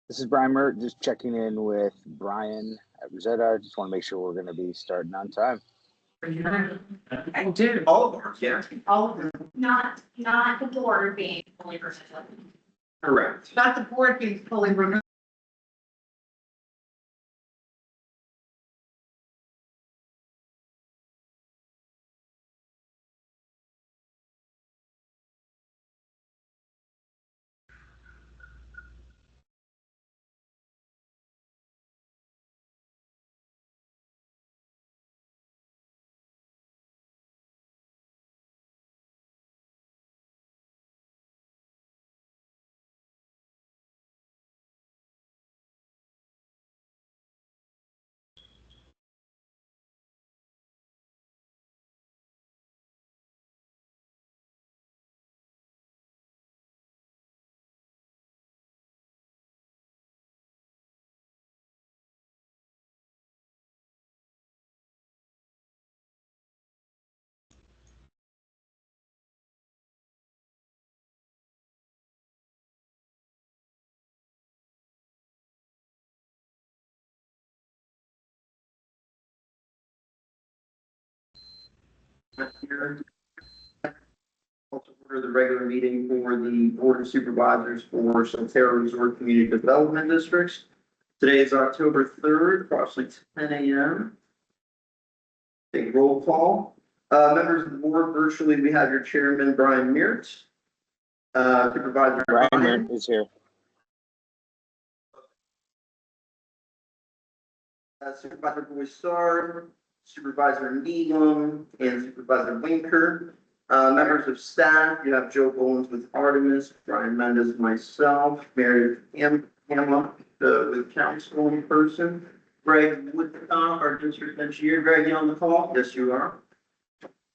This is Brian Mert, just checking in with Brian at Rosetta. Just want to make sure we're going to be starting on time. I did all of ours, yeah. All of them, not the board being fully removed. Correct. Not the board being fully removed. Here, also order the regular meeting for the Board of Supervisors for Solterra Resort Community Development Districts. Today is October 3rd, approximately 10 a.m. Take roll call. Members of the board, virtually, we have your chairman, Brian Meert. Supervisor Brian Ryan. Mert is here. Supervisor Boissard, Supervisor Needham, and Supervisor Winker. Members of staff, you have Joe Bowens with Artemis, Brian Mendez, myself, Mary Hamla, with council in person. Greg Woodcock, our district engineer. Greg, you on the call? Yes, you are.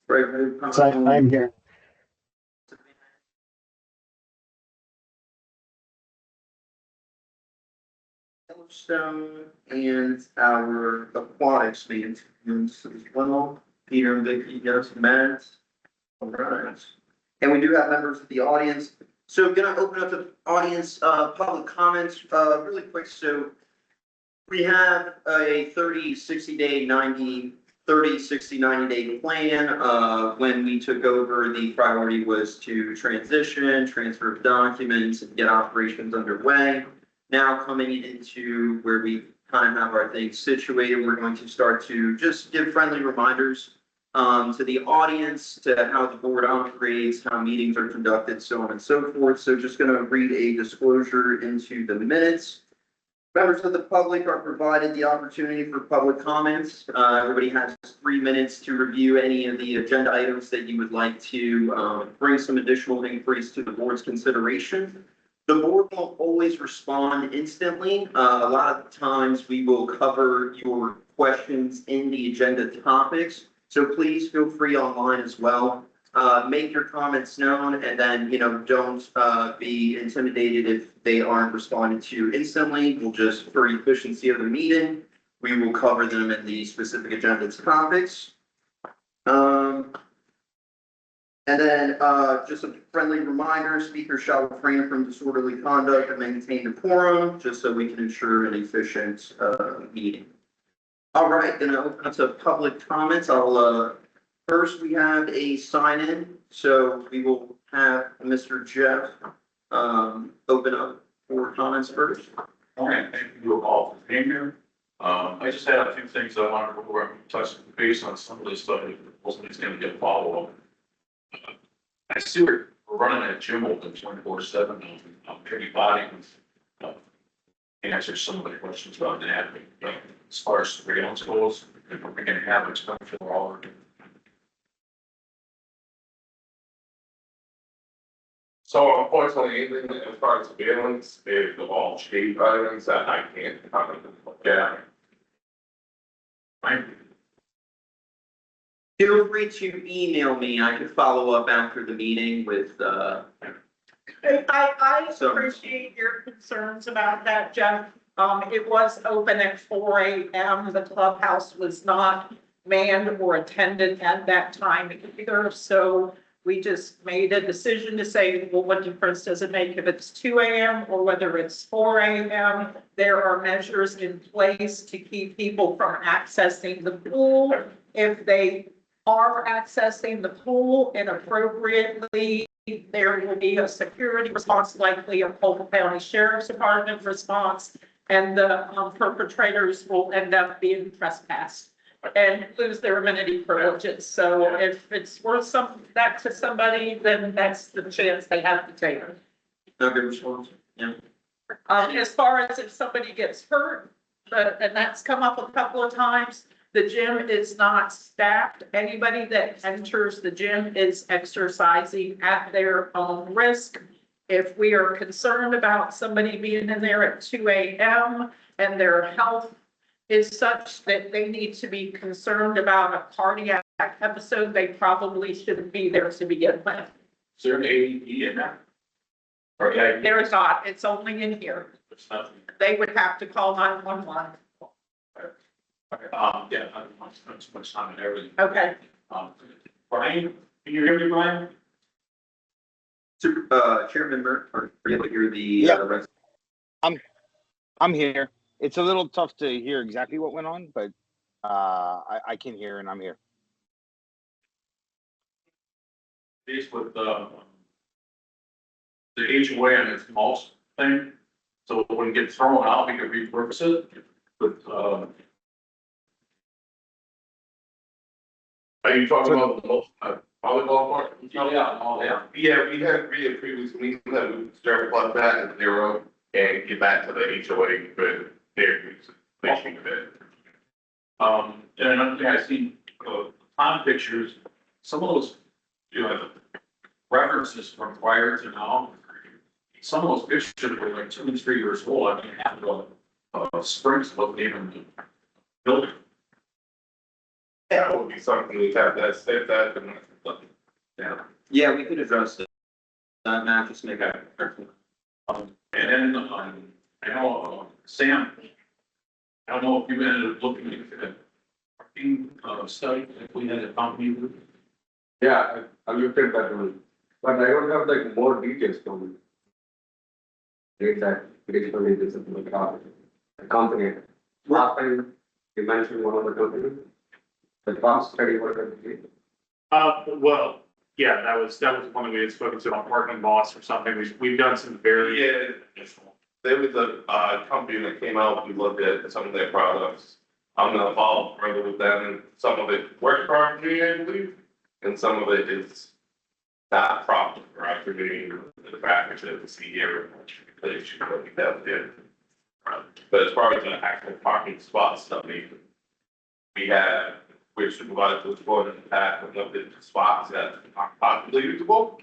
Greg Woodcock. I'm here. Yellowstone and our aquatics maintenance as well. Peter and Vicky, yes, Matt. All right. And we do have members of the audience. So I'm gonna open up the audience, public comments, really quick. So we have a 30, 60 day, 90, 30, 60, 90 day plan. When we took over, the priority was to transition, transfer of documents, and get operations underway. Now coming into where we kind of have our things situated, we're going to start to just give friendly reminders to the audience, to how the board operates, how meetings are conducted, so on and so forth. So just going to read a disclosure into the minutes. Members of the public are provided the opportunity for public comments. Everybody has 3 minutes to review any of the agenda items that you would like to bring some additional inquiries to the board's consideration. The board won't always respond instantly. A lot of times we will cover your questions in the agenda topics. So please feel free online as well. Make your comments known, and then, don't be intimidated if they aren't responded to instantly. We'll just, for efficiency of the meeting, we will cover them in the specific agenda topics. And then just a friendly reminder, speakers shall refrain from disorderly conduct and maintain decorum, just so we can ensure an efficient meeting. All right, then I'll open up to public comments. First, we have a sign-in, so we will have Mr. Jeff open up for comments first. Okay, thank you all for being here. I just had a few things I wanted to go over and touch base on some of this stuff. Hopefully it's going to get follow-up. I see we're running a gym open 24/7. Everybody answer some of the questions about that. As far as surveillance goes, if we're going to have it for all of them. So unfortunately, anything as far as surveillance is the all shade items that I can't comment on. Yeah. Right? Feel free to email me. I could follow up after the meeting with I appreciate your concerns about that, Jeff. It was open at 4 a.m. The clubhouse was not manned or attended at that time either. So We just made a decision to say, well, what difference does it make if it's 2 AM or whether it's 4 AM? There are measures in place to keep people from accessing the pool. If they are accessing the pool inappropriately, there will be a security response, likely a Polk County Sheriff's Department response, and the perpetrators will end up being trespassed and lose their amenity privileges. So if it's worth that to somebody, then that's the chance they have to take. No good response. Yeah. As far as if somebody gets hurt, and that's come up a couple of times, the gym is not staffed. Anybody that enters the gym is exercising at their own risk. If we are concerned about somebody being in there at 2 AM and their health is such that they need to be concerned about a cardiac episode, they probably shouldn't be there to begin with. Is there an AED in there? Okay. There is not, it's only in here. There's nothing. They would have to call 911. Yeah, I don't want to spend too much time on everything. Okay. Brian, can you hear me, Brian? Chairman Burke, are you able to hear the? Yeah. Rest? I'm here. It's a little tough to hear exactly what went on, but I can hear and I'm here. Based with the HOA and its mulch thing, so when it gets thrown out, we can repurpose it with, are you talking about the volleyball court? Oh, yeah. Yeah, we had previous meetings that we start plug that at 0 and get back to the HOA, but they're finishing a bit. And another thing I see, on pictures, some of those, references from prior to now, some of those pictures were like 2 and 3 years old. I mean, half of springs wasn't even built. That would be something we have to state that. Yeah, we could address it. Matt, just make a. And then, I know, Sam, I don't know if you ended up looking at the parking, study, if we had a company. Yeah, I looked at that one, but I don't have like more details from that basically this is the company. Last time you mentioned one of the company, the cost study, what did it do? Well, yeah, that was one that we had spoken to on parking BOS or something. We've done some very. Yeah, there was a company that came out, we looked at some of their products. I'm gonna follow further with them, and some of it works properly, I believe, and some of it is not proper, right, for doing the package that we see here, that it should really be that did. But as far as the actual parking spots, stuff, we have, which supervisors was going in the past, and looked at spots that are possibly usable.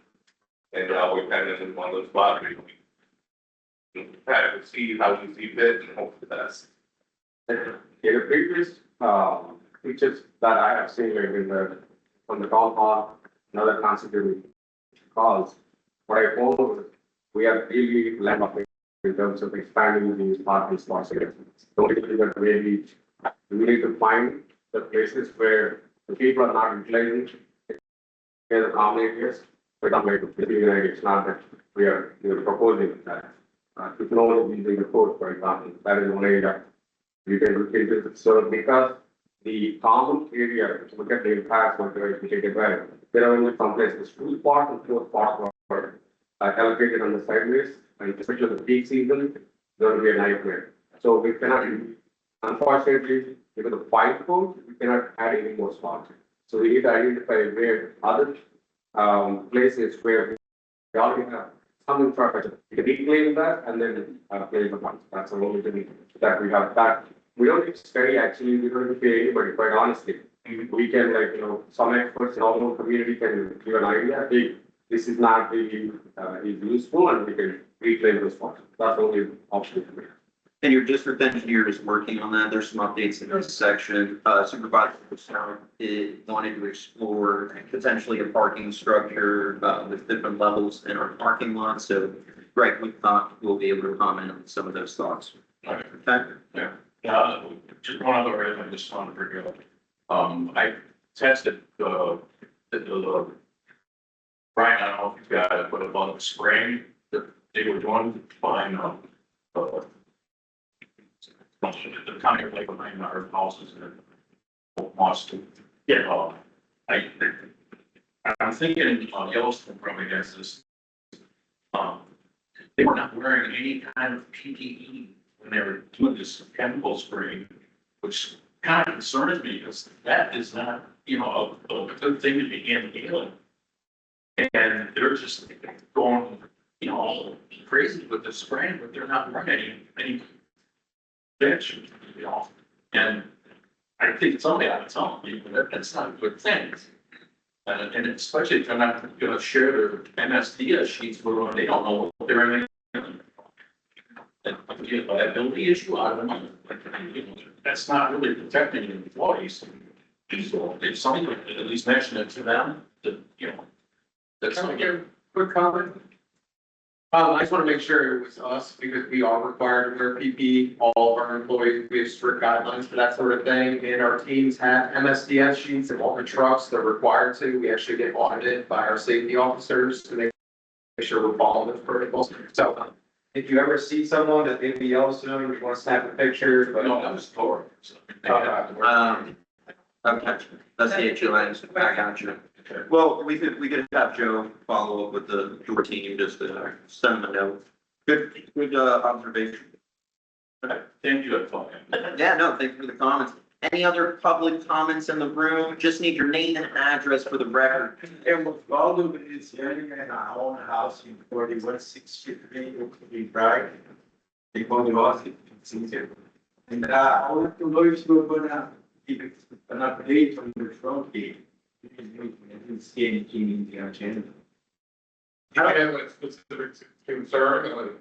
And we're kind of in one of those spots, we kind of see how we see fit and hope for the best. In the previous pictures that I have seen like in the from the town hall and other constituted calls, what I found was we have really left up in terms of expanding these parking spots here. The only thing that maybe we need to find the places where the people are not utilizing the common areas. For example, it's not that we are proposing that. If no one is using the code, for example, that is one area you can look into. So because the common area, look at the impacts, what we take it right. There are only some places, 2 spots and 4 spots are allocated on the sideways, and especially the peak season, there will be a nightmare. So we cannot, unfortunately, because of the fine code, we cannot add any more spots. So we need to identify where other places where we already have some infrastructure. We can reclaim that and then play the funds. That's the only thing that we have. That we don't need to study actually, we don't need to pay anybody, quite honestly. We can some experts in our own community can give an idea, hey, this is not really is useful and we can reclaim those funds. That's the only option. And your district engineer is working on that. There's some updates in this section. Supervisor wanted to explore potentially a parking structure with different levels in our parking lot. So Greg, we thought we'll be able to comment on some of those thoughts. Okay. Okay. Yeah. Just one other item I just wanted to bring up. I tested the Brian, I don't know if you've got it, but about the spraying that they were doing to find, the kind of like behind our houses and must, I, I'm thinking, Yellowstone probably has this. They were not wearing any kind of PPE when they were doing this chemical spraying, which kind of concerns me because that is not, a good thing to be inhaling. And they're just going, all crazy with the spraying, but they're not running any protection, And I think somebody ought to tell people that that's not a good thing. And especially if they're not gonna share their MSDS sheets with them, they don't know what they're in. And a liability issue, I don't know. That's not really protecting the employees. So if somebody would at least mention it to them, that, that's Can I not give a quick comment? I just want to make sure it was us because we are required to wear PPE. All of our employees, we have strict guidelines for that sort of thing. And our teams have MSDS sheets and all the trucks they're required to. We actually get audited by our safety officers to make sure we're following those protocols. So if you ever see someone that maybe Yellowstone, you want to snap a picture, but. No, that was Thor. Okay, that's the issue, I got you. Well, we could have Joe follow up with your team, just to send them a note. Good observation. Thank you, that's all. Yeah, no, thank you for the comments. Any other public comments in the room? Just need your name and address for the record. And all of it is here in our own house in 4163 Oaktree Drive. They call the house, it's easier. And I want to know if you're gonna give an update on the front gate. I didn't see anything in the agenda. I have a specific concern and a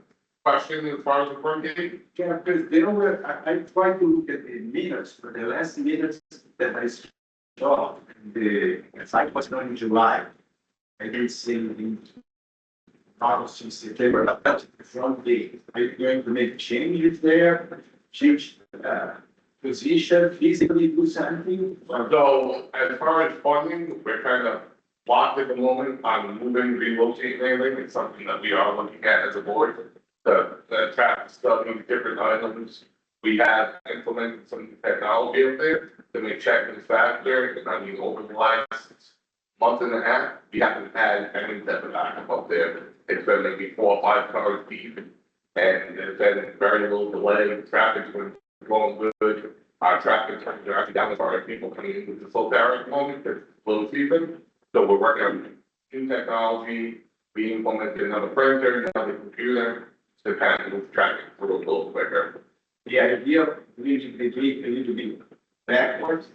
question as far as the front gate. Yeah, because they don't, I tried to look at the minutes, but the last minutes that I saw, the site was done in July. I didn't see anything. August, September, about the front gate. Are you going to make changes there? Change, position, physically do something? So as far as funding, we're kind of locked at the moment on moving, relocating anything. It's something that we are looking at as a board. The traffic study, different items. We have implemented some technology up there to make check-ins faster. And I mean, over the last month and a half, we haven't had any type of backup up there. It's been maybe 4 or 5 cars deep. And there's been very little delay. Traffic's been going good. Our traffic times are actually down as far as people coming in with the Solterra at the moment. It's low season. So we're working on new technology. We implemented another printer, another computer to kind of move traffic through a little quicker. The idea of leaving the gate a little bit backwards.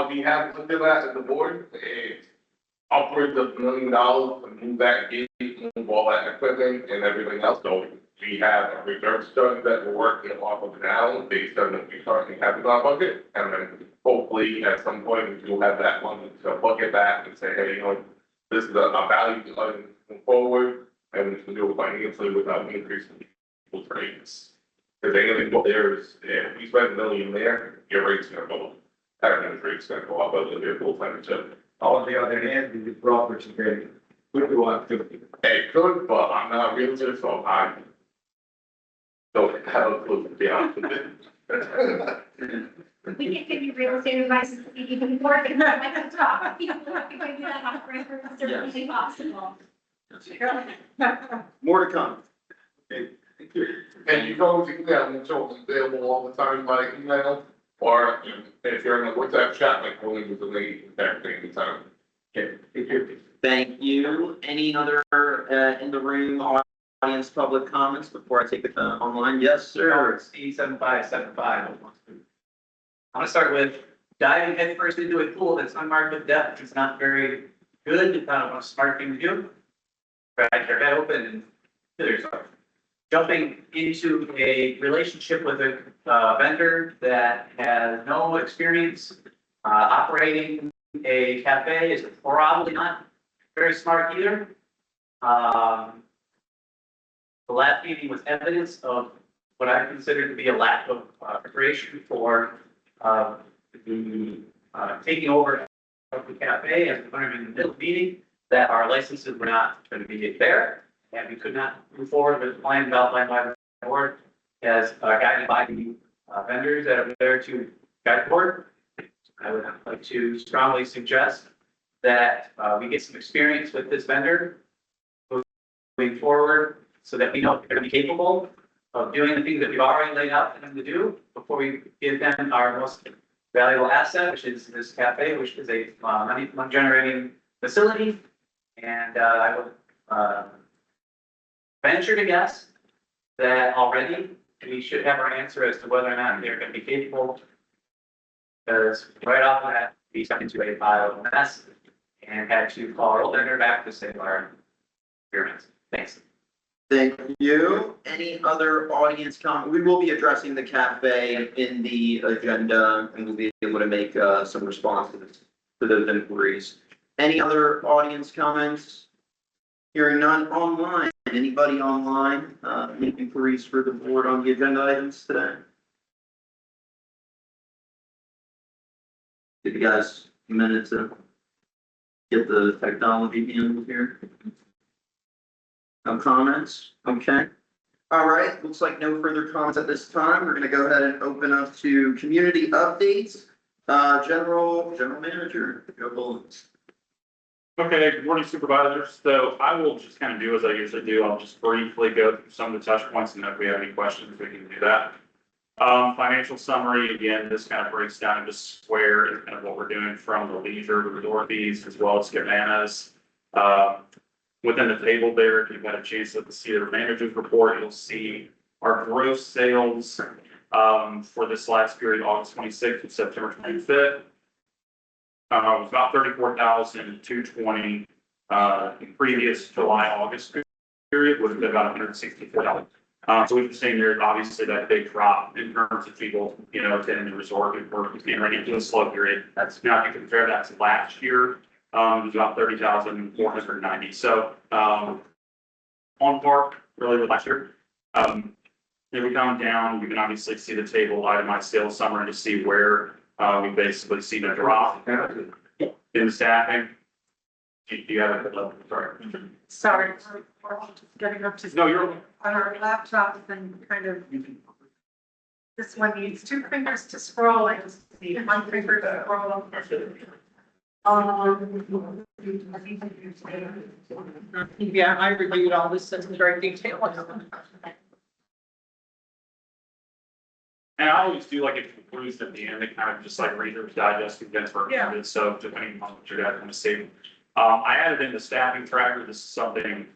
We have looked at that at the board. It's upwards of $1 million to move that gate, move all that equipment and everything else. So we have a reserve study that we're working off of now based on what we currently have in our budget. And then hopefully at some point we'll have that money to look at that and say, hey, this is a value to move forward and we can do it financially without increasing people's rates. Because anything there is, if we spend $1 million there, your rate's gonna go up. Everything's rate's gonna go up, other than your full time job. On the other hand, the property very good to want to. Hey, good, but I'm not a realtor, so I don't have a clue to be honest with you. We can give you real estate advice if you even work and not like to talk. People have to give you that off record, it's certainly possible. More to come. And you go to email, and so it's available all the time by email, or if you're in a WhatsApp chat, like only with the lady, that thing anytime. Okay, thank you. Thank you. Any other, in the room, audience, public comments before I take the, online? Yes, sir. It's 87575. I'm gonna start with diving headfirst into a pool that's unmarked with depth. It's not very good. It's not a smart thing to do. Crack your head open and kill yourself. Jumping into a relationship with a vendor that has no experience operating a cafe is probably not very smart either. The last meeting was evidence of what I consider to be a lack of preparation for the taking over of the cafe as we learned in the middle meeting. that our licenses were not going to be there, and we could not move forward with the plan outlined by the board as guided by the vendors that are there to guide the board. I would like to strongly suggest that we get some experience with this vendor moving forward so that we know if they're going to be capable of doing the things that we've already laid out for them to do before we give them our most valuable asset, which is this cafe, which is a money generating facility. And I would venture to guess that already we should have our answer as to whether or not they're going to be capable. Because right off the bat, we got into a pile of mess and had to call our vendor back to save our experience. Thanks. Thank you. Any other audience comment? We will be addressing the cafe in the agenda and we'll be able to make some responses to those inquiries. Any other audience comments? Hearing none online. Anybody online make inquiries for the board on the agenda items today? Give you guys a minute to get the technology handled here. No comments? Okay. All right, looks like no further comments at this time. We're gonna go ahead and open up to community updates. General manager, Joe Bullins. Okay, good morning supervisors. So I will just kind of do as I usually do. I'll just briefly go through some of the touch points and if we have any questions, we can do that. Financial summary, again, this kind of breaks down into square and kind of what we're doing from the leisure resort fees as well as cabanas. Within the table there, if you've had a chance to see the manager's report, you'll see our gross sales for this last period, August 26th to September 25th. Was about 34,220. In previous July, August period would have been about $164. So we've seen there's obviously that big drop in terms of people, attending the resort and we're getting ready to a slow period. That's now if you compare that to last year, it was about 30,490. So on par really with last year. If we come down, you can obviously see the table itemized sales summary to see where we basically see the drop in the staffing. Do you have it? Sorry, we're all just getting up to. No, you're. On our laptops and kind of. This one needs two fingers to scroll and need one finger to scroll. Yeah, I reviewed all this in very detail. And I always do like it concludes at the end, it kind of just like Reader's Digest against for Yeah. so depending on what you guys want to see. I added in the staffing tracker. This is something,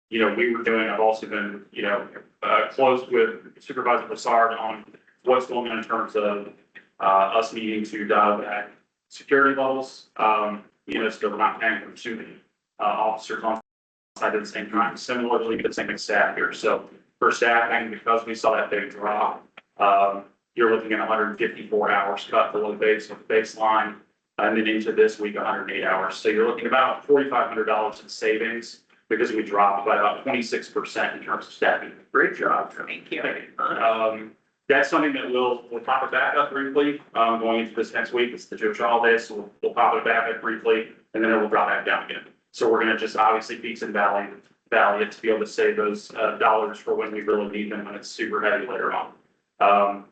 we were doing. I've also been, close with Supervisor Broussard on what's going on in terms of us needing to dial back security levels. So we're not paying for too many officers on site at the same time. Similarly, we did the same thing staff here. So for staffing, because we saw that big drop, you're looking at 154 hours cut below baseline. And then into this week, 108 hours. So you're looking about $4,500 in savings because we dropped by about 26% in terms of staffing. Great job. Thank you. That's something that we'll pop it back up briefly, going into this next week. It's the Jewish holiday, so we'll pop it back up briefly and then it will drop back down again. So we're going to just obviously peaks and valleys to be able to save those dollars for when we really need them when it's super heavy later on.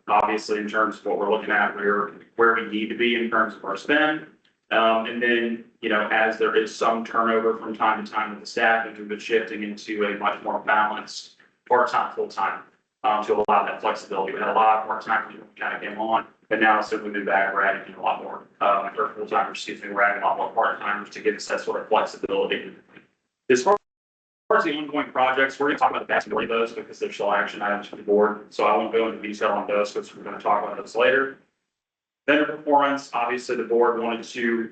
Obviously, in terms of what we're looking at, where we need to be in terms of our spend. And then, as there is some turnover from time to time with the staff, we've been shifting into a much more balanced part-time, full-time, to allow that flexibility. We had a lot more time when we kind of came on, but now since we've been back, we're adding a lot more, or full-timers, we're adding a lot more part-timers to give us that sort of flexibility. As far as the ongoing projects, we're going to talk about the vast majority of those because they're still action items for the board. So I won't go into detail on those because we're going to talk about those later. Vendor performance, obviously the board wanted to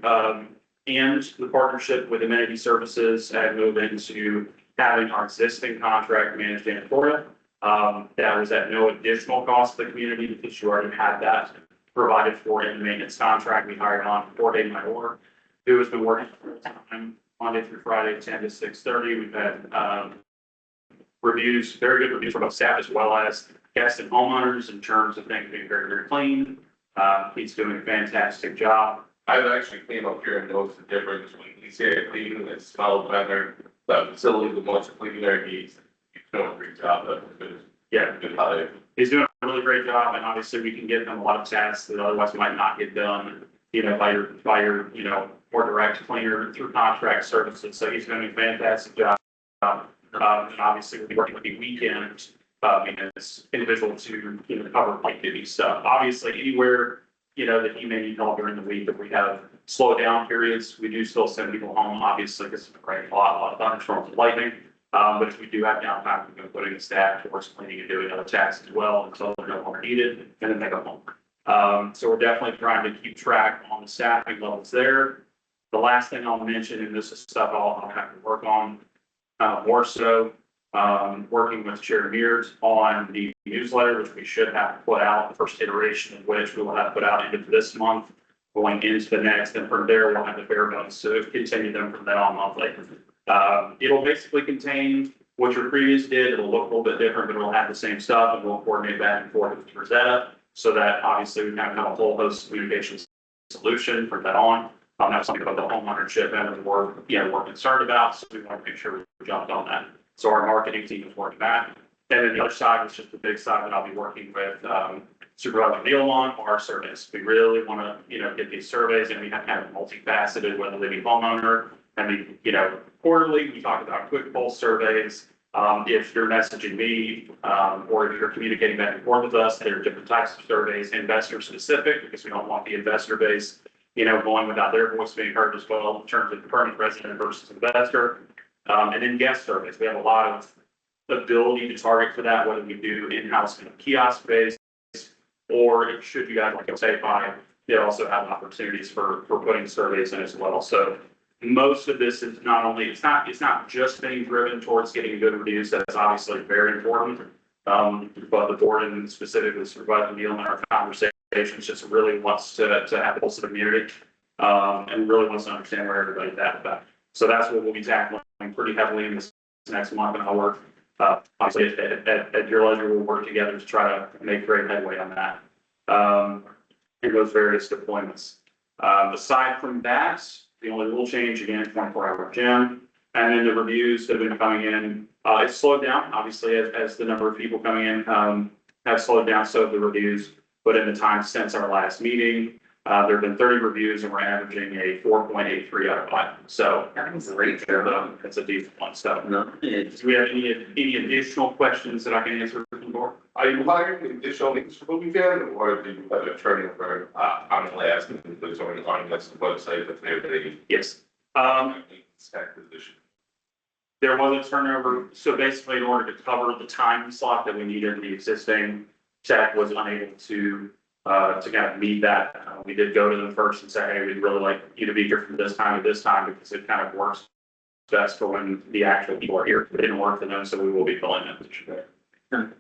end the partnership with Amenity Services and move into having our existing contract managed janitorial. That was at no additional cost to the community because you already had that provided for in the maintenance contract. We hired on Jorge Mayor, who has been working full time Monday through Friday, 10 to 6:30. We've had reviews, very good reviews from both staff as well as guests and homeowners in terms of things being very, very clean. He's doing a fantastic job. I've actually came up here and noticed the difference when he's here cleaning, it smells better. The facility was much cleaner, he's doing a great job, good hire. He's doing a really great job, and obviously we can get them a lot of tasks that otherwise might not get done, by your, more direct cleaner through contract services. So he's doing a fantastic job. And obviously we'll be working with the weekend, maintenance individual to, cover light duty stuff. Obviously, anywhere, that he may need help during the week, if we have slow down periods, we do still send people home, obviously, because it's a lot of thunderstorms and lightning. But if we do have downtime, we're going to put in staff towards cleaning and doing other tasks as well until they're no longer needed, and then they go home. So we're definitely trying to keep track on the staffing levels there. The last thing I'll mention, and this is stuff I'll have to work on, more so, working with Chair Mears on the newsletter, which we should have put out, the first iteration of which we will have put out into this month, going into the next, and from there, we'll have the bare bones to continue them from then on monthly. It'll basically contain what your previous did. It'll look a little bit different, but it'll have the same stuff, and we'll coordinate back and forth with Rosetta, so that obviously we have a whole host of communications solution from that on. That's something about the home ownership and we're concerned about, so we want to make sure we jumped on that. So our marketing team is working that. And then the other side is just the big side that I'll be working with Supervisor Neal on our surveys. We really want to, get these surveys, and we have kind of multifaceted, whether they be homeowner, and quarterly, we talk about quick pulse surveys. If you're messaging me, or if you're communicating back and forth with us, there are different types of surveys, investor specific, because we don't want the investor base, going without their voice being heard as well in terms of permanent resident versus investor. And then guest surveys. We have a lot of ability to target for that, whether we do in-house kiosk based, or if should you guys like to say fine, they also have opportunities for putting surveys in as well. So most of this is not only, it's not just being driven towards getting good reviews. That's obviously very important. But the board, and specifically Supervisor Neal, in our conversations, just really wants to have a pulse of the community, and really wants to understand where everybody's at with that. So that's what we'll be tackling pretty heavily in this next month, and I'll work, obviously at your leisure, we'll work together to try to make great headway on that. In those various deployments. Aside from that, the only rule change, again, 24-hour gym, and then the reviews that have been coming in, it's slowed down, obviously, as the number of people coming in, have slowed down, so have the reviews. But in the time since our last meeting, there have been 30 reviews, and we're averaging a 4.83 out of 5. So that's great. That's a decent one. So, do we have any additional questions that I can answer from the board? Are you hiring additional leads for the weekend, or do you have a turnover? I'm only asking because on the website that they. Yes. Stack position. There was a turnover. So basically, in order to cover the time slot that we needed, the existing tech was unable to kind of meet that. We did go to them first and say, hey, we'd really like you to be here from this time to this time, because it kind of works best for when the actual people are here. It didn't work for them, so we will be filling that position there.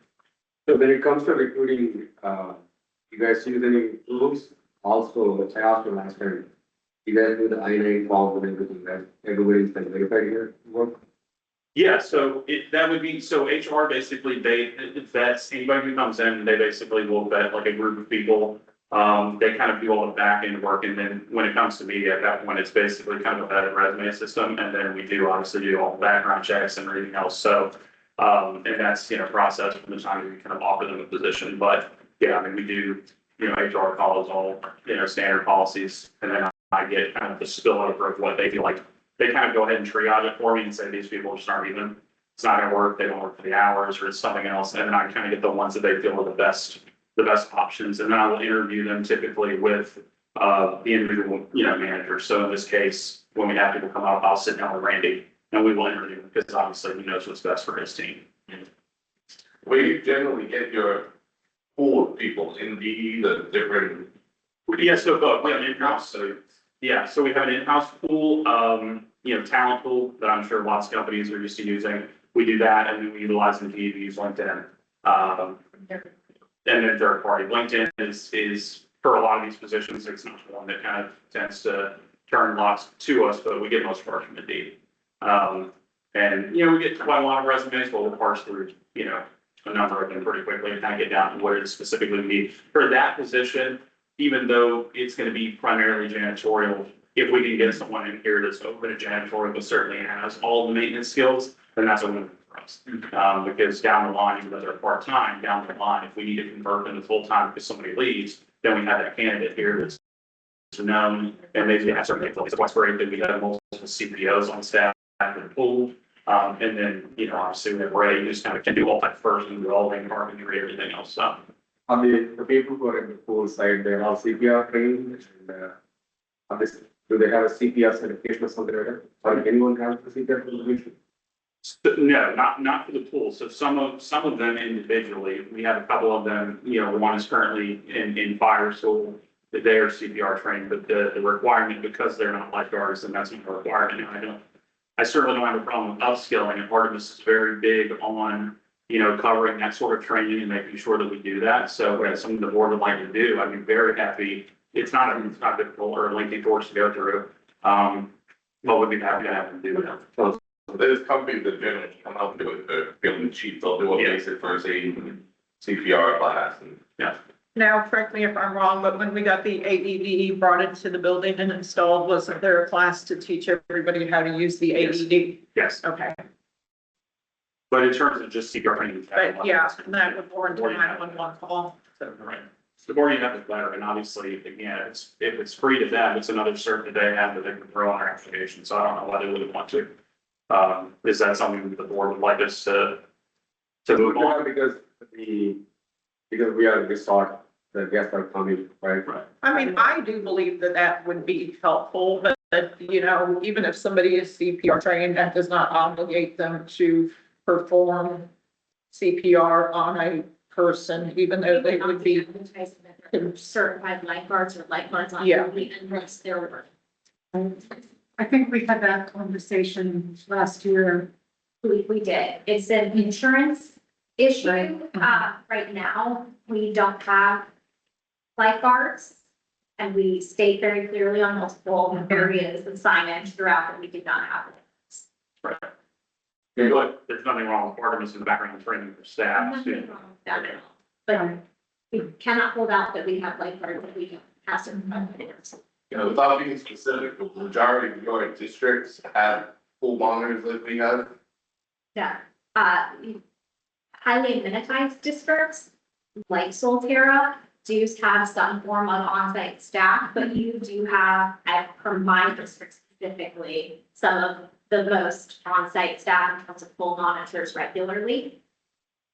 So when it comes to recruiting, you guys use any tools? Also, I asked you last time, you guys do the I-9 forms and everything, that everybody's like verified here work? Yeah, so that would be, so HR basically, they vets anybody who comes in, they basically will vet like a group of people. They kind of do all the back end work, and then when it comes to me, at that point, it's basically kind of a vetted resume system, and then we do obviously do all the background checks and everything else. So, and that's, processed from the time we kind of offer them a position. But yeah, I mean, we do, HR follows all, standard policies, and then I get kind of the spillover of what they feel like. They kind of go ahead and triage it for me and say, these people just aren't even, it's not gonna work, they don't work for the hours, or it's something else, and then I kind of get the ones that they feel are the best options, and then I will interview them typically with the individual, manager. So in this case, when we have people come up, I'll sit down with Randy, and we will interview him, because obviously he knows what's best for his team. Where you generally get your pool of people, Indeed, the different. Yeah, so we have an in-house, so we have an in-house pool, talent pool that I'm sure lots of companies are used to using. We do that, and then we utilize Indeed, we use LinkedIn. And then third party, LinkedIn is for a lot of these positions, it's not one that kind of tends to turn lots to us, but we get most of ours from Indeed. And, we get quite a lot of resumes, but we'll parse through, a number of them pretty quickly and kind of get down to what it is specifically we need. For that position, even though it's gonna be primarily janitorial, if we can get someone in here that's open to janitorial, but certainly has all the maintenance skills, then that's a win for us. Because down the line, even though they're part-time, down the line, if we need to convert them to full-time because somebody leaves, then we have that candidate here that's known, and maybe they have certain capabilities. That's why it's great that we have multiple CPOs on staff at the pool. And then, you know, obviously we have REG, just kind of can do all that first and do all the carpentry, everything else, so. On the people who are in the pool side, they're all CPR trained, and, do they have a CPR certification or something like that? Or anyone have a CPR certification? No, not for the pool. So some of them individually, we have a couple of them, you know, one is currently in fire school, that they are CPR trained, but the requirement, because they're not lifeguards, and that's not a requirement. And I certainly don't have a problem with upskilling, and Artemis is very big on, you know, covering that sort of training and making sure that we do that. So that's something the board would like to do. I'd be very happy. It's not difficult or lengthy course to go through. But we'd be happy to have them do that. So there's companies that generally come out and do it, they're feeling cheap, they'll do a basic first aid and CPR class and. Yeah. Now, correct me if I'm wrong, but when we got the AED brought into the building and installed, wasn't there a class to teach everybody how to use the AED? Yes. Okay, But in terms of just CPR training. but yeah, and that would warrant a 911 call. So, right. The more you have, the better. And obviously, again, if it's free to them, it's another cert that they have that they can throw on their application. So I don't know why they wouldn't want to. Is that something that the board would like us to move on? Because we are a resort, the guests are coming, right? Right. I mean, I do believe that that would be helpful, but you know, even if somebody is CPR trained, that does not obligate them to perform CPR on a person, even though they would be. Certified lifeguards or lifeguards on Yeah. duty unless they're. I think we had that conversation last year. We did. It's an insurance issue. Right. Right now, we don't have lifeguards. And we state very clearly on multiple areas and signage throughout that we do not have. Right. But there's nothing wrong with Artemis in the background training for staff. Nothing wrong with that at all. But we cannot hold out that we have lifeguards that we can pass certified lifeguards. You know, without being specific, the majority of your districts have pool monitors like we have. Yeah, highly amenitized districts like Solterra do have some form of on-site staff, but you do have, from my district specifically, some of the most on-site staff in terms of pool monitors regularly.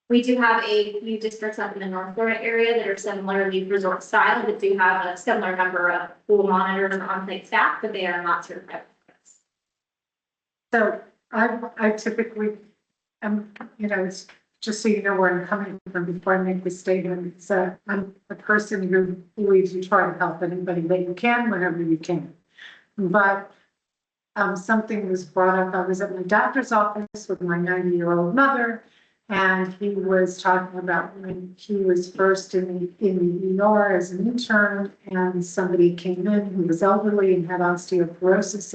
We do have a few districts up in the North Florida area that are similarly resort style that do have a similar number of pool monitors and on-site staff, but they are not certified. So I typically, you know, it's just so you know where I'm coming from before I make the statement. It's I'm a person who believes you try to help anybody that you can, whenever you can. But something was brought up. I was at my doctor's office with my 90-year-old mother, and he was talking about when he was first in the ER as an intern, and somebody came in who was elderly and had osteoporosis,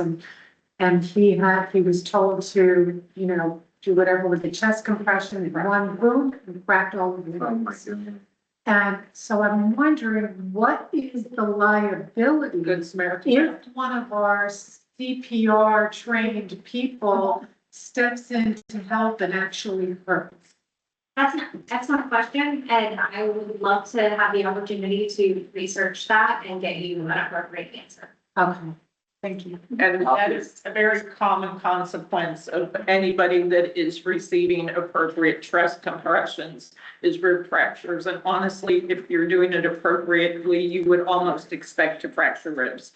and he was told to, you know, do whatever with the chest compression in one boom and cracked all of the bones. And so I'm wondering, what is the liability Good Samaritan. if one of our CPR trained people steps in to help and actually hurts? That's an excellent question, and I would love to have the opportunity to research that and get you an appropriate answer. Okay, thank you. And that is a very common consequence of anybody that is receiving appropriate chest compressions is rib fractures. And honestly, if you're doing it appropriately, you would almost expect to fracture ribs.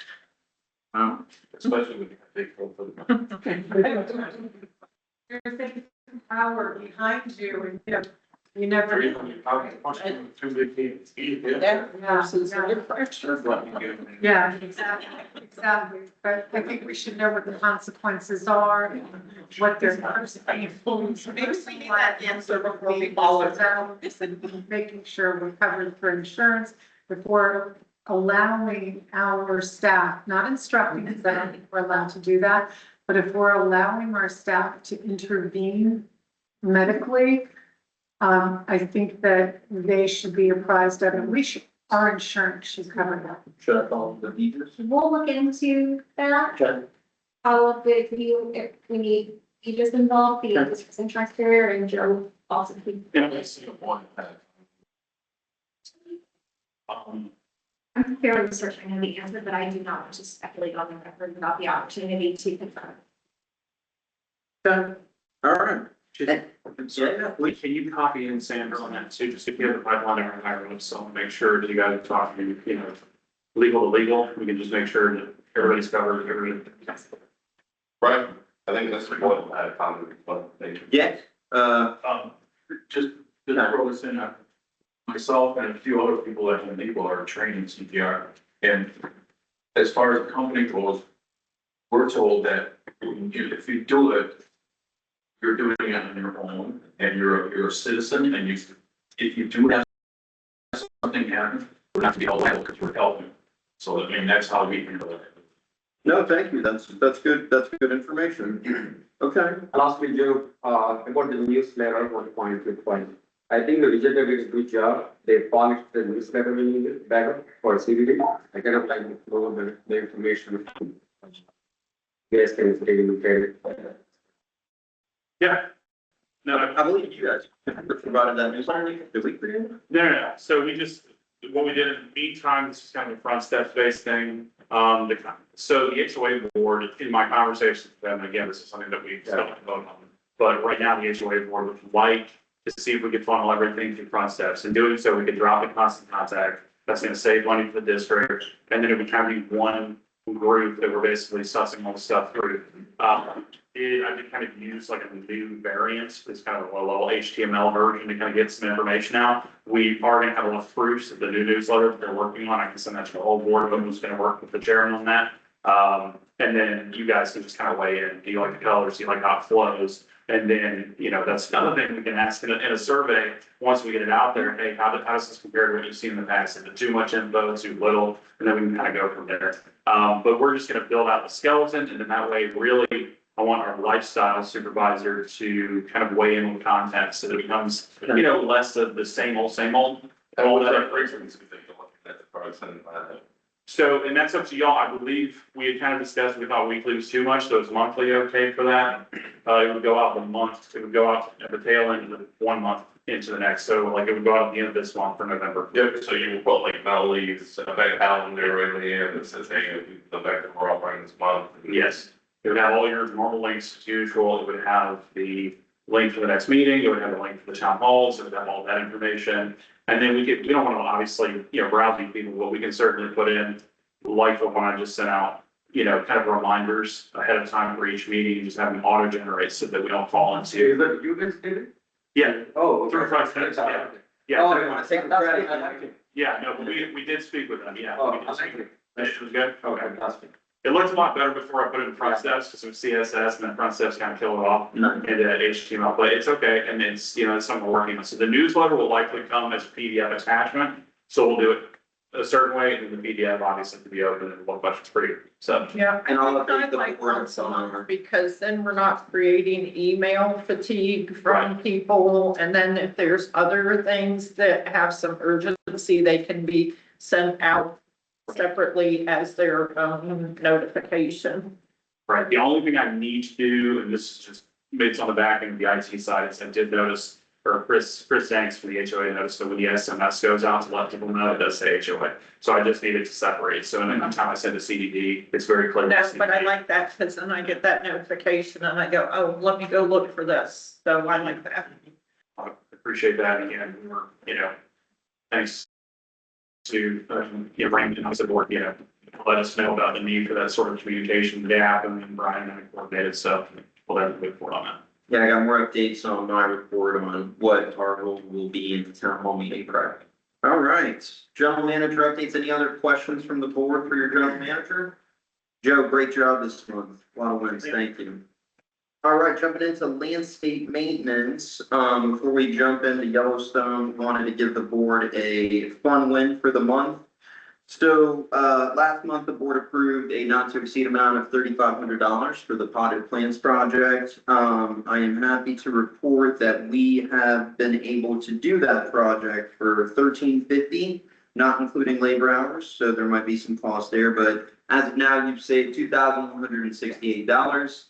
Especially when you have big people. There's a power behind you, and you never. That versus a rib fracture. Yeah, exactly. But I think we should know what the consequences are, and what they're. Maybe we need that answer before we follow it. And making sure we're covered for insurance before allowing our staff, not instructing, because I don't think we're allowed to do that, but if we're allowing our staff to intervene medically, I think that they should be apprised of it. We should our insurance should cover that. Should I call the teachers? We'll look into that. Okay. I'll look with you if we need Aegis involved, the district's insurance carrier, and Joe also. Yeah, I see the point. I'm fairly certain I know the answer, but I do not want to speculate on the record without the opportunity to confirm. Okay. All right. Can you copy in Sandra on that too, just if you have the pipeline or higher, so make sure that you guys are talking, legal to legal, we can just make sure that everybody's covered, everybody. Right, I think that's what I had a comment, but thank you. Yeah, Just to throw this in, myself and a few other people that have legal are training CPR. And as far as the company goes, we're told that if you do it, you're doing it on your own and you're a citizen and if you do have something happen, we're not to be held liable because we're helping. So I mean, that's how we handle it. no, thank you. That's good information. Okay. Lastly, Joe, about the newsletter, 1.2. I think the Vijay did a good job. They polished the newsletter we needed better for CDD. I kind of like to know the information. Yes, can take a look at it. Yeah. No, I believe you guys provided that newsletter the week before. no. So what we did in the meantime, this is kind of a front steps based thing. So the HOA board, in my conversations with them, again, this is something that we still have to vote on. But right now, the HOA board would like to see if we could funnel everything through front steps. In doing so, we could drop the constant contact. That's going to save money for the district. And then it would kind of be one group that we're basically sussing all the stuff through. I did kind of use like a new variant. It's kind of a low-level HTML version to kind of get some information out. We are going to have enough proofs of the new newsletter that they're working on. I can send that to the whole board, but who's going to work with the chairman on that. And then you guys can just kind of weigh in. Do you like the colors? Do you like how it flows? And then, that's another thing we can ask in a survey, once we get it out there, hey, how does this compare to what you've seen in the past? Is it too much info, too little? And then we can kind of go from there. But we're just going to build out the skeleton, and then that way, really, I want our lifestyle supervisor to kind of weigh in with content so that it becomes, less of the same old. And what other frequency do you think you're looking at the person? So, and that's up to y'all. I believe we had kind of discussed, we thought weekly was too much, so it's monthly okay for that. It would go out the month, it would go out at the tail end of the 1 month into the next. So like it would go out at the end of this month for November. Yep, so you put like Melly's bank calendar in the end that says, hey, the bank that we're offering this month. Yes, it would have all your normal links as usual. It would have the link for the next meeting. It would have a link for the town halls. It would have all that information. And then we don't want to obviously, browbeat people, but we can certainly put in like the one I just sent out, kind of reminders ahead of time for each meeting, and just have them auto generate so that we don't fall into. Is that you guys did it? Yeah. Oh, Through front steps, yeah. Yeah. Oh, I want to take the credit. I like it. Yeah, no, but we did speak with them, yeah. Oh, We did I speak. like it. It was good? Oh, Okay. fantastic. It looked a lot better before I put it in front steps, because it was CSS, and then front steps kind of killed it off into HTML, but it's okay, and it's, it's something we're working on. So the newsletter will likely come as a PDF attachment, so we'll do it a certain way, and then the PDF obviously can be open and look much pretty, so. Yeah. And I'll I'd update the like board once a on month, because then we're not creating email fatigue from people. And then if there's other things that have some urgency, they can be sent out separately as their own notification. Right, the only thing I need to do, and this is just, it's on the back end of the IT side, is I did notice, or Chris thanks for the HOA notice, so when the SMS goes out to let people know, it does say HOA. So I just needed to separate, so in the time I send the CDD, it's very clear. No, but I like that, because then I get that notification and I go, oh, let me go look for this. So I like that. I appreciate that, again, we're, thanks to, Brian and the board, let us know about the need for that sort of communication gap, and then Brian and I coordinated, so we'll have to move forward on that. Yeah, I got more updates on my report on what our role will be in the town hall meeting. Correct. All right, general manager updates. Any other questions from the board for your general manager? Joe, great job this month. A lot of wins. Thank you. All right, jumping into landscape maintenance. Before we jump into Yellowstone, wanted to give the board a fun win for the month. So, last month, the board approved a not to exceed amount of $3,500 for the potted plants project. I am happy to report that we have been able to do that project for $1,350. not including labor hours, so there might be some cost there, but as of now, you've saved $2,168.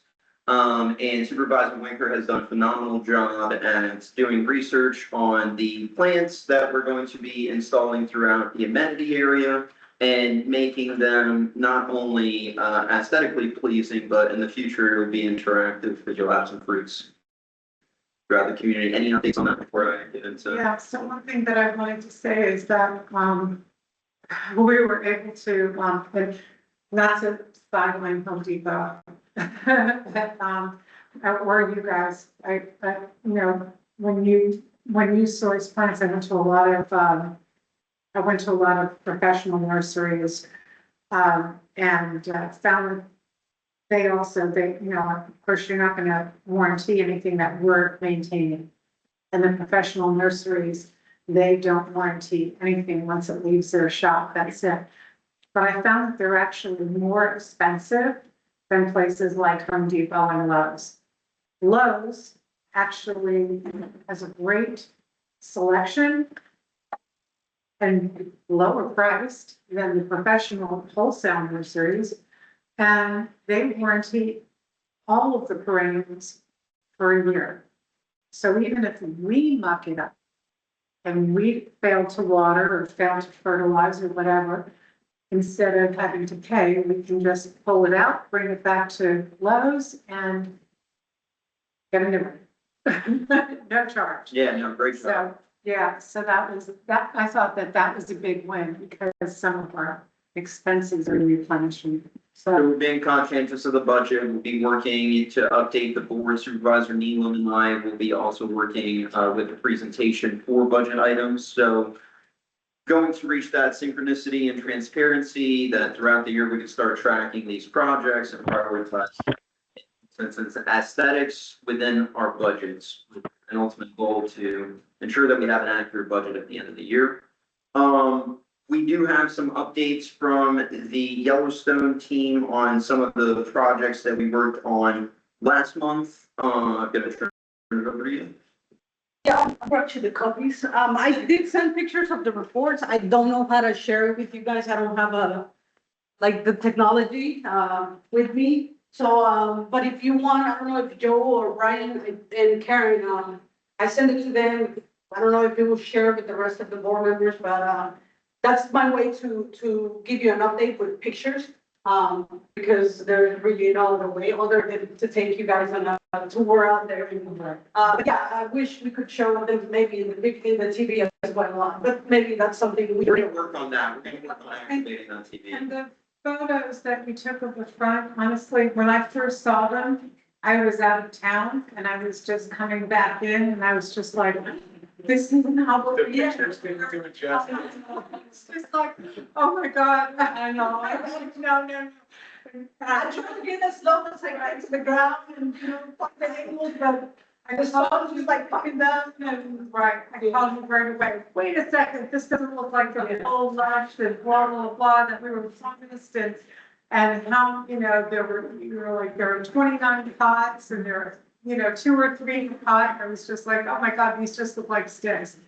And Supervisor Winker has done a phenomenal job at doing research on the plants that we're going to be installing throughout the amenity area and making them not only aesthetically pleasing, but in the future, it'll be interactive because you'll have some fruits throughout the community. Any updates on that before I get into? Yeah, so one thing that I wanted to say is that, we were able to, and not to sideline Home Depot. But, or you guys, you know, when you source plants, I went to a lot of professional nurseries, and found they, you know, of course, you're not gonna warranty anything that we're maintaining. And the professional nurseries, they don't warranty anything once it leaves their shop, that's it. But I found that they're actually more expensive than places like Home Depot and Lowe's. Lowe's actually has a great selection and lower priced than the professional wholesale nurseries. And they warranty all of the perennials for a year. So even if we muck it up and we fail to water or fail to fertilize or whatever, instead of having to pay, we can just pull it out, bring it back to Lowe's and get a new one. No charge. Yeah, no, great job. So, yeah, so that was, I thought that was a big win because some of our expenses are replenishing. So So, we're being conscientious of the budget. We'll be working to update the board. Supervisor Nealon and I will be also working with the presentation for budget items. So going to reach that synchronicity and transparency that throughout the year we can start tracking these projects and prioritize. Since it's aesthetics within our budgets, an ultimate goal to ensure that we have an accurate budget at the end of the year. We do have some updates from the Yellowstone team on some of the projects that we worked on last month. I'm gonna turn it over to you. Yeah, I brought you the copies. I did send pictures of the reports. I don't know how to share it with you guys. I don't have the technology, with me. So, but if you want, I don't know if Joe or Ryan and Karen, I send it to them. I don't know if they will share with the rest of the board members, but, that's my way to give you an update with pictures. Because there's really no other way other than to take you guys on a tour out there. But yeah, I wish we could show them maybe in the TV as well, but maybe that's something we. We're gonna work on that. We're gonna work on activating on TV. and the photos that we took of the front, honestly, when I first saw them, I was out of town and I was just coming back in and I was just like, this is not what we didn't do it justice. It's just like, oh my God, I know, no. I try to get as low as I can to the ground and, you know, fuck the angles, but I just thought it was like coming down and. Right, I called him right away, wait a second, this doesn't look like the old lunch and blah, blah, blah, that we were promised and how, you know, there were 29 pots and there were, you know, 2 or 3 pot. I was just like, oh my God, these just look like sticks.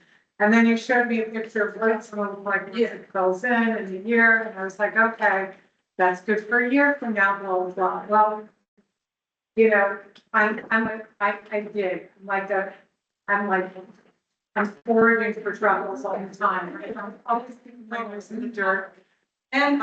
And then you showed me a picture of what some of them like, it goes in a year, and I was like, okay, that's good for a year from now, blah, blah, blah. Well, you know, I did, I'm foraging for troubles all the time, right? I'm always thinking my nose in the dirt. And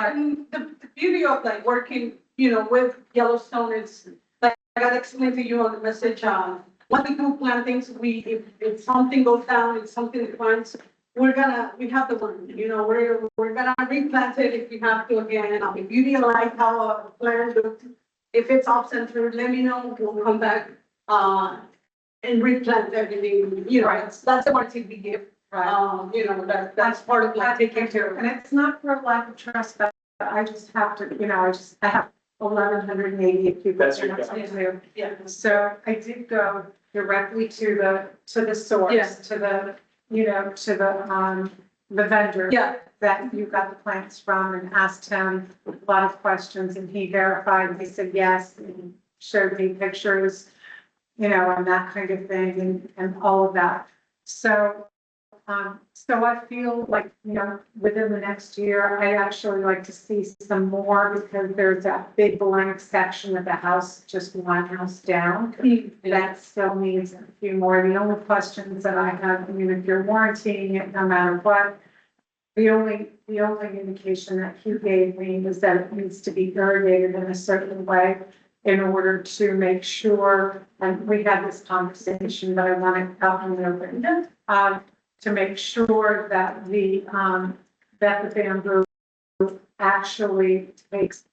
the beauty of like working, you know, with Yellowstone is, like I gotta explain to you on the message, when we do plantings, if something goes down, if something plants, we have the one, you know, we're gonna replant it if we have to again. If you didn't like how a plant looked, if it's off center, let me know, we'll come back, and replant everything, you know, that's the warranty we give. Right. You know, that's part of like taking care of And it's not for lack of trust, but I just have to, you know, I have 1,180 people. That's your what I do. Yeah. So I did go directly to the source, Yeah. to the, you know, to the vendor. Yeah. That you got the plants from and asked him a lot of questions and he verified, he said yes, and showed me pictures, you know, and that kind of thing and all of that. So, So I feel like, within the next year, I actually like to see some more because there's that big blank section of the house, just one house down. That still needs a few more. The only questions that I have, if you're warranting it, no matter what, the only indication that he gave me was that it needs to be irrigated in a certain way in order to make sure, and we had this conversation, but I want to out in the open, to make sure that the bamboo actually takes,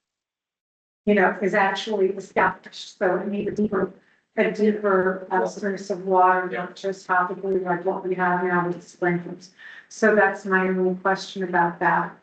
is actually established, so it needs a deeper source of water, not just topically like what we have now with sprinklers. So that's my only question about that.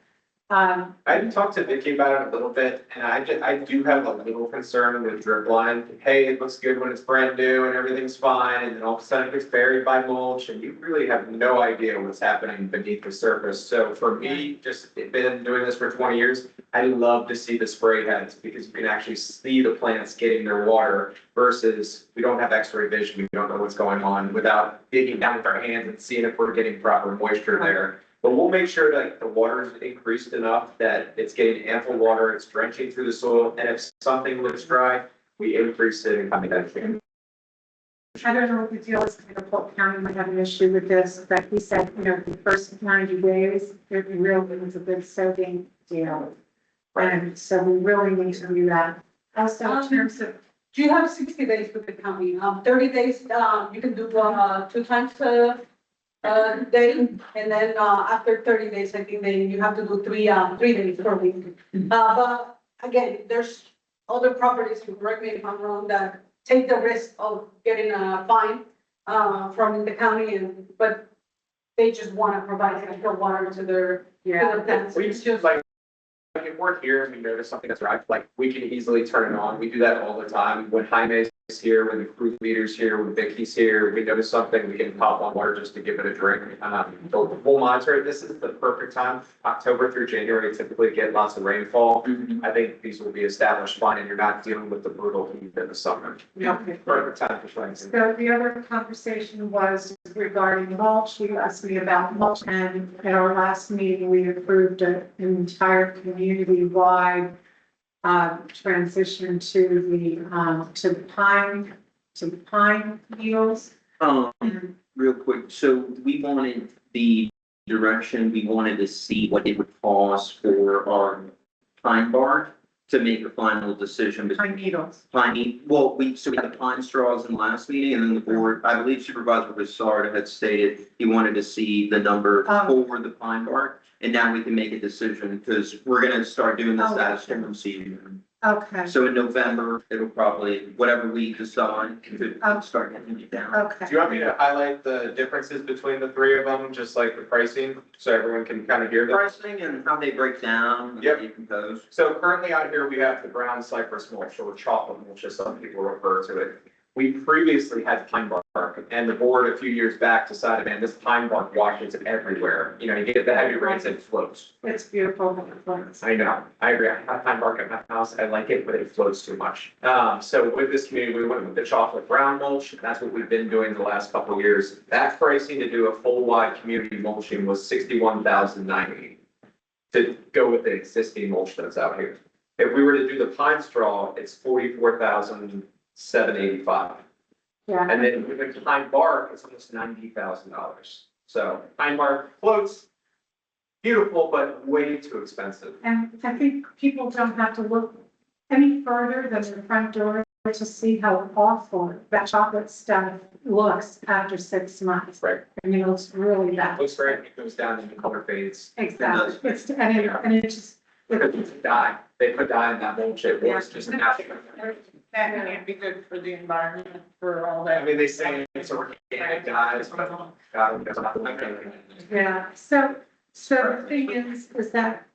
I talked to Vicky about it a little bit, and I do have a little concern with drip line. Hey, it looks good when it's brand new and everything's fine, and then all of a sudden it gets buried by mulch, and you really have no idea what's happening beneath the surface. So for me, just been doing this for 20 years, I love to see the spray heads because you can actually see the plants getting their water versus we don't have X-ray vision. We don't know what's going on without digging down with our hands and seeing if we're getting proper moisture there. But we'll make sure that the water is increased enough that it's getting ample water, it's drenching through the soil, and if something looks dry, we increase it and come that change. I don't know what the deal is, Polk County might have an issue with this, but he said, the first 90 days, it really was a good soaking deal. And so we really need to do that. Also, in terms of, You have 60 days with the county, 30 days, you can do, 2 times day, and then, after 30 days, I think then you have to do 3 days per week. But again, there's other properties, you correct me if I'm wrong, that take the risk of getting a fine, from the county but they just want to provide extra water to their plants. We just like, if we're here and we notice something that's right, like we can easily turn it on. We do that all the time. When Jaime's here, when the crew leader's here, when Vicky's here, we notice something, we can pop on water just to give it a drink. So we'll monitor it. This is the perfect time. October through January typically get lots of rainfall. I think these will be established fine and you're not dealing with the brutal heat in the summer. okay. Perfect time for planting. So the other conversation was regarding mulch. You asked me about mulch, and at our last meeting, we approved an entire community-wide transition to the pine needles. Real quick, so we wanted the direction, we wanted to see what it would cost for our pine bark to make a final decision between Pine needles. well, we had the pine straws in the last meeting, and then the board, I believe Supervisor Bissard had stated he wanted to see the number for the pine bark. And now we can make a decision, because we're gonna start doing this as storm season. Okay, So in November, it'll probably, whatever we decide, could start getting it down. okay. Do you want me to highlight the differences between the 3 of them, just like the pricing, so everyone can kind of hear them? Pricing and how they break down, and Yep. decompose. So currently out here, we have the brown cypress mulch, or chocolate mulch, as some people refer to it. We previously had pine bark, and the board a few years back decided, man, this pine bark washes everywhere. You get the heavy rains and it floats. It's beautiful. I know, I agree. I have pine bark at my house. I like it, but it floats too much. So with this community, we went with the chocolate brown mulch. That's what we've been doing the last couple of years. That pricing to do a full wide community mulching was $61,090 to go with the existing mulch that's out here. If we were to do the pine straw, it's $44,785. Yeah, And then with the pine bark, it's almost $90,000. So pine bark floats, beautiful, but way too expensive. and I think people don't have to look any further than the front door to see how awful that chocolate stuff looks after 6 months. Right. It's really bad. Looks great, it goes down and the color fades. Exactly. And it just, It's dye, they put dye in that mulch, it was just natural. That can't be good for the environment, for all I that. mean, they say it's organic dyes, but God, it's not organic. yeah, so the thing is that,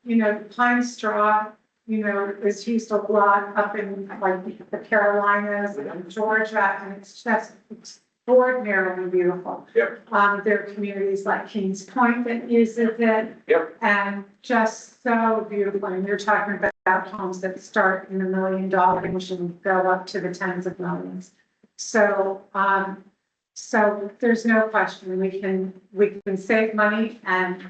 pine straw, is used a lot up in like the Carolinas and Georgia, and it's just extraordinarily beautiful. Yep. There are communities like Kings Point that uses it. Yep. And just so beautiful, and you're talking about homes that start in $1 million range and go up to the tens of millions. So, So there's no question, we can save money and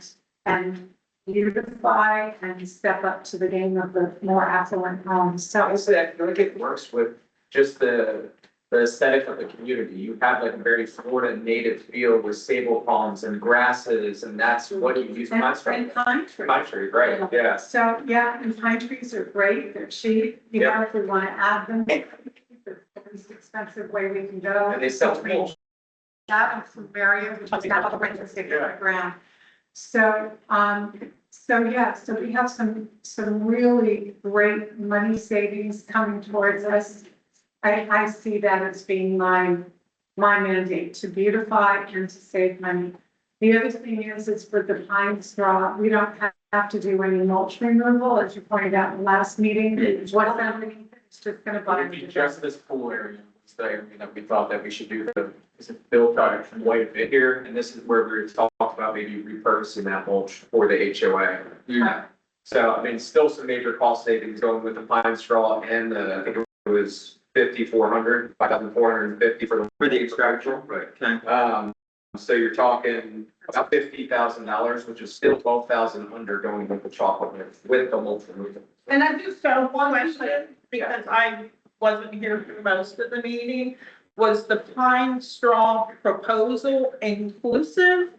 beautify and step up to the game of the more affluent homes. So Honestly, I feel like it works with just the aesthetic of the community. You have like a very Florida native feel with sable palms and grasses, and that's what you use pine trees. and pine trees. Pine tree, right, yeah. So, yeah, and pine trees are great, they're cheap, you know, if we want to add them. The least expensive way we can go. And they sell mulch. That and some barrier, which is not the rent to stick to the ground. So, so we have some really great money savings coming towards us. I see that as being my mandate, to beautify and to save money. The other thing is for the pine straw, we don't have to do any mulch removal, as you pointed out in the last meeting. What's happening? It's just gonna It would be just this pool area, was the area that we thought that we should do Bill got quite a bit here, and this is where we were talking about maybe repurposing that mulch for the HOA. So, I mean, still some major cost savings going with the pine straw and I think it was 5,450 for the extraction, right, okay. So you're talking about $50,000, which is still 12,000 under going with the chocolate mix with the mulch removal. And I just have one question, because I wasn't here for most of the meeting. Was the pine straw proposal inclusive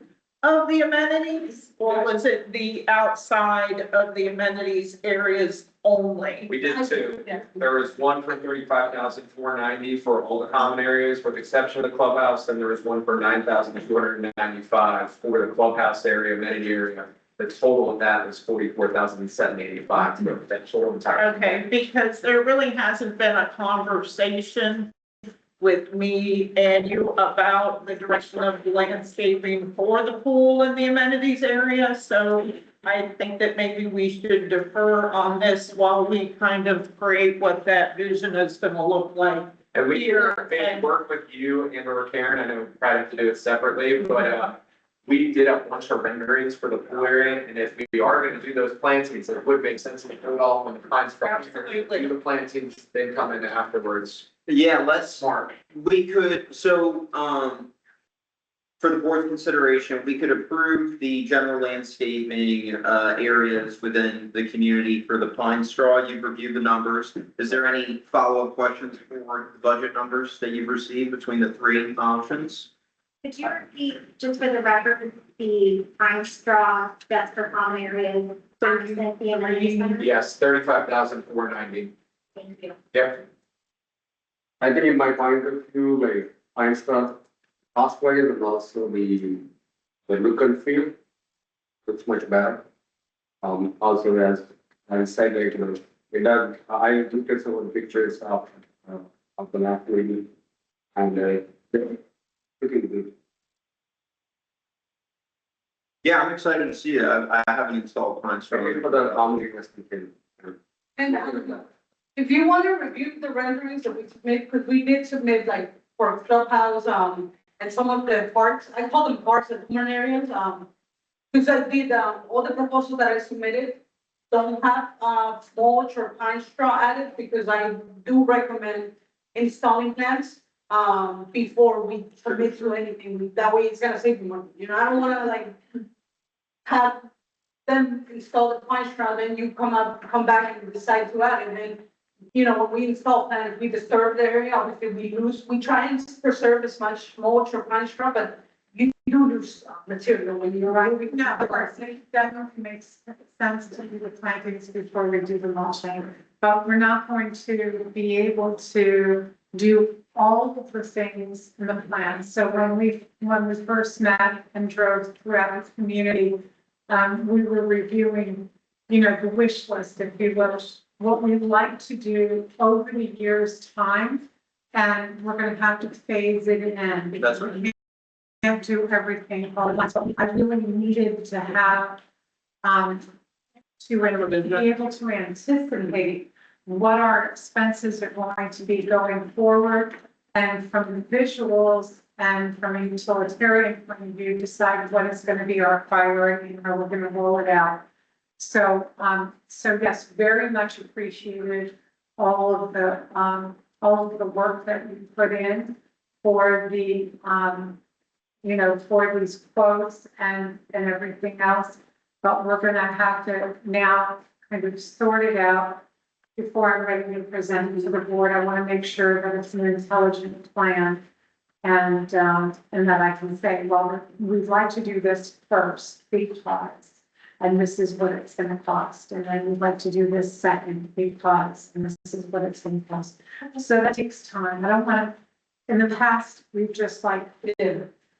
of the amenities? Or was it the outside of the amenities areas only? We did two. There was one for 35,490 for all the common areas, with the exception of the clubhouse, and there was one for 9,295 for the clubhouse area, amenity area. The total of that was 44,785 for the total entire. Okay, because there really hasn't been a conversation with me and you about the direction of landscaping for the pool and the amenities area. So I think that maybe we should defer on this while we kind of create what that vision is gonna look like. And we work with you and or Karen. I know we tried to do it separately, but we did a bunch of renderings for the pool area, and if we are gonna do those plantings, it would make sense to do it all when the pines from. Absolutely. Do the plantings, then come in afterwards. Yeah, let's, Smart. we could, so, for the board's consideration, we could approve the general landscaping, areas within the community for the pine straw. You've reviewed the numbers. Is there any follow-up questions for the budget numbers that you've received between the three options? Could you repeat, just for the record, the pine straw, that's for common areas, accent the amenities center? Yes, 35,490. Thank you. Yeah. I think in my point of view, like pine straw, cost wise and also the look and feel, looks much better. Also as I said, like, you know, it does, I looked at some of the pictures of the last lady and they're looking good. Yeah, I'm excited to see it. I haven't installed pine straw. For the investment can. And if you want to review the renderings that we submit, because we did submit like for clubhouse, and some of the parks, I call them parks and common areas, because I did, all the proposals that I submitted don't have, mulch or pine straw added, because I do recommend installing plants, before we commit to anything. That way it's gonna save me money, you know, I don't wanna like have them install the pine straw, then you come back and decide to add it, and then, you know, when we install plants, we disturb the area, obviously we try and preserve as much mulch or pine straw, but you do lose material when you're moving. No, of course, it definitely makes sense to do the plantings before we do the mulching. But we're not going to be able to do all of the things in the plan. So when we first met and drove throughout the community, we were reviewing, you know, the wish list, if you will, what we'd like to do over the year's time. And we're gonna have to phase it in. That's right. We can't do everything all at once. So I really needed to have, to be able to anticipate what our expenses are going to be going forward. And from the visuals and from a utilitarian point of view, decide what is going to be our priority and how we're going to roll it out. So, so yes, very much appreciated all of the work that you put in. for the, you know, for these quotes and everything else. But we're gonna have to now kind of sort it out before I'm ready to present it to the board. I want to make sure that it's an intelligent plan. And that I can say, well, we'd like to do this first because, and this is what it's gonna cost. And then we'd like to do this second because, and this is what it's gonna cost. So that takes time. I don't want to, in the past, we've just like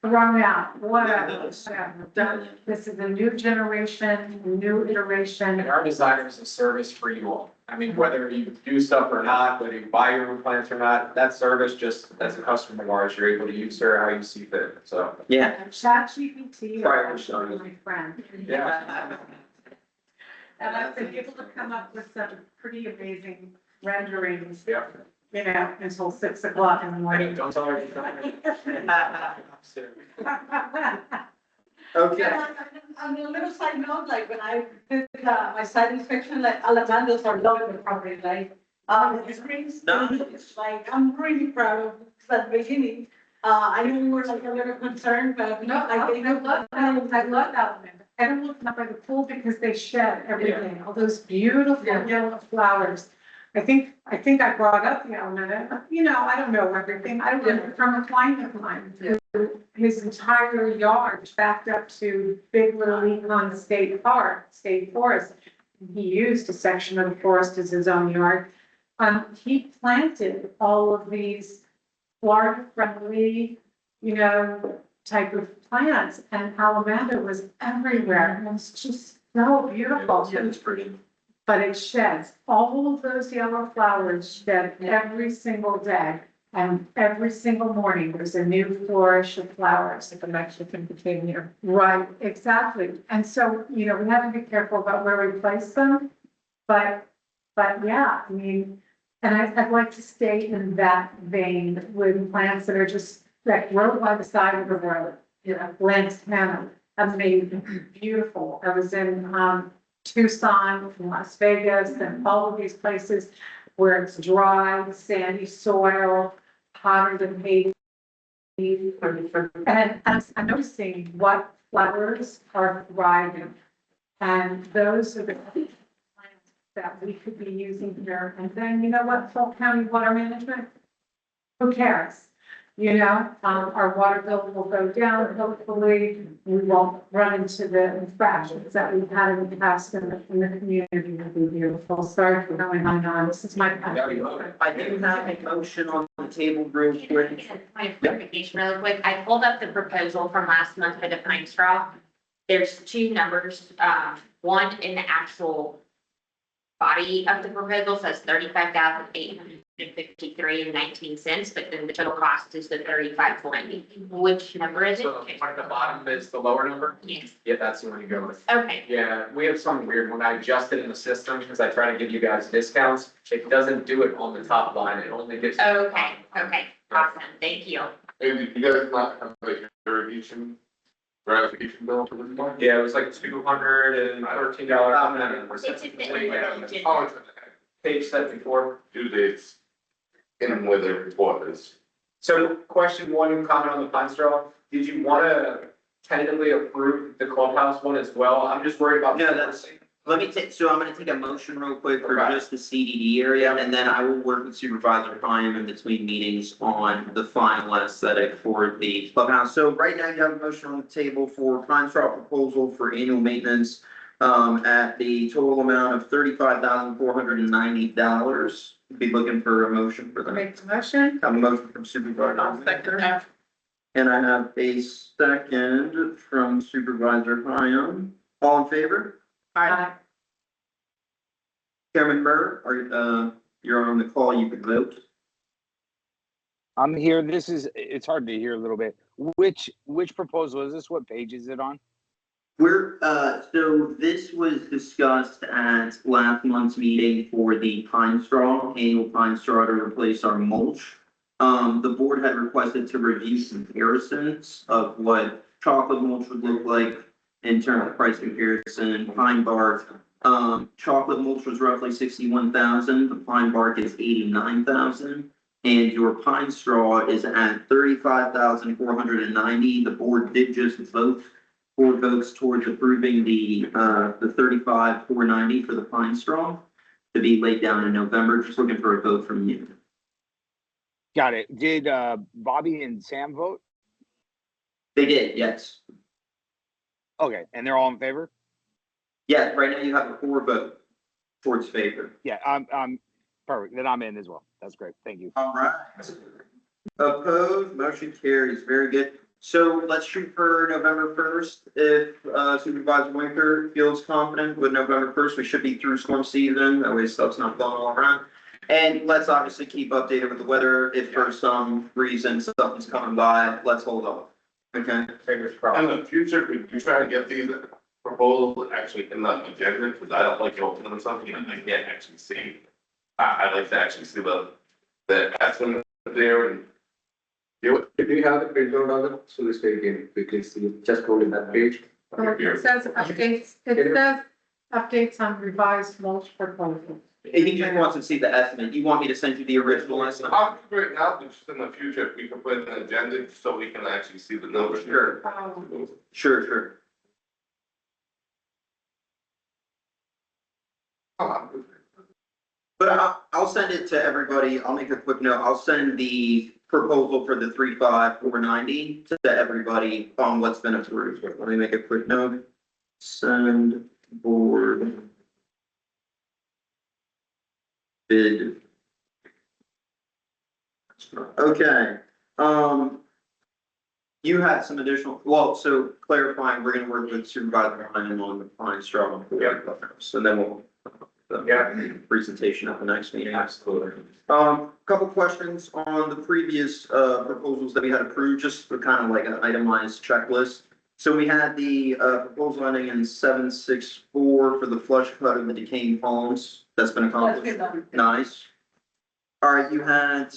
thrown out, whatever. This is a new generation, new iteration. And our design is a service for you all. I mean, whether you do stuff or not, whether you buy your own plants or not, that service just as a customer of ours, you're able to use her how you see fit, so. Yeah. ChatGPT, Prior is to- my friend. Yeah. And I've been able to come up with some pretty amazing renderings, Yeah. you know, until 6 o'clock in the morning. Don't tell her you're trying. Okay. On a little side note, like when I did my site inspection, like Alamandos are loving the property, like, it's really, it's like, I'm really proud of that beginning. I know we were like a little concerned, but No, like, I love that one. I don't look up by the pool because they shed everything, all those beautiful yellow flowers. I think I brought up the element, you know, I don't know everything. I learned from a client of mine. His entire yard backed up to Big Little Econ State Forest. He used a section of the forest as his own yard. He planted all of these Florida-friendly, you know, type of plants, and Alamanda was everywhere. And it's just so beautiful. Yeah, it's pretty. But it sheds. All of those yellow flowers shed every single day. And every single morning, there's a new flourish of flowers. Like a Mexican continue. Right, exactly. And so, you know, we have to be careful about where we place them. But yeah, I mean, and I'd like to stay in that vein with plants that are just like grow by the side of the road. You know, lantana, amazing, beautiful. I was in Tucson, Las Vegas, and all of these places where it's dry, sandy soil, hotter than Haiti. And I'm noticing what flowers are thriving. And those are the plants that we could be using here. And then, you know what, Polk County Water Management, who cares? You know, our water bill will go down, hopefully, we won't run into the infractions that we've had in the past, and the community will be beautiful. Sorry for going on, this is my. I do have a motion on the table real quick. Point of clarification really quick. I pulled up the proposal from last month for the pine straw. There's two numbers. One in the actual body of the proposal says 35,853.19 cents, but then the total cost is the 35,490. Which number is it? So one at the bottom is the lower number? Yes. Yeah, that's the one you go with. Okay. Yeah, we have something weird. When I adjust it in the system, because I try to give you guys discounts, it doesn't do it on the top line. It only gives. Okay. Awesome. Thank you. And you guys not have like irrigation, gratification bill for this month? Yeah, it was like $213. It's in the agenda. Oh, it's Page 74. due dates in with the report is. So question one, comment on the pine straw. Did you want to tentatively approve the clubhouse one as well? I'm just worried about. No, that's, let me take, so I'm gonna take a motion real quick for Okay. just the CDD area, and then I will work with Supervisor Prime in between meetings on the final aesthetic for the clubhouse. So right now you have a motion on the table for pine straw proposal for annual maintenance at the total amount of $35,490. Be looking for a motion for that. Make the motion. Have a motion from Supervisor. And I have a second from Supervisor Hyam. All in favor? Chairman Burr, you're on the call, you can vote. I'm here. It's hard to hear a little bit. Which proposal is this? What page is it on? So this was discussed at last month's meeting for the pine straw, annual pine straw to replace our mulch. The board had requested to review comparisons of what chocolate mulch would look like in terms of price comparison, pine bark. Chocolate mulch was roughly 61,000, the pine bark is 89,000. and your pine straw is at 35,490. The board did just vote 4 votes towards approving the 35,490 for the pine straw to be laid down in November. Just looking for a vote from you. Got it. Did Bobby and Sam vote? They did, yes. Okay, and they're all in favor? Yeah, right now you have a 4 vote towards favor. Yeah, I'm perfect. Then I'm in as well. That's great. Thank you. All right. Opposed, motion carries. Very good. So let's shoot for November 1st. If Supervisor Winker feels confident with November 1st, we should be through storm season. That way stuff's not blowing all around. And let's obviously keep updated with the weather. If for some reason something's coming by, let's hold off. Okay. Fingers crossed. In the future, could you try to get these proposals actually in the agenda? Because I don't like opening something and I can't actually see. I'd like to actually see the estimate there and do it. If you have the printout of it, so this way you can quickly see, just go to that page. It says updates, it says updates on revised mulch proposals. He just wants to see the estimate. You want me to send you the original estimate? I'll do it now, but just in the future, if we can put it in an agenda so we can actually see the numbers. Sure. Sure. But I'll send it to everybody. I'll make a quick note. I'll send the proposal for the 35,490 to everybody on what's been approved. Let me make a quick note. Send board bid. Okay, you had some additional, well, so clarifying, we're gonna work with Supervisor Ryan on the pine straw. So then we'll, presentation at the next meeting. Absolutely. Couple questions on the previous, proposals that we had approved, just for kind of like an itemized checklist. So we had the, proposal ending in 764 for the flush cut of the decaying palms. That's been accomplished. Nice. All right, you had,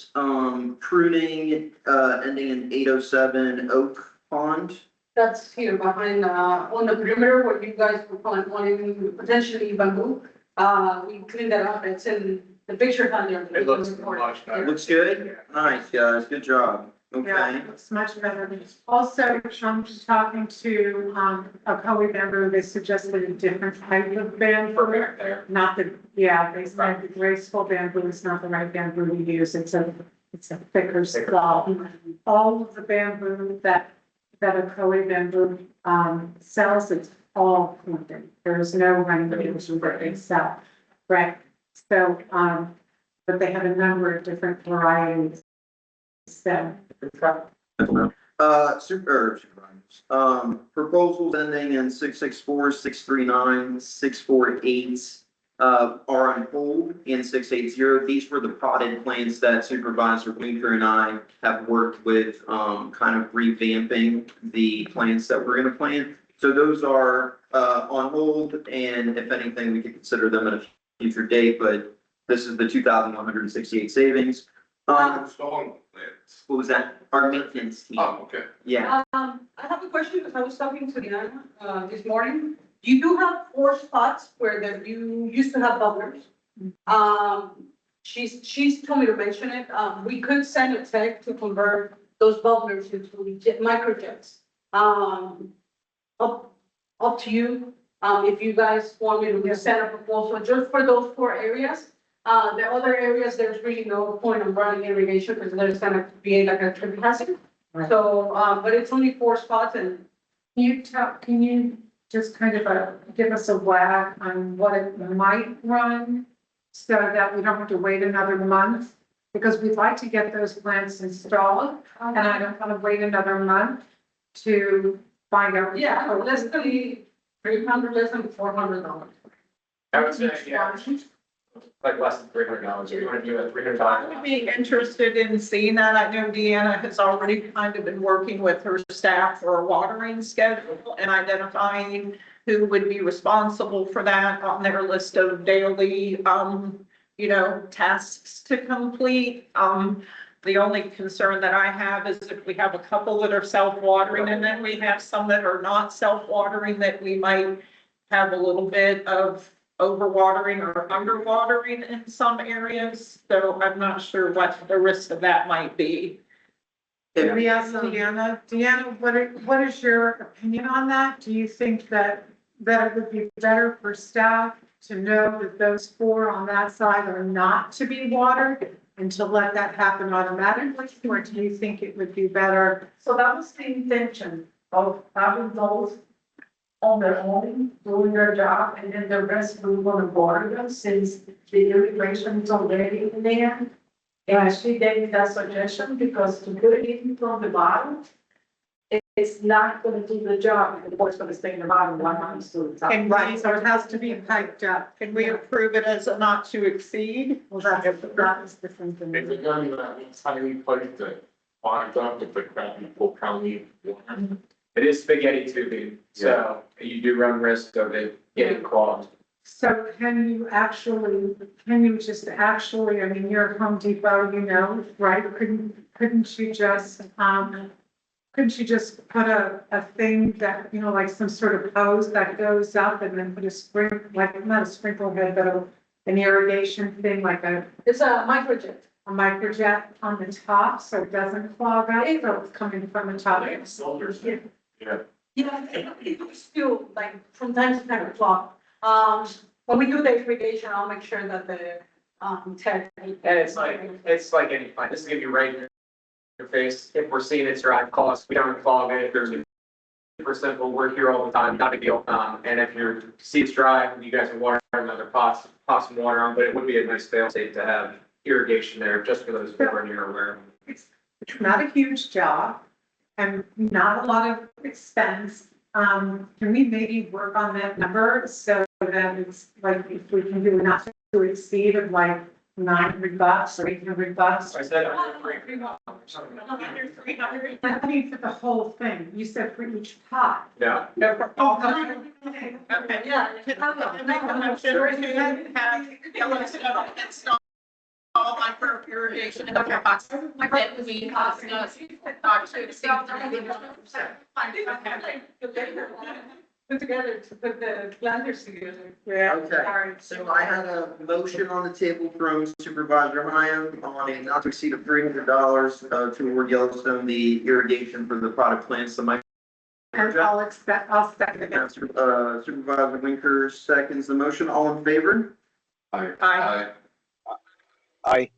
pruning, ending in 807 Oak Pond. That's here behind, on the perimeter where you guys were wanting potentially bamboo. We cleaned that up. It's in the picture on there. It looks much better. Looks good? Nice, guys. Good job. Yeah, Okay. it's much better. Also, I'm just talking to, a Coe member, they suggested a different type of bamboo. Not the, yeah, they said the graceful bamboo is not the right bamboo we use. It's a thicker skull. All of the bamboo that a Coe bamboo, sells, it's all planted. There's no randomization that they sell, right? So, but they have a number of different varieties. So. Proposals ending in 664, 639, 648, are on hold in 680. These were the potted plants that Supervisor Winker and I have worked with, kind of revamping the plants that we're gonna plant. So those are, on hold, and if anything, we could consider them at a future date, but this is the 2,168 savings. What was that? Our maintenance team. Oh, okay. Yeah. I have a question because I was talking to Diana, this morning. You do have 4 spots where you used to have bubblers. She's told me to mention it. We could send a tech to convert those bubblers into microjets. Up to you. If you guys want me to send a proposal just for those 4 areas. The other areas, there's really no point of running irrigation because there's gonna be like a trip hazard. Right. So, but it's only 4 spots and Can you just kind of give us a whack on what it might run? So that we don't have to wait another month, because we'd like to get those plants installed, and I don't want to wait another month to find out. yeah, less than $300, less than $400. I would say, yeah, like less than $300. You're going to do it I would $300. be interested in seeing that. I know Deanna has already kind of been working with her staff for a watering schedule and identifying who would be responsible for that on their list of daily, tasks to complete. The only concern that I have is if we have a couple that are self-watering and then we have some that are not self-watering, that we might have a little bit of overwatering or underwatering in some areas, so I'm not sure what the risk of that might be. Can we ask Deanna? Deanna, what is your opinion on that? Do you think that it would be better for staff to know that those 4 on that side are not to be watered and to let that happen automatically? Or do you think it would be better? So that was the intention of having those on their own, doing their job, and then the rest we want to border them since the irrigation is already in there. And she gave me that suggestion because to put it in from the bottom, it's not gonna do the job, the water's gonna stay in the bottom, one month to the top. And Right, so it has to be piped up. can we approve it as a not to exceed? Well, that's different than. If you're going to that tiny place that winds up with the county water, It is spaghetti tubing, so you do run risk of it getting clogged. So can you just actually, I mean, you're at Home Depot, you know, right? Couldn't you just put a thing that, you know, like some sort of hose that goes up and then put a like, not a sprinkler head, but an irrigation thing, like It's a microjet. a microjet on the top, so it doesn't clog up, so it's coming from the top. yeah. Yeah, it's still like from time to time clock. When we do the irrigation, I'll make sure that the, tech. And it's like any plant, this is gonna be right in your face, if we're seeing it's dry, call us, we don't clog it, if there's a super simple, we're here all the time, not a big deal. And if you see it's dry, you guys are watering another pot some water on, but it would be a nice fail safe to have irrigation there, just for those who are near aware. It's not a huge job and not a lot of expense. Can we maybe work on that number so that it's like, if we can do not to exceed of like $900 or $800? I said under Under 300. I mean, for the whole thing, you said for each pot. Yeah. Okay. Yeah. Make a motion to have Yellowstone install micro irrigation in the pots. That we cost us not to exceed 300%. Put together to put the blenders together. Yeah. Okay, so I had a motion on the table from Supervisor Hyam on a not to exceed of $300 to award Yellowstone the irrigation for the product plants, the micro. And I'll second it. Supervisor Winker seconds the motion. All in favor? Aye. Aye.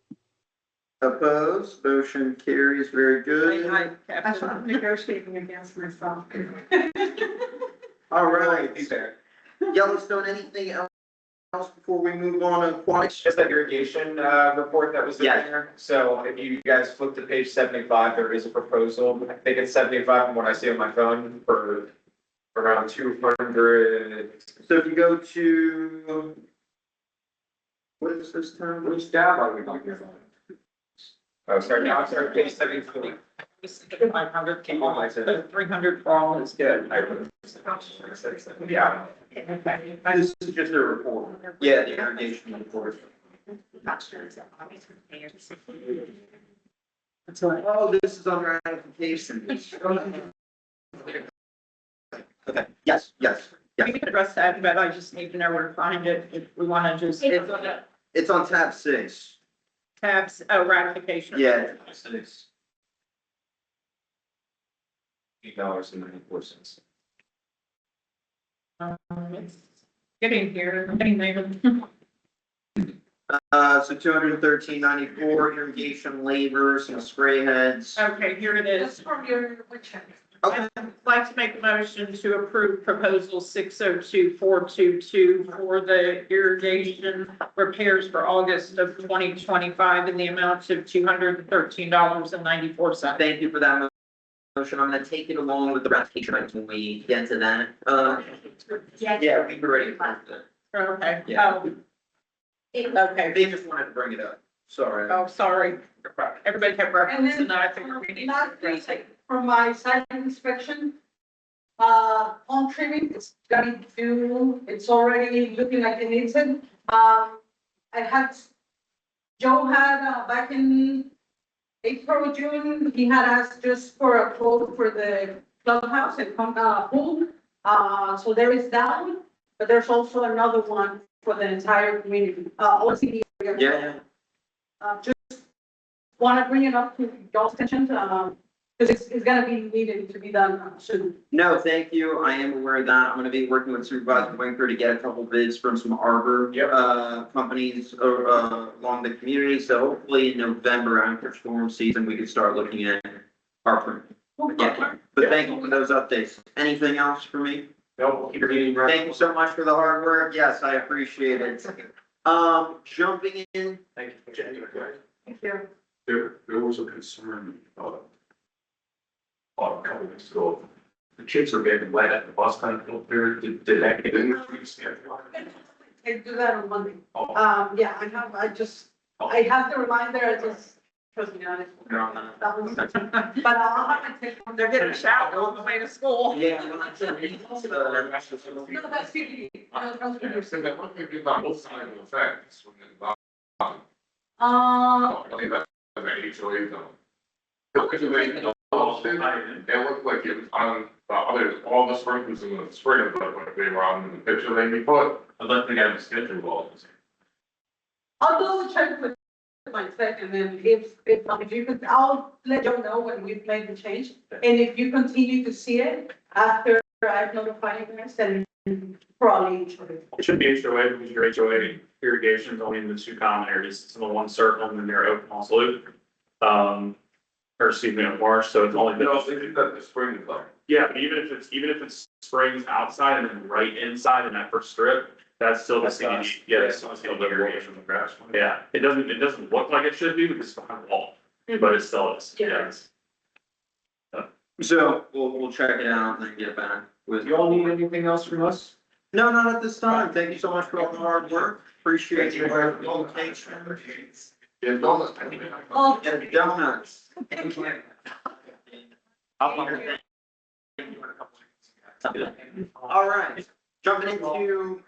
Opposed? Motion carries. Very good. I'm negotiating against myself. All right. He's there. Yellowstone, anything else before we move on to aquatics? Just that irrigation, report that was in Yeah. there. So if you guys flip to page 75, there is a proposal. I think it's 75 from what I see on my phone for around 200. So if you go to, what is this term? Which tab are we talking about? Oh, sorry, now I'm sorry, page 73. 500 came on, so 300 for all is good. Yeah. This is just a report. Yeah, the irrigation report. Oh, this is on ratification. Okay, yes. We can address that, but I just need to know where to find it if we want to just, it's on the It's on tab 6. tabs, oh, ratification. Yeah. $8.94. It's getting here, getting there. So 213.94 irrigation labor, some spray heads. Okay, here it is. That's from your, which one? Okay. I'd like to make a motion to approve proposal 602422 for the irrigation repairs for August of 2025 in the amount of $213.94. Thank you for that motion. I'm gonna take it along with the ratification items when we get to that. Yeah, we've already approved it. Okay. Yeah. Okay. They just wanted to bring it up. Sorry. Oh, sorry. Everybody kept And referencing then, that. I think we need to last address week, it. from my site inspection, home trimming, it's going to do, it's already looking like it needs it. Joe had, back in April, June, he had asked just for a quote for the clubhouse and pool. So there is that one, but there's also another one for the entire community, OCD. Yeah. Just want to bring it up to y'all's attention, because it's gonna be needed to be done soon. No, thank you. I am aware of that. I'm gonna be working with Supervisor Winker to get a couple bids from some arbor, companies, along the community. So hopefully in November after storm season, we can start looking at our permit. Yeah, but thank you for those updates. Anything else for me? No, we'll keep your meeting running. Thank you so much for the hard work. Yes, I appreciate it. Jumping in. Thank you. Jenny. Thank you. There was a concern, a couple weeks ago. The kids are getting wet at the bus stop up there. Did that get in? I do that on Monday. Oh. Yeah, I have the reminder, I just, trust me on it. You're on that. That was, but I'll have to take. They're getting showered on the way to school. Yeah. No, that's CBD. No, that's CBD. So that one thing about both sides of the fence, when it's Uh, I think that's an HOA zone. Because they, it looked like it was on, all the sprinklers in the spring, but when they were on the picture they put. I'd like to get a schedule ball. I'll double check with my tech, and then if you could, I'll let you know when we've made the change. And if you continue to see it after I've notified you guys, then probably. It should be HOA because your HOA irrigation is only in the two common areas. It's in the one circle and then they're open also. Or excuse me, on Marsh, so it's only. No, they did that in the spring though. Yeah, but even if it's springs outside and then right inside in that first strip, that's still the CDD. Yeah, that's still the irrigation. Yeah, it doesn't look like it should be because it's behind the wall, but it still is. Yeah. So we'll check it out and then get back with. You all need anything else from us? No, not at this time. Thank you so much for all the hard work. Appreciate your location. Yeah, donuts. Oh, And donuts. All right, jumping into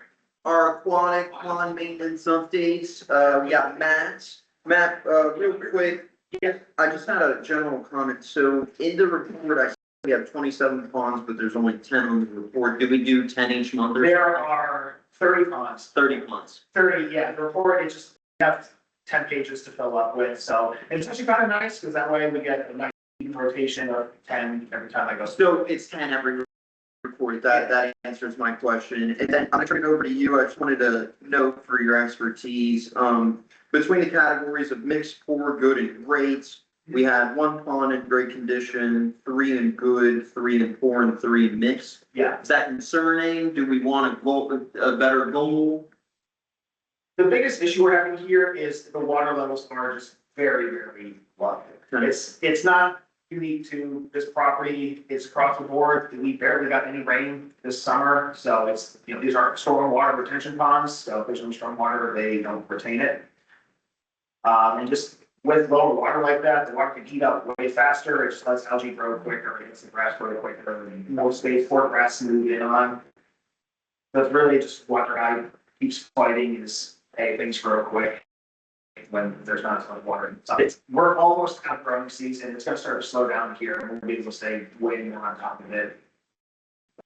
our aquatic pond maintenance updates, we got Matt. Matt, real quick, I just had a general comment. So in the report, I see we have 27 ponds, but there's only 10 on the report. Did we do 10 each month or? There are 30 ponds. 30 ponds. 30, yeah, the report, it's just, we have 10 pages to fill up with, so it's actually kind of nice, because that way we get a nice rotation of 10 every time I go. So it's 10 every report. That answers my question. And then I'm gonna turn it over to you. I just wanted to note for your expertise, between the categories of mixed, poor, good, and great, we had 1 pond in great condition, 3 in good, 3 in poor, and 3 in mixed. Yeah, Is that concerning? Do we want a better goal? the biggest issue we're having here is the water levels are just very, very low. It's not unique to this property, it's across the board. We barely got any rain this summer, so it's, these aren't storm water retention ponds, so if there's no storm water, they don't retain it. And just with lower water like that, the water can heat up way faster, it just lets algae grow quicker, it gets the grass grow quicker, and more space for grass to move in on. That's really just what I keeps fighting is, hey, things grow quick when there's not a ton of water. So we're almost out of growing season. It's gonna start to slow down here and we'll be able to stay way more on top of it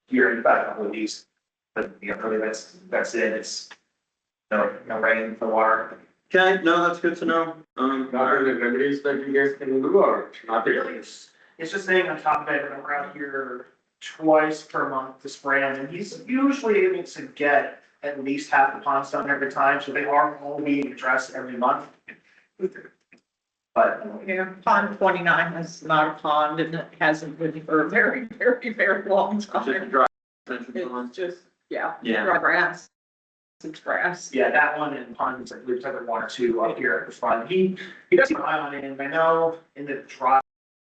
here in about a couple of weeks. But really that's it. It's no rain for water. Okay, no, that's good to know. Not really remedies that you guys can do or not Really, it's just staying on top of it. We're out here twice per month to spray them, and he's usually able to get at least half the ponds done every time, so they are all being addressed every month. But Yeah, pond 29 is not a pond and it hasn't been for a very, very, very long Just a time. dry extension pond. It's just, yeah, Yeah. dry grass. It's grass. yeah, that one and ponds, like we've had one or two up here at the front. He does keep an eye on it, and I know in the dry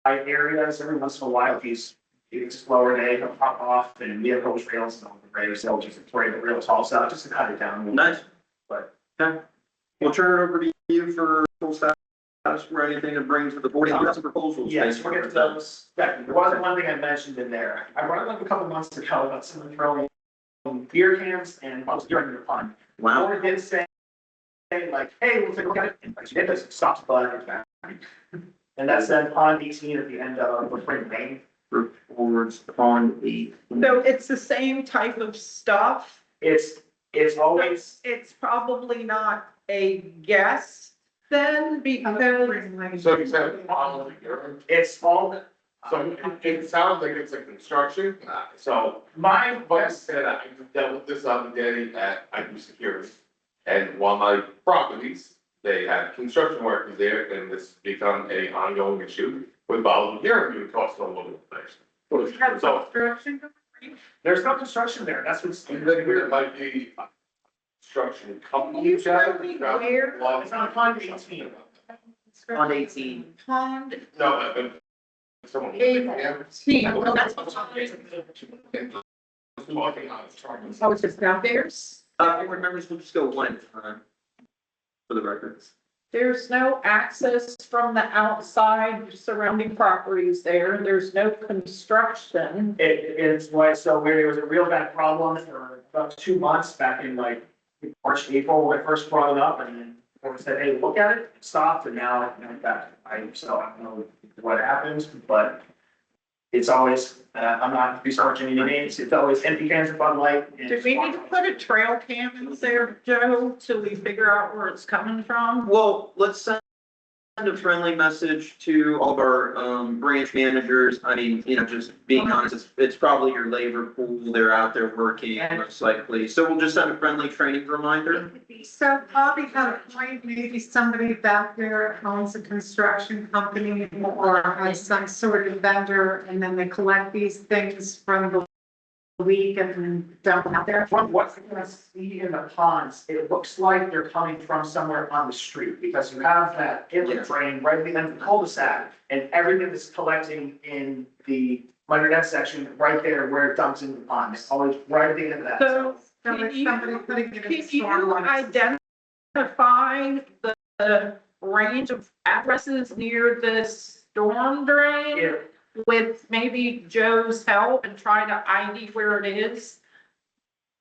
areas, every once in a while, if it's a slower day, he'll pop off, and we have those rails on the rails, they'll just spray the rails also out just to cut it down. Nice. But Okay. We'll turn it over to you for full status for anything to bring to the board. You got some proposals. yes, we'll get to those. Yeah, there wasn't one thing I mentioned in there. I brought it up a couple months ago about someone throwing beer cans and bottles of beer in the pond. Wow. Or did say like, hey, we'll take a look at it. And she did this, stopped the blood. And that's then pond 18 at the end of Spring Main. Reports pond 8. So it's the same type of stuff. It's It's always, It's probably not a guess then, because So you said all of the it's all, so it sounds like it's a construction, so my Like I guess, said, I dealt with this other day I do security. And one of my properties, they had construction workers there, and this become a ongoing issue with volunteer review costs all over the place. So, there's no construction there, that's what's. and then it might be a construction company. You show me where? It's on pond 18. On 18. Pond No, I've been. Someone. 18. Well, that's Talking on charges. Oh, it's just downstairs? Board members, we'll just go one at a time. For the records. There's no access from the outside surrounding properties there. There's no construction. It's why, so where there was a real bad problem for about 2 months back in like March, April, when I first brought it up, and then we said, hey, look at it, stopped, and now, that, so I don't know what happened, but it's always, I'm not researching any names, it's always empty cans of Bud Light. and- Do we need to put a trail cam in there, Joe, till we figure out where it's coming from? Well, let's send a friendly message to all of our, branch managers. I mean, just being honest, it's probably your labor pool. They're out there working most likely. So we'll just send a friendly training reminder. So Bobby had a point, maybe somebody back there owns a construction company or has some sort of vendor, and then they collect these things from the week and then dump them out there. From what you're gonna see in the ponds, it looks like they're coming from somewhere on the street, because you have that inlet drain right at the end of the cul-de-sac, and everything is collecting in the minor section right there where it dumps into the pond. It's always right at the end of that. So So can it's you, somebody putting it in can the storm you line. identify the range of addresses near this storm drain? Yeah. With maybe Joe's help and try to ID where it is?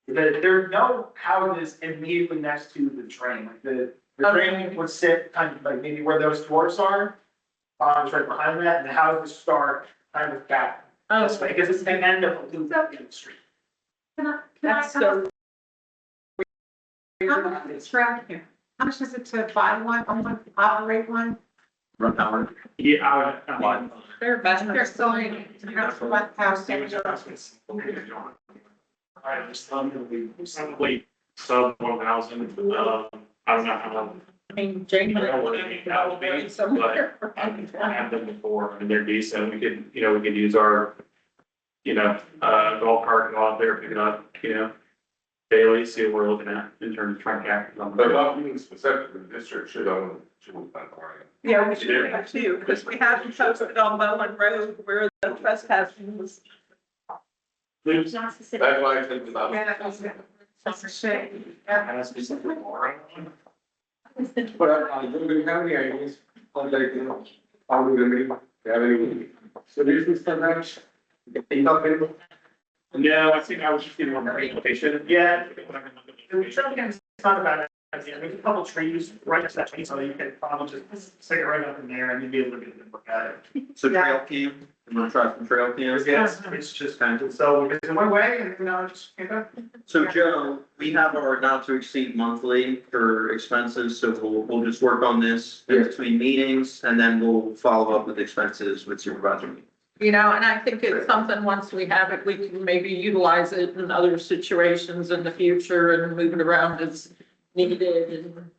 There's no houses immediately next to the drain, like the drain would sit kind of like maybe where those doors are. It's right behind that, and the houses start kind of back this way, because it's the end of a loop in the street. Can I That's ask, so. how much is it around here? How much is it to buy one, own one, operate one? Run power. Yeah, I mean, They're best. They're selling, what house? probably sub 1,000, I don't know how. I mean, Jane. I don't want to make that would be, but I've had them before and they're decent. We could use our, golf cart, go out there, pick it up, daily, see what we're looking at in terms of trying to capture them. But not being specific, the district should own, Yeah, we should have too, because we haven't posted on Bowen Road where the trespassing was. That's why I think about. Yeah, that's a shame. Yeah. But, do you have any ideas on like, how to remedy, do you have any solutions for that? Think of it? No, I think I was just getting on the application. Yeah. It's not a bad idea, there's a couple trees right next to that tree, so you can probably just stick it right up in there and you'd be able to get a good look at it. So trail cam, I'm gonna try some trail cams. Yes, it's just kind of, so it's in one way, and just, So Joe, we have our not to exceed monthly for expenses, so we'll just work on this in between meetings, and then we'll follow up with expenses with supervisor meetings. And I think it's something, once we have it, we can maybe utilize it in other situations in the future and move it around as needed, and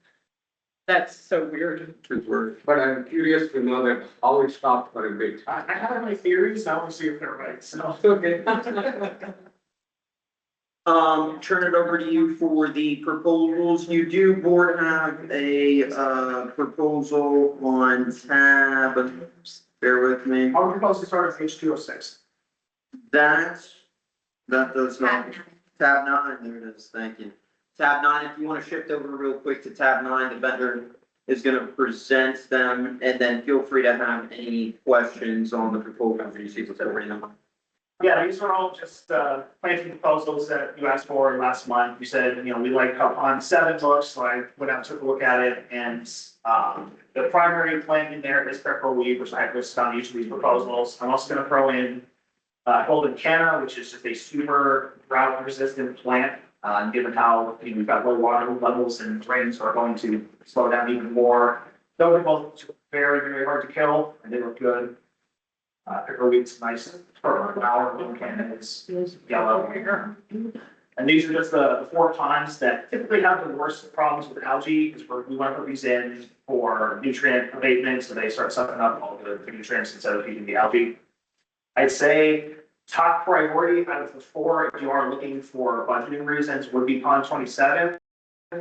that's so weird. Good word. But I'm curious to know that how it stopped for a bit. I have my theories, I want to see if they're right, so. Okay. Turn it over to you for the proposals. You do, board, have a, proposal on tab, bear with me. I would propose to start at page 206. That does not, tab 9, there it is, thank you. Tab 9, if you want to shift over real quick to tab 9, the vendor is going to present them, and then feel free to have any questions on the proposal you see before you. Yeah, these are all just, planting proposals that you asked for last month. You said, we like how pond 7 looks, so I went out and took a look at it, and, the primary plant in there is purple weed, which I have listed on each of these proposals. I'm also gonna throw in, golden canna, which is just a super drought resistant plant. Given how, we've got low water levels and rains are going to slow down even more. Those are both very, very hard to kill, and they look good. Pickerweed's nice, purple flower, blue cannon is yellow. And these are just the 4 ponds that typically have the worst problems with algae, because we want to put these in for nutrient abatement, so they start sucking up all the nutrients instead of feeding the algae. I'd say top priority out of the 4, if you are looking for budgeting reasons, would be pond 27.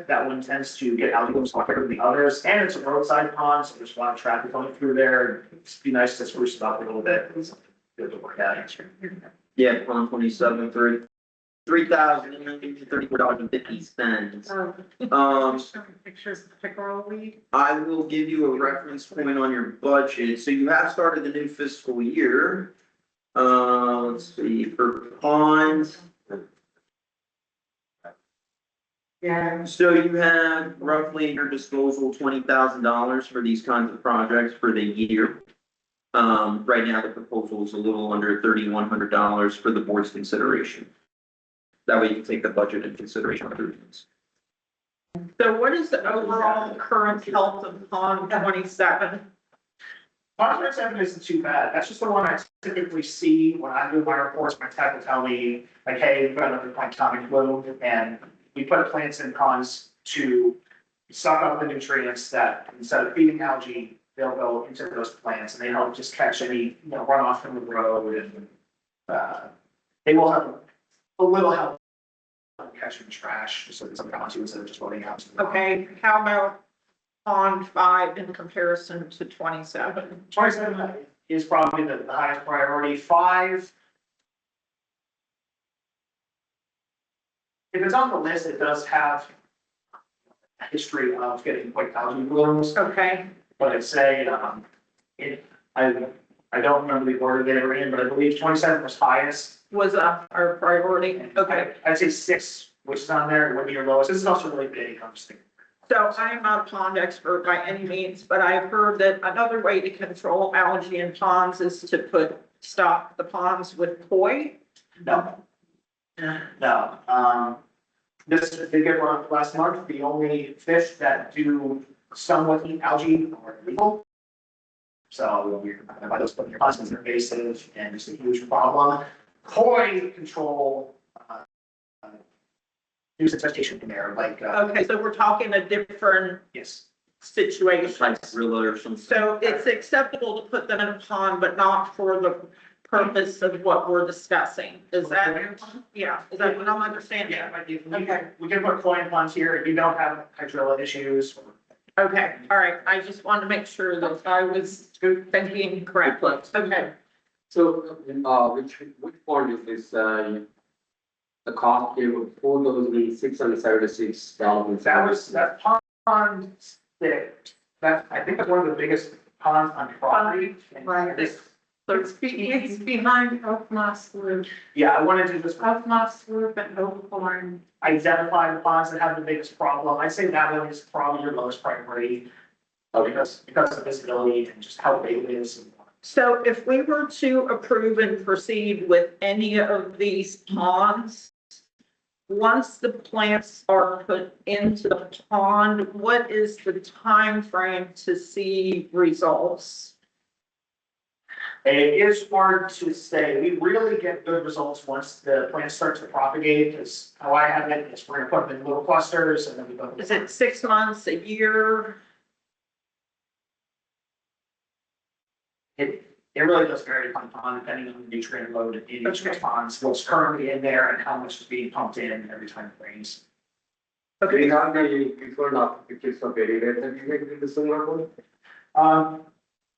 That one tends to get algae blooms a lot quicker than the others, and it's a roadside pond, so there's a lot of traffic going through there. It'd be nice to spruce it up a little bit. It's good to work at. Yeah, pond 27, $3,034.50. Pictures of pickerel weed. I will give you a reference point on your budget. So you have started the new fiscal year. Let's see, for ponds. Yeah. So you have roughly at your disposal $20,000 for these kinds of projects for the year. Right now, the proposal is a little under $3,100 for the board's consideration. That way you can take the budget into consideration on other things. So what is the overall current health of pond 27? Pond 27 isn't too bad. That's just the one I typically see when I do my reports. My tech will tell me, like, hey, we've got another atomic bloom, and we put plants in ponds to suck up the nutrients that instead of feeding algae, they'll go into those plants, and they help just catch any runoff from the road, and they will have a little help catching trash, just so that something onto instead of just running out. Okay, how about pond 5 in comparison to 27? 27 is probably the highest priority. 5, if it's on the list, it does have a history of getting quick algae blooms. Okay. But I'd say, I don't remember the order they were in, but I believe 27 was highest. Was our priority? Okay. I'd say 6, which is on there, would be your lowest. This is also really big, I'm just thinking. So I am not a pond expert by any means, but I've heard that another way to control algae in ponds is to stock the ponds with koi. No. No. This did get one last month. The only fish that do somewhat eat algae are illegal. So you're not gonna buy those, but your ponds are invasive and it's a huge problem. Koi control, use vegetation in there, like. Okay, so we're talking a different. Yes. Situation. Like gorilla or something. So it's acceptable to put them in a pond, but not for the purpose of what we're discussing. Is that, yeah, is that what I'm understanding? Yeah, Okay. we can put koi in ponds here if you don't have hydrilla issues. Okay, all right. I just wanted to make sure that I was thinking correctly. Okay. So, which pond is this, the cost came of $4,676. That pond that I think is one of the biggest ponds on property. Right. So it's behind Oakmoss Loop. Yeah, I wanted to just Oakmoss Loop and Oakhorn. identify the ponds that have the biggest problem. I'd say that one is probably your lowest priority. Because of visibility and just how big it is. So if we were to approve and proceed with any of these ponds, once the plants are put into the pond, what is the time frame to see results? It is hard to say. We really get good results once the plants start to propagate, because how I have it is we're gonna put them in little clusters and then we go. Is it 6 months, a year? It really does vary on pond, depending on the nutrient load in each of the ponds, what's currently in there and how much is being pumped in every time it rains. Do you have the before and after pictures of area that you make in the similar one? On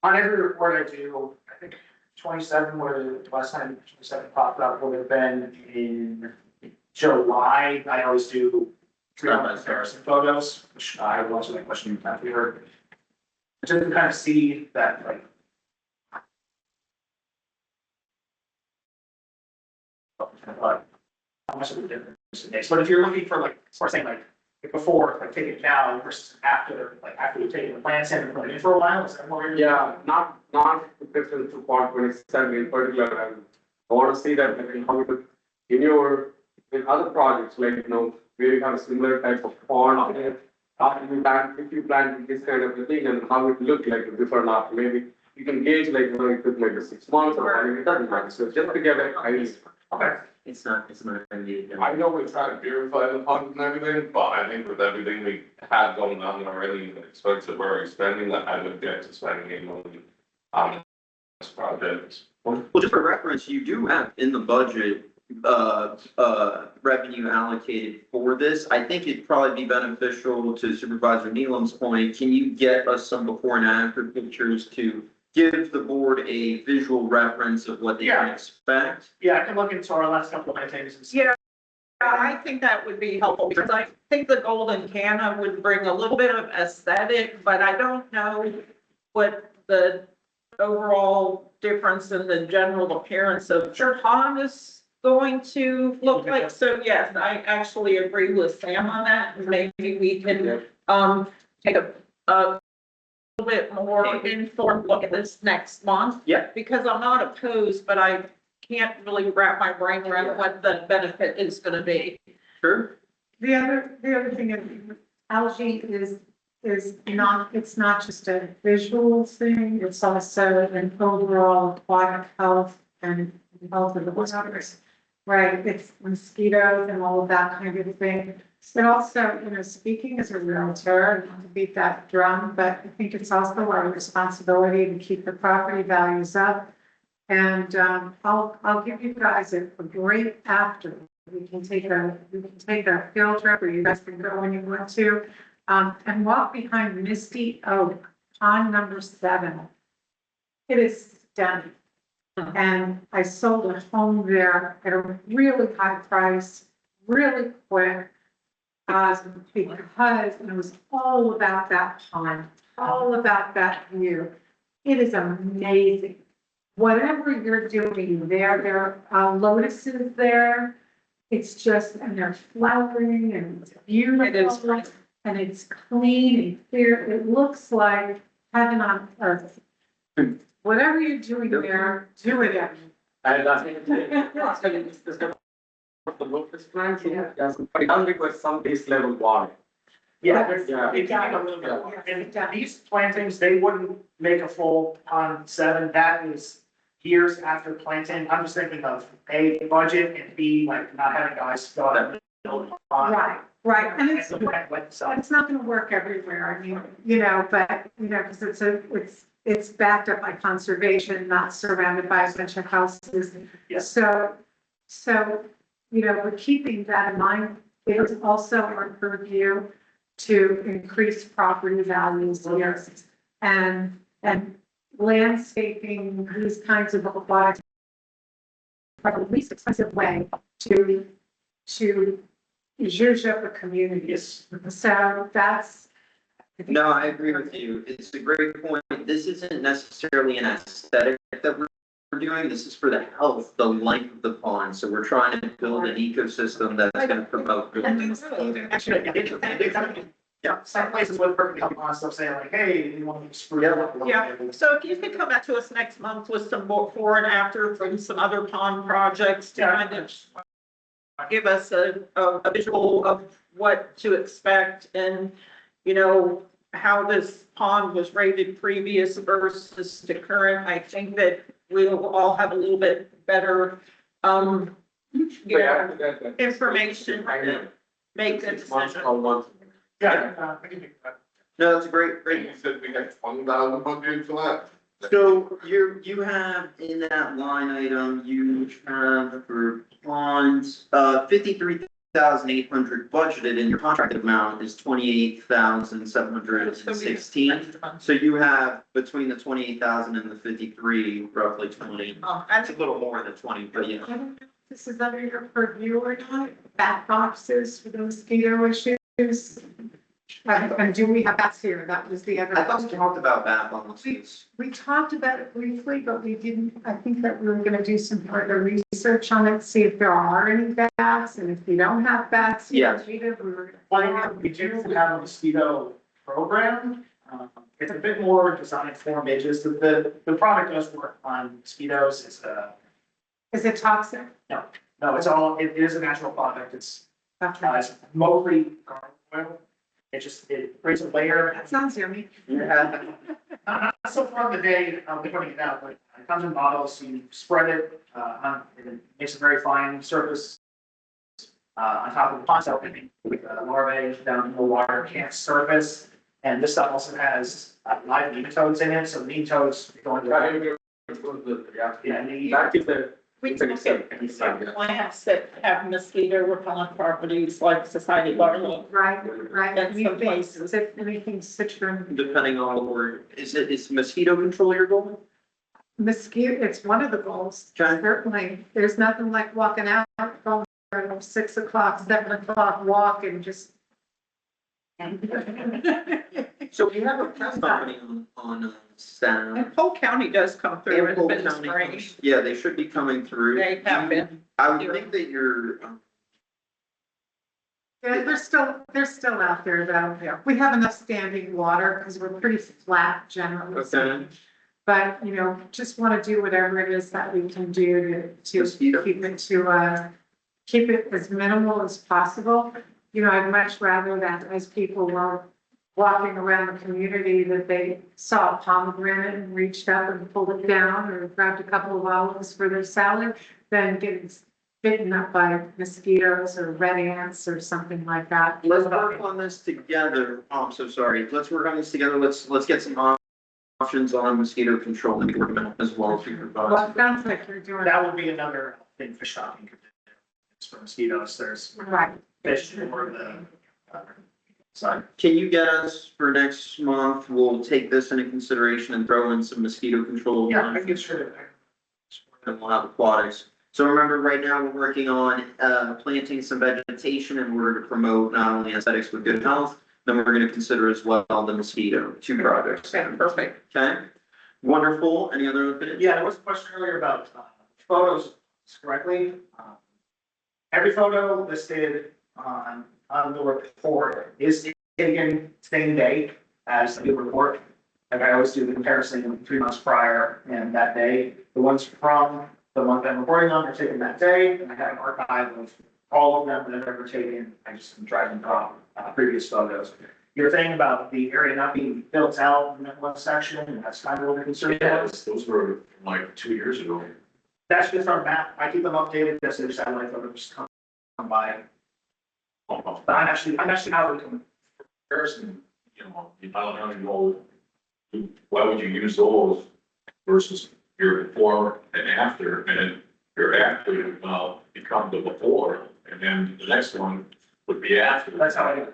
every report I do, I think 27, where the last time 27 popped up would have been in July. I always do comparison photos, which I will answer that question after. Just to kind of see that, like, how much of a difference it makes. But if you're looking for, like, sort of saying like before, like take it now versus after, like after you've taken the plants in and put it in for a while, is that more? Yeah, not different to pond 27 in particular. I want to see that how it in your in other projects, like, where you have a similar type of pond, after you plant, if you plant this kind of a thing, and how it look like before and after, maybe you can gauge, like, it took maybe 6 months or whatever, it doesn't matter, so just to get an idea. Okay. It's not gonna be. I know we try to purify the pond and everything, but I think with everything we had going on already, the expensive we're expending, that I would get to spending any money on this project. Well, just for reference, you do have in the budget, revenue allocated for this. I think it'd probably be beneficial to Supervisor Neelam's point. Can you get us some before and after pictures to give the board a visual reference of what they can expect? Yeah, I can look into our last couple of things and see. Yeah, I think that would be helpful because I think the golden canna would bring a little bit of aesthetic, but I don't know what the overall difference in the general appearance of the pond is going to look like. So yes, I actually agree with Sam on that. Maybe we can, take a little bit more informed look at this next month. Yeah. Because I'm not opposed, but I can't really wrap my brain around what the benefit is gonna be. Sure. The other thing is algae is not, it's not just a visual thing, it's also an overall aquatic health and health of the waters. Right, it's mosquitoes and all of that kind of thing. But also, speaking as a realtor, not to beat that drum, but I think it's also our responsibility to keep the property values up. And I'll give you guys a great after. We can take a field trip, or you guys can go when you want to, and walk behind Misty Oak, pond number 7. It is stunning. And I sold a home there at a really high price, really quick. Because it was all about that pond, all about that view. It is amazing. Whatever you're doing there are lotuses there. It's just, and they're flowering and it's beautiful. And it's clean and clear. It looks like heaven on earth. Whatever you're doing there, do it every. And the lotus plants, done request some base level water. Yeah, it can a little bit more. And these plantings, they wouldn't make a full pond 7. That is years after planting. I'm just thinking of A, budget, and B, like not having guys go out and build a pond. Right, and it's not gonna work everywhere, I mean, but, because it's backed up by conservation, not surrounded by a bunch of houses. Yes. So, we're keeping that in mind. It is also our purview to increase property values here. And landscaping, these kinds of aquatic are the least expensive way to zhuzh up a community. Yes. So that's. No, I agree with you. It's a great point. This isn't necessarily an aesthetic that we're doing. This is for the health, the life of the pond. So we're trying to build an ecosystem that's going to promote good. Actually, yeah, some places would perfectly come on stuff saying like, hey, you want to screw it up? Yeah, so if you could come back to us next month with some before and after from some other pond projects to kind of give us a visual of what to expect and, how this pond was rated previous versus to current. I think that we'll all have a little bit better, information to make the decision. Yeah. No, that's a great. You said we got 20,000 budget for that? So you have in that line item, you have for ponds, 53,800 budgeted and your contracted amount is 28,716. So you have between the 28,000 and the 53, roughly 20. That's a little more than 20, but yeah. I don't know if this is under your purview or not, bat boxes for the mosquito issues. And do we have bats here? That was the other. I thought we talked about bat boxes. We talked about it briefly, but we didn't, I think that we were gonna do some further research on it, see if there are any bats, and if we don't have bats. Yes. We were. We do have a mosquito program. It's a bit more designed for midges. The product does work on mosquitoes. Is it toxic? No, No, it is a natural product. It's Okay. it's mostly garlic oil. It creates a layer. That sounds yummy. Not so far in the day, we're putting it out, but it comes in bottles, so you spread it, and it makes a very fine surface. On top of the pond cell, with larvae down in the water, can't surface. And this stuff also has live nematodes in it, so the nematodes go into. Yeah, and they- That is the. We can look at plants that have mosquito repellent properties like society garlic. Right, right. That's some Anything, places. anything citron, Depending on what we're, is mosquito control your goal? mosquito, it's one of the goals. Okay. Certainly. There's nothing like walking out, going for a 6 o'clock, 7 o'clock walk and just. So we have a pest company on staff. And Polk County does come through And in Polk the County spring. comes- Yeah, they should be coming through. They have been. I would think that you're, Yeah, they're still out there though. Yeah. We have enough standing water because we're pretty flat generally. okay, But, you know, just want to do whatever it is that we can do to Mosquito. keep it as minimal as possible. You know, I'd much rather that as people were walking around the community, that they saw a pomegranate and reached up and pulled it down or grabbed a couple of olives for their salad, than getting bitten up by mosquitoes or red ants or something like that. let's work on this together. Oh, I'm so sorry. Let's work on this together. Let's get some options on mosquito control and work them as well as Well, it sounds like you're doing. That would be another thing fish stocking could do. It's for mosquitoes, there's Right. fish for the, side. Can you get us for next month? We'll take this into consideration and throw in some mosquito control. Yeah, I get sure. And we'll have aquatics. So remember, right now, we're working on, planting some vegetation in order to promote not only aesthetics but good health. Then we're gonna consider as well the mosquito, 2 projects. Okay, perfect. Okay, wonderful. Any other opinions? Yeah, there was a question earlier about photos correctly. Every photo listed on the report is taken same day as the report. Like I always do the comparison 3 months prior and that day. The ones from the month I'm reporting on are taken that day, and I have an archive of all of them that I've ever taken. I just am driving from previous photos. You're saying about the area not being built out in that one section, that's kind of what we're concerned Yeah, about. those were like 2 years ago. That's just our map. I keep them updated, that's their satellite photos come by. But I'm actually out of Comparison, you know, I don't know, why would you use those versus your before and after, and your after, become the before, and then the next one would be after. That's how I do it.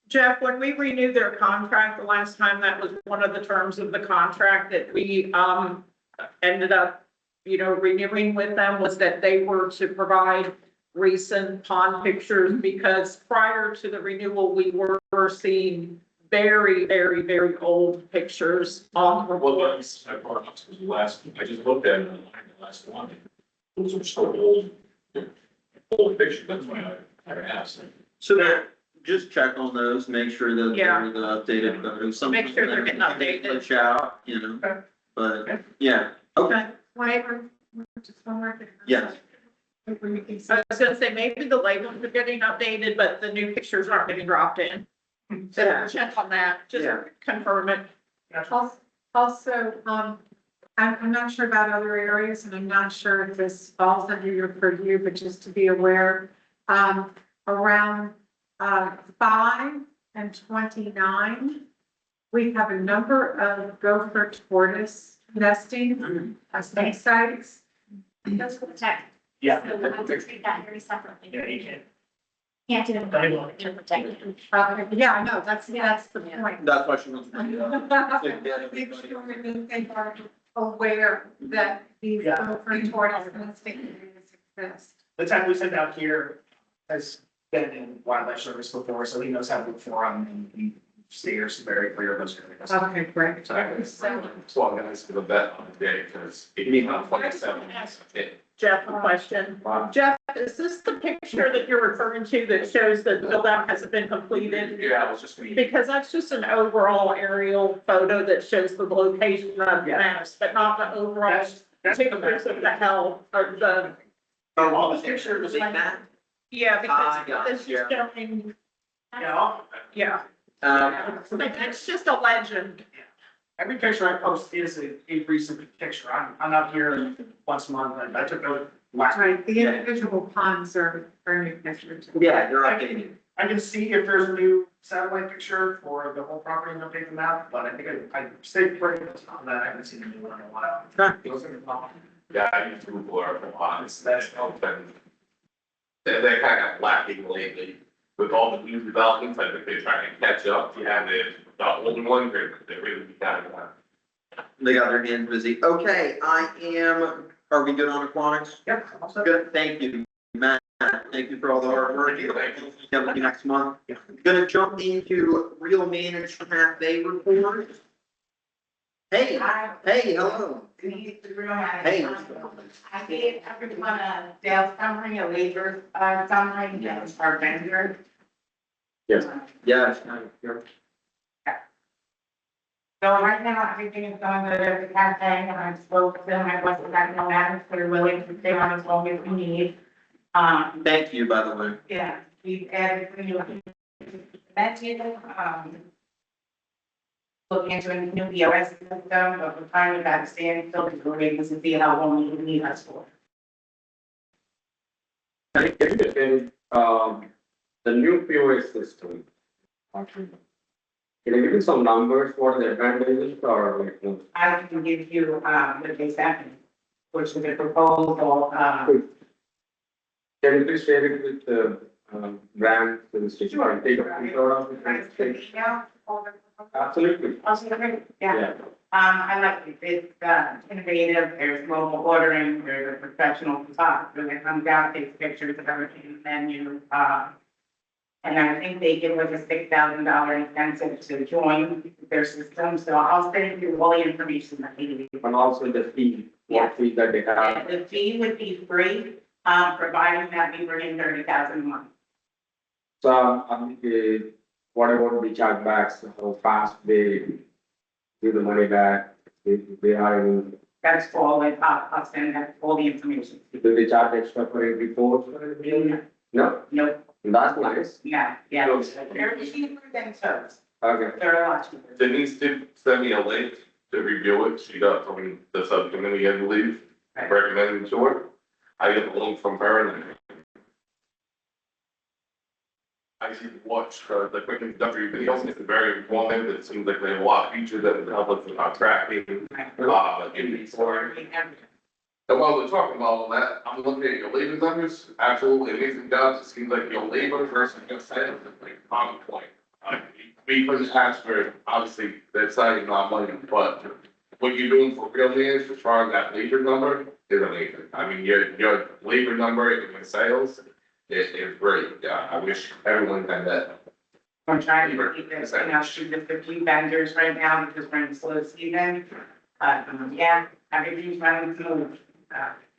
Jeff, when we renewed their contract the last time, that was one of the terms of the contract that we, ended up, you know, renewing with them, was that they were to provide recent pond pictures, because prior to the renewal, we were seeing very, very, very old pictures on the Well, report. that's, I brought up the last, I just looked at it online, the last one. Those are so old pictures, that's why I asked. So that, just check on those, make sure that Yeah. they're the updated photos. Make sure they're getting updated. Glitch out, you know, Okay. but, yeah, okay, Wait, just one more thing. yes. When you can see- I was gonna say, maybe the labels are getting updated, but the new pictures aren't getting dropped in. So check on that, just Yeah. confirm it. Also, I'm not sure about other areas, and I'm not sure if this falls under your purview, but just to be aware, around, 5 and 29, we have a number of gopher tortoise nesting, sites. Those will protect. Yeah. So we'll have to treat that very separately. Yeah, you can. Can't do They will. it to protect it. Yeah, I know, that's the point. That question was. Make sure that they are aware that these Yeah. gopher tortoise nesting areas exist. The tech we sent out here has been in wildlife service before, so he knows how to look for them, and he steers very clear of those areas. Okay, great. So guys, to the vet on the day, because it need not 27. Jeff, a question. Jeff, is this the picture that you're referring to that shows that the build out hasn't been completed? Yeah, I was just gonna. Because that's just an overall aerial photo that shows the location of the Yeah. maps, but not the overall That's the pictures of the health of the All the pictures, Yeah, Ah, because this is gotcha. showing, yeah, yeah. So that's just a legend. every picture I post is a recent picture. I'm not here once a month. I took a last. Right, the individual ponds are new pictures. Yeah, they're updating. I can see if there's a new satellite picture for the whole property and update the map, but I think I stayed pretty on that. I haven't seen a new one in a while. Those are the problem. Yeah, I used to Google our ponds, that's open. They're kind of lacking lately with all the new developments. I think they're trying to catch up. Yeah, the old ones, they're really kind of. They got their hands busy. Okay, are we good on aquatics? Yep. Also, Good, thank you, Matt. Thank you for all the hard work. Come with you next month. Gonna jump into real managed cafe report. Hey, hey, hello. Hey. I gave everyone a sales summary, a labor summary, and our vendor. Yes. Yes. So right now, everything is going good at the cafe, and I spoke to them, I wasn't that no matter, they're willing to stay on as long as we need. Thank you, by the way. Yeah, we've added new menu, looking into a new BOS system, but we're trying to understand, still, because we're waiting to see how long you need us for. Can you explain, the new POS system? Can you give me some numbers, what are the advantages or like? No? I can give you, the case happening, which is a proposal, Can you please share it with the, brand, the station? Sure. Take a picture of it. email. Absolutely. Yeah. I like it, it's innovative, there's mobile ordering, there's a professional photographer that comes out, takes pictures of everything in the menu, and I think they give us a $6,000 incentive to join their system, so I'll send you all the information that you need. And also the fee, what fee that they have. The fee would be free, providing that we bring in 30,000 a month. So, what about the chargebacks, how fast they give the money back, they are in, That's all, I'll send that, all the information. do they charge extra for every post? No? Nope, That's nice. yeah, they're cheaper than service, Okay. they're a lot cheaper. Denise did send me a link to review it. She got from the subcommittee, I believe, recommending to her. I got the link from her and I actually watched the quick introductory videos. It's very informative. It seems like they have a lot of features that would help us with our tracking, inventory. And while we're talking about all that, I'm looking at your labor numbers, actual amazing jobs. It seems like your labor versus your sales is like on point. We couldn't ask for, obviously, that's not not money, but what you're doing for real managers as far as that labor number is amazing. I mean, your labor number and your sales is great. Yeah, I wish everyone had that. I'm trying to keep this, shoot the 50 vendors right now because we're in slow season. Yeah, everything's running smooth.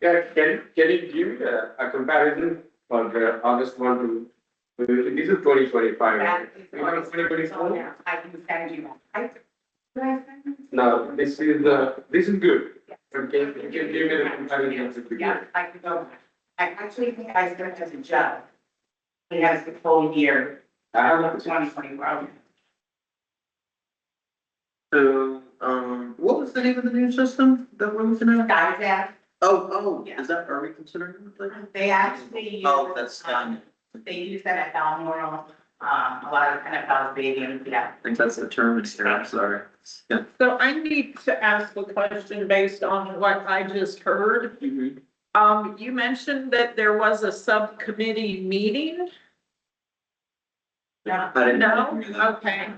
Yeah, can you give me a comparison for the August 1 to, this is 2025. That is You know, 2024? I can send you that. No, this is good. Can you give me the comparison? Yeah, I can go. I actually think I started as a job. It has the full year. I have 2024. So, what was the name of the new system that we're looking at? Guys, Oh, Yeah. is that, are we considering it? they actually. Oh, that's done. They use that at Balmoral, a lot of NFL stadiums, yeah. I think that's the term, it's here, I'm sorry. Yeah. So I need to ask a question based on what I just heard. Mhm. You mentioned that there was a subcommittee meeting? Yeah. I didn't No? hear that. Okay.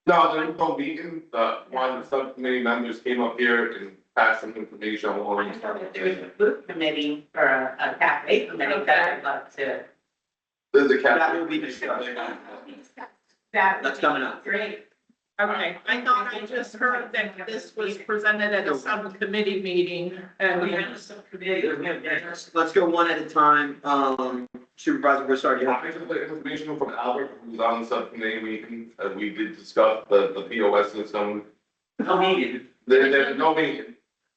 No, there was no meeting. One of the subcommittee members came up here and passed some information on what I know that there's a food committee or a cafe committee that I'd love to. There's a cap. That will be discussed. That's coming up. Great. Okay, I thought I just heard that this was presented at a subcommittee meeting We have and a subcommittee. Let's go one at a time. Supervisor Broussard, you I have. took the information from Albert, who was on the subcommittee meeting, as we did discuss the POS system. No meeting. There's no meeting,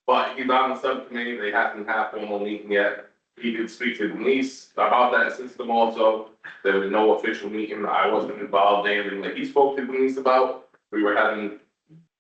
but he's on the subcommittee, they haven't had formal meeting yet. he did speak to Denise about that system also. There was no official meeting. I wasn't involved in anything that he spoke to Denise about. We were having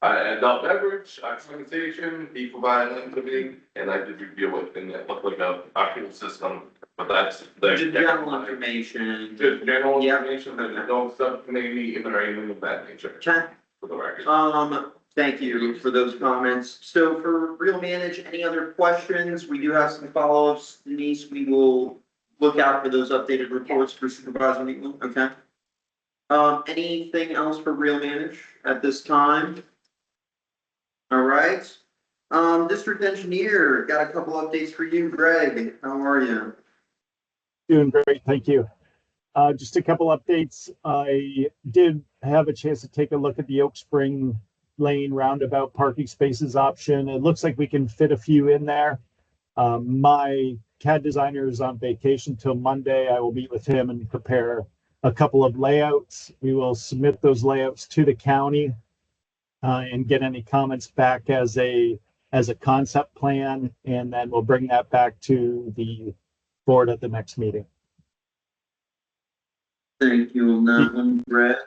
adult beverage, sanitation, he provided them to me, and I did review it, and it looked like a cool system, but that's. Just general information. Just general information, that there's no subcommittee meeting or anything of that nature. Okay. For the record. Thank you for those comments. So for Real Manage, any other questions? We do have some follow-ups. Denise, we will look out for those updated reports for Supervisor Neatland, okay? Anything else for Real Manage at this time? All right. District Engineer, got a couple updates for you. Greg, how are you? Doing great, thank you. Just a couple updates. I did have a chance to take a look at the Oak Spring Lane roundabout parking spaces option. It looks like we can fit a few in there. My CAD designer is on vacation till Monday. I will meet with him and prepare a couple of layouts. We will submit those layouts to the county and get any comments back as a concept plan, and then we'll bring that back to the board at the next meeting. Thank you on that one, Brett.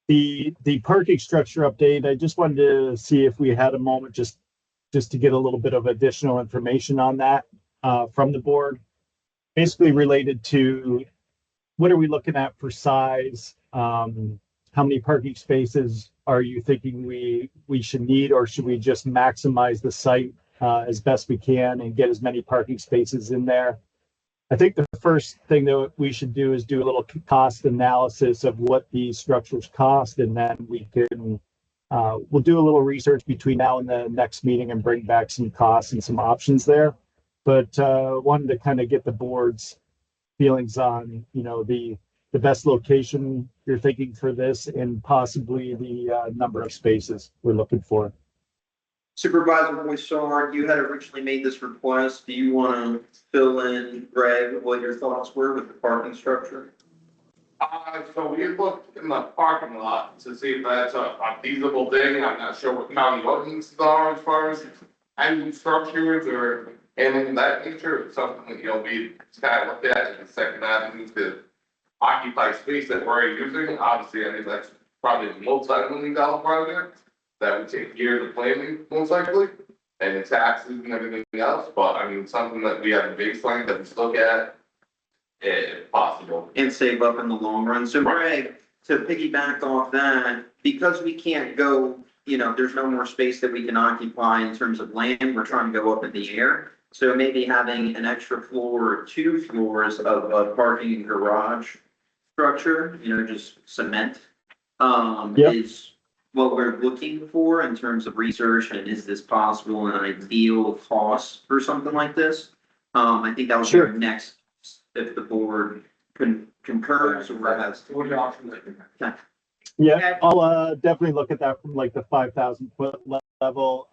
The parking structure update, I just wanted to see if we had a moment just to get a little bit of additional information on that from the board. Basically related to what are we looking at for size? How many parking spaces are you thinking we should need, or should we just maximize the site as best we can and get as many parking spaces in there? I think the first thing that we should do is do a little cost analysis of what these structures cost, and then we can we'll do a little research between now and the next meeting and bring back some costs and some options there. But wanted to kind of get the board's feelings on, you know, the best location you're thinking for this, and possibly the number of spaces we're looking for. Supervisor Boissard, you had originally made this request. Do you want to fill in, Greg, what your thoughts were with the parking structure? So we looked in the parking lot to see if that's a feasible thing. I'm not sure what county ordinances are as far as any structures or anything of that nature. It's something that, you know, we kind of looked at in the second avenue to occupy space that we're using. Obviously, I think that's probably a multi-million-dollar project that would take years of planning, most likely, and the taxes and everything else. But I mean, something that we have a baseline that we still look at, if possible. And save up in the long run. So Greg, to piggyback off that, because we can't go, you know, there's no more space that we can occupy in terms of land, we're trying to go up in the air. So maybe having an extra floor or 2 floors of a parking and garage structure, you know, just cement, is what we're looking for in terms of research, and is this possible and an ideal cost for something like this? I think that was your next, if the board concurs or has. Yeah, I'll definitely look at that from like the 5,000 foot level.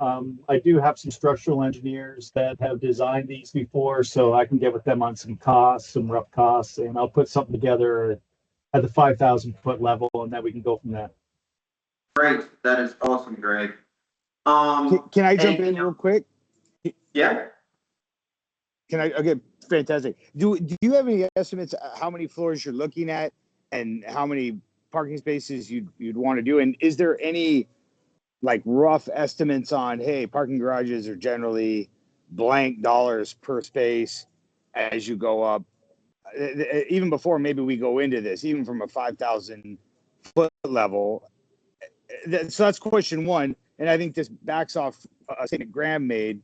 I do have some structural engineers that have designed these before, so I can get with them on some costs, some rough costs, and I'll put something together at the 5,000 foot level, and then we can go from there. Great, that is awesome, Greg. Can I jump in real quick? Yeah. Can I? Okay, fantastic. Do you have any estimates how many floors you're looking at and how many parking spaces you'd want to do? And is there any like rough estimates on, hey, parking garages are generally blank dollars per space as you go up? Even before maybe we go into this, even from a 5,000 foot level. So that's question one. And I think this backs off a statement Graham made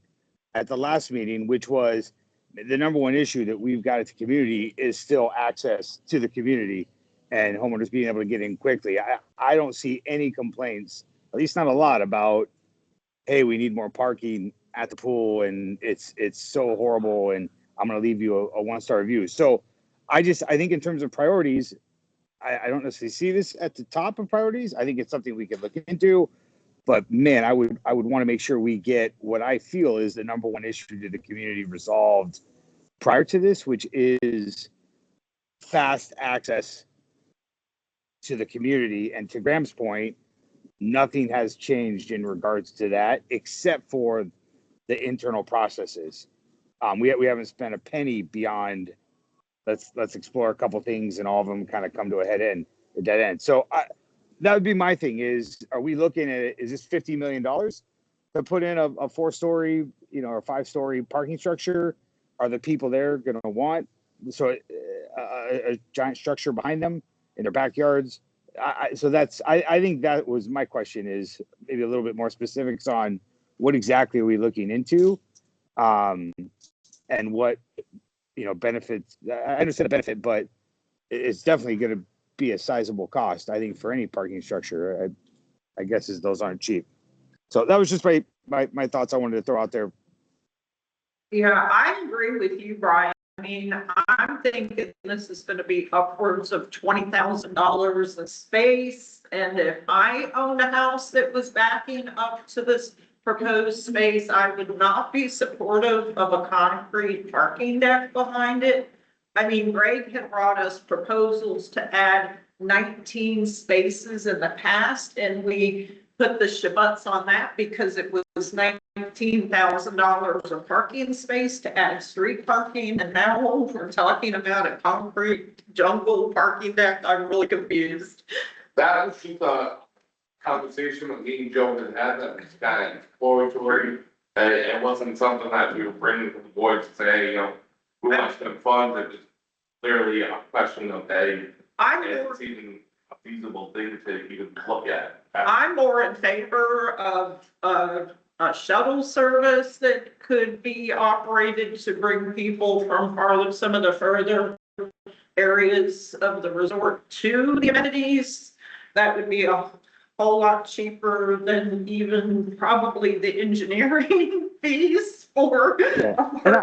at the last meeting, which was the number one issue that we've got at the community is still access to the community and homeowners being able to get in quickly. I don't see any complaints, at least not a lot, about, hey, we need more parking at the pool and it's so horrible and I'm going to leave you a 1-star review. So I think in terms of priorities, I don't necessarily see this at the top of priorities. I think it's something we could look into, but man, I would want to make sure we get what I feel is the number one issue to the community resolved prior to this, which is fast access to the community. And to Graham's point, nothing has changed in regards to that, except for the internal processes. We haven't spent a penny beyond, let's explore a couple things and all of them kind of come to a dead end. So that would be my thing is, are we looking at it, is this $50 million to put in a 4-story, or 5-story parking structure? Are the people there going to want a giant structure behind them in their backyards? I think that was my question, is maybe a little bit more specifics on what exactly are we looking into, and what, benefits. I understand the benefit, but it's definitely going to be a sizable cost, I think, for any parking structure. I guess those aren't cheap. So that was just my thoughts I wanted to throw out there. Yeah, I agree with you, Brian. I mean, I'm thinking this is going to be upwards of $20,000 a space. And if I owned a house that was backing up to this proposed space, I would not be supportive of a concrete parking deck behind it. I mean, Greg had brought us proposals to add 19 spaces in the past, and we put the shabuts on that because it was $19,000 a parking space to add street parking, and now we're talking about a concrete jungle parking deck. I'm really confused. That was just a conversation with me and Joe had that was kind of exploratory. It wasn't something that we were bringing to the board to say, we want to spend funds. It was clearly a question of, it's even a feasible thing to even look at. I'm more in favor of a shuttle service that could be operated to bring people from some of the further areas of the resort to the amenities. That would be a whole lot cheaper than even probably the engineering fees for. Yeah. And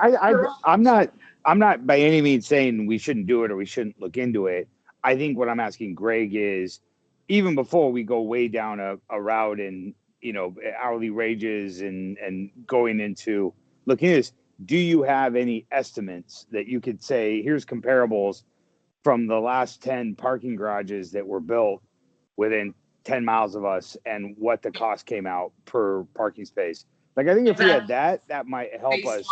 I'm not by any means saying we shouldn't do it or we shouldn't look into it. I think what I'm asking Greg is, even before we go way down a route and, hourly wages and going into looking at this, do you have any estimates that you could say, here's comparables from the last 10 parking garages that were built within 10 miles of us and what the cost came out per parking space? Like, I think if we had that might help us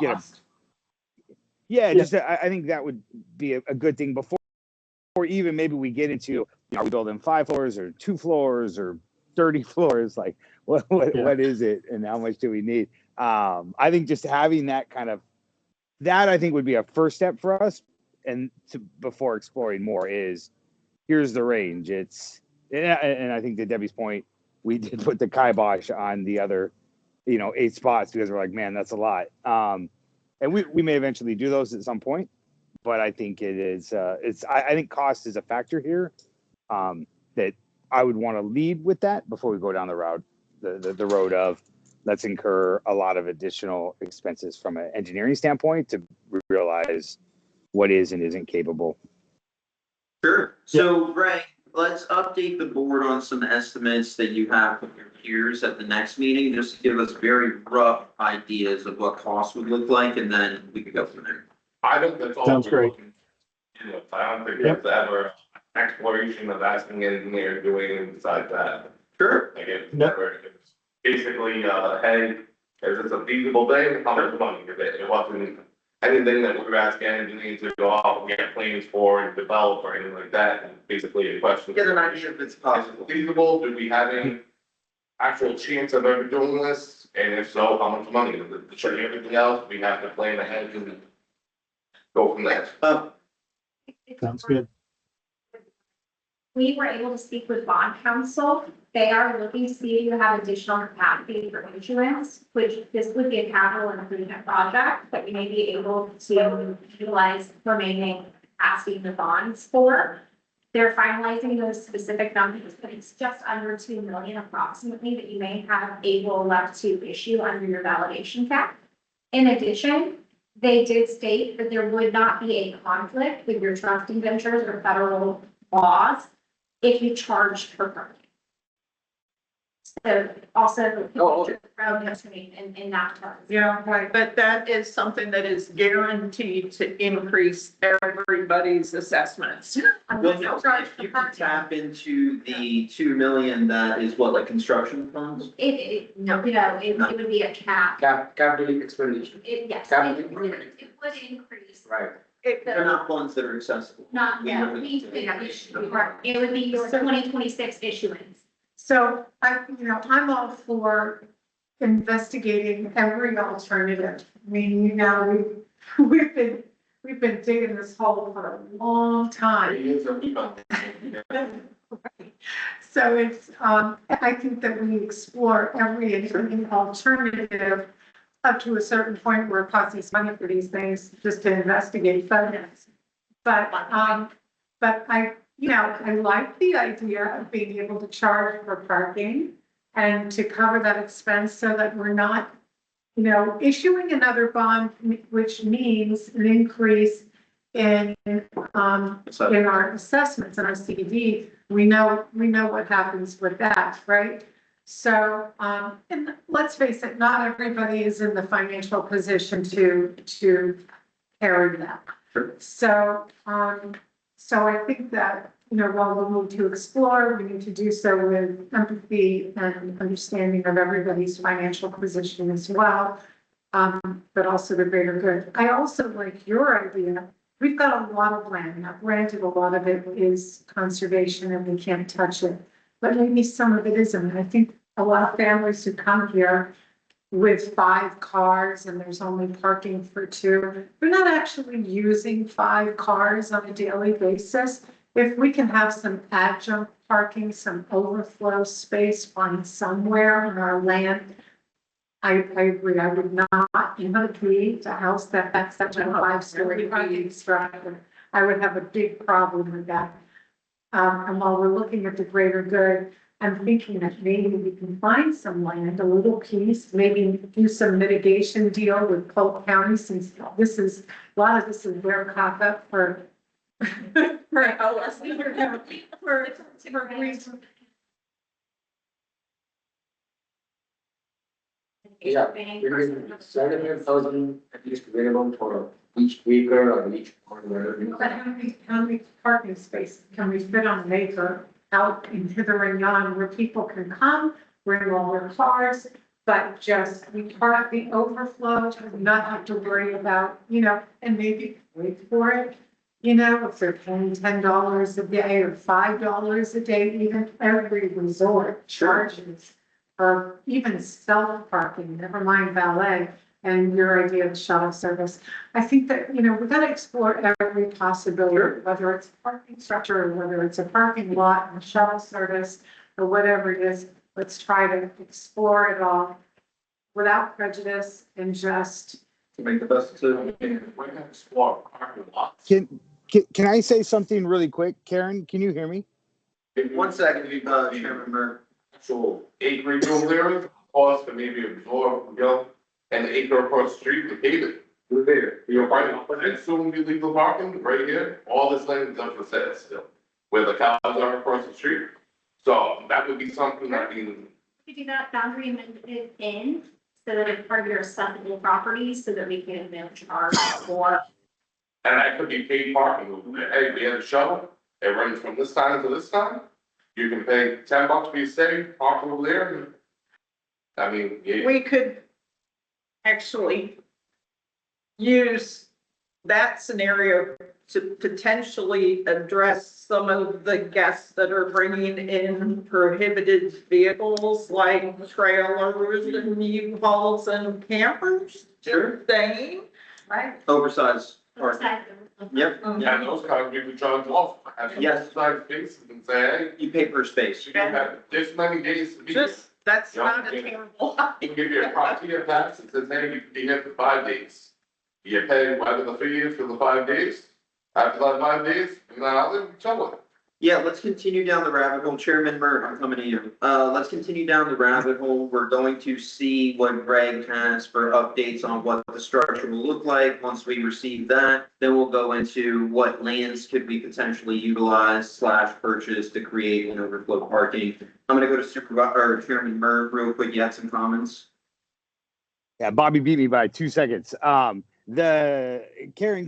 get I think that would be a good thing before even maybe we get into, are we building 5 floors or 2 floors or 30 floors? Like, what is it and how much do we need? I think just having that I think would be a first step for us. And before exploring more is, here's the range. And I think to Debbie's point, we did put the kibosh on the other, 8 spots because we're like, man, that's a lot. And we may eventually do those at some point, but I think it is, I think cost is a factor here, that I would want to lead with that before we go down the road, the road of let's incur a lot of additional expenses from an engineering standpoint to realize what is and isn't capable. Sure. So, Ray, let's update the board on some estimates that you have from your peers at the next meeting, just to give us very rough ideas of what costs would look like, and then we could go from there. I think that's all. Sounds great. I don't think there's ever exploration of asking an engineer doing besides that. Sure. Like it's basically, hey, is this a feasible thing? How much money is it? It wasn't anything that we were asking engineers to go out, we have plans for and develop or anything like that. And basically a question. Get an idea if it's possible. Feasible? Do we have any actual chance of ever doing this? And if so, how much money? To show you everything else, we have to plan ahead and go from there. Sounds good. We were able to speak with bond counsel. They are looking to see if you have additional capacity for issuance, which this would be a capital improvement project that we may be able to utilize remaining capacity in the bonds for. They're finalizing those specific numbers, but it's just under 2 million approximately that you may have able left to issue under your validation cap. In addition, they did state that there would not be a conflict with your trust indentures or federal laws if you charged for parking. also Oh, road history in that term. Yeah, right, but that is something that is guaranteed to increase everybody's assessments. Well, no, if you can tap into the 2 million, that is what, like construction funds? No, it would be a cap. Capital expenditure, Yes, Capital it would increase. right? They're not funds that are accessible. Not, no, it would be your 2026 issuance. So I'm all for investigating every alternative. I mean, we've been digging this hole for a long time. So it's, I think that we explore every alternative up to a certain point where it costs us money for these things, just to investigate. But I like the idea of being able to charge for parking and to cover that expense so that we're not, issuing another bond, which means an increase in our assessments and our CDD. We know what happens with that, right? So, and let's face it, not everybody is in the financial position to carry that. So, so I think that, while we need to explore, we need to do so with empathy and understanding of everybody's financial position as well, but also the greater good. I also like your idea. We've got a lot of land. Now, granted, a lot of it is conservation and we can't touch it, but maybe some of it isn't. And I think a lot of families who come here with 5 cars and there's only parking for 2, we're not actually using 5 cars on a daily basis. If we can have some adjunct parking, some overflow space on somewhere on our land, I agree. I would not be a house that's such a 5-story parking structure. I would have a big problem with that. And while we're looking at the greater good, I'm thinking that maybe we can find some land, a little piece, maybe do some mitigation deal with Polk County, since a lot of this is their cock up for reason. Yeah, between 7,000 at least minimum for each acre or each corner. But how many parking spaces can we fit on an acre out in hither and yon where people can come, bring all their cars, but just we park the overflow to not have to worry about, and maybe wait for it. If they're paying $10 a day or $5 a day, even every resort charges for even self-parking, never mind valet, and your idea of shuttle service. I think that, we've got to explore every possibility, whether it's a parking structure, or whether it's a parking lot and shuttle service, or whatever it is. Let's try to explore it all without prejudice and just To make the best decision. We're gonna explore parking lots. Can I say something really quick? Karen, can you hear me? 1 second, Chairman Burke. So acreage over there, cost to maybe absorb, an acre across the street, we pay it. We're there. You're right, and soon be legal parking right here, all this land is up for sale still, where the cows are across the street. So that would be something, You could do that boundary amendment in, so that it's part of your accessible property, so that we can charge for. and that could be paid parking over there. Hey, we had a shuttle, it runs from this time to this time. You can pay $10 for your stay, park over there, and, We could actually use that scenario to potentially address some of the guests that are bringing in prohibited vehicles like trailers and U-Hauls and campers. Sure. Thing, Right. Oversized parking. Yep. yeah, those cars we could charge off. Have Yes. size spaces and say, hey, You pay per space. you have this many days to be here. that's Yeah, not a okay. terrible. We'll give you a property of tax that says, hey, you can be here for 5 days. You pay whatever the fee is for the 5 days. After that 5 days, and then I'll live in trouble. Yeah, let's continue down the rabbit hole. Chairman Murr, I'm coming to you. Let's continue down the rabbit hole. We're going to see what Greg has for updates on what the structure will look like. Once we receive that, then we'll go into what lands could be potentially utilized slash purchased to create an overflow parking. I'm gonna go to Supervisor, or Chairman Murr real quick. You had some comments? Yeah, Bobby beat me by 2 seconds. Karen,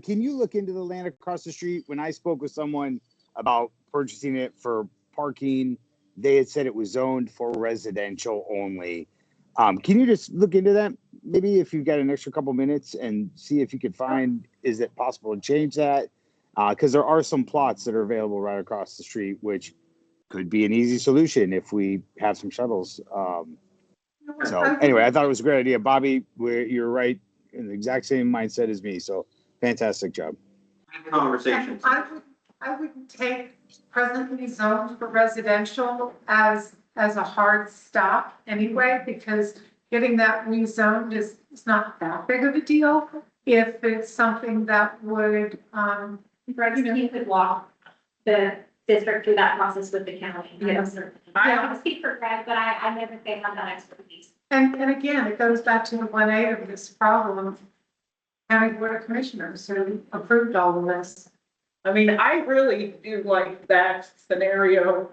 can you look into the land across the street? When I spoke with someone about purchasing it for parking, they had said it was zoned for residential only. Can you just look into that? Maybe if you've got an extra couple minutes and see if you could find, is it possible to change that? Because there are some plots that are available right across the street, which could be an easy solution if we have some shuttles. So anyway, I thought it was a great idea. Bobby, you're right in the exact same mindset as me. So fantastic job. Conversations. I wouldn't take presently zoned for residential as a hard stop anyway, because getting that rezoned is not that big of a deal. If it's something that would, Greg, you could walk the district through that process with the county. Yes. I don't speak for Greg, but I never think I'm that expertise. And again, it goes back to the 1A of this problem. County Board of Commissioners who approved all of this. I mean, I really do like that scenario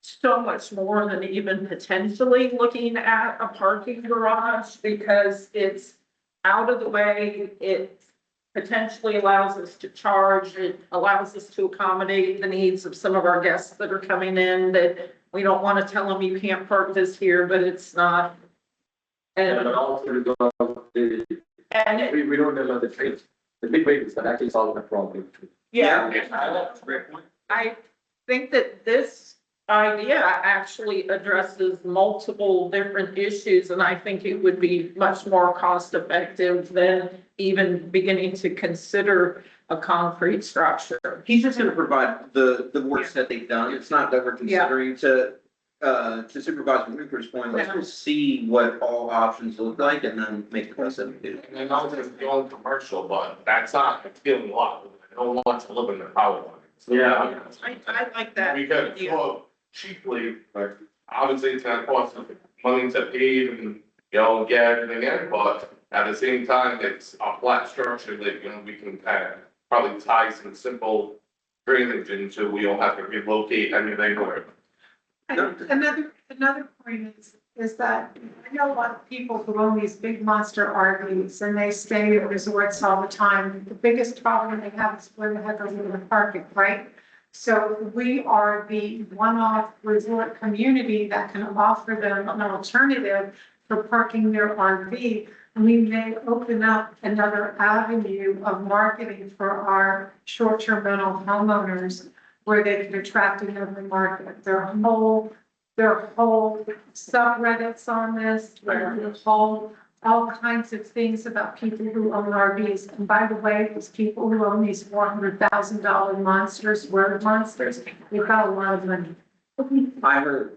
so much more than even potentially looking at a parking garage, because it's out of the way. It potentially allows us to charge. It allows us to accommodate the needs of some of our guests that are coming in, that we don't want to tell them you can't park this here, but it's not. And, But also, we don't know the trains, the big vehicles that actually solve the problem. yeah. I think that this idea actually addresses multiple different issues, and I think it would be much more cost effective than even beginning to consider a concrete structure. He's just gonna provide the works that they've done. It's not that we're considering to Supervisor Hooper's point, let's just see what all options look like and then make the best of it. And I was just going commercial, but that's not feeling a lot. I don't want to live in the power line. So, I like that. we could afford cheaply, like, obviously it's gonna cost us money to pave and, get everything in, but at the same time, it's a flat structure that, we can probably tie some simple drainage into, we don't have to relocate anything or. Another point is that I know a lot of people who own these big monster RVs and they stay at resorts all the time. The biggest problem they have is where the heck are they going to park it, right? So we are the one-off resort community that can offer them an alternative for parking their RV. And we may open up another avenue of marketing for our short-term rental homeowners where they can attract another market. There are whole subreddits on this, there's all kinds of things about people who own RVs. And by the way, these people who own these $400,000 monsters, word monsters, they've got a lot of money. I heard.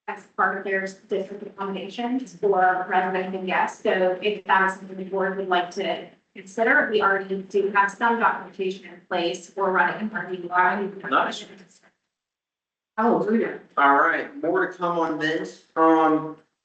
As part of their district accommodations for residents and guests. So if that is something the board would like to consider, we already do have some documentation in place for running a parking lot. Nice. Hallelujah. All right, more to come on this.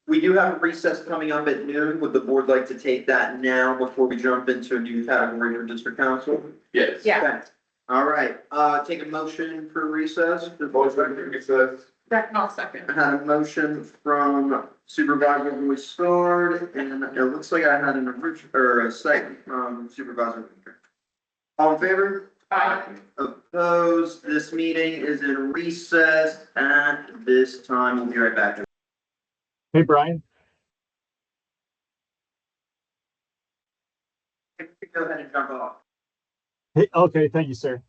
We do have a recess coming up at noon. Would the board like to take that now before we jump into a new category for district council? Yes. Yeah. Okay. All right, take a motion for recess. Recess. I'll second. I had a motion from Supervisor Broussard, and it looks like I had a second from Supervisor Winter. All in favor? Aye. Opposed? This meeting is in recess at this time. We'll be right back. Hey, Brian. Go ahead and jump off. Hey, okay, thank you, sir.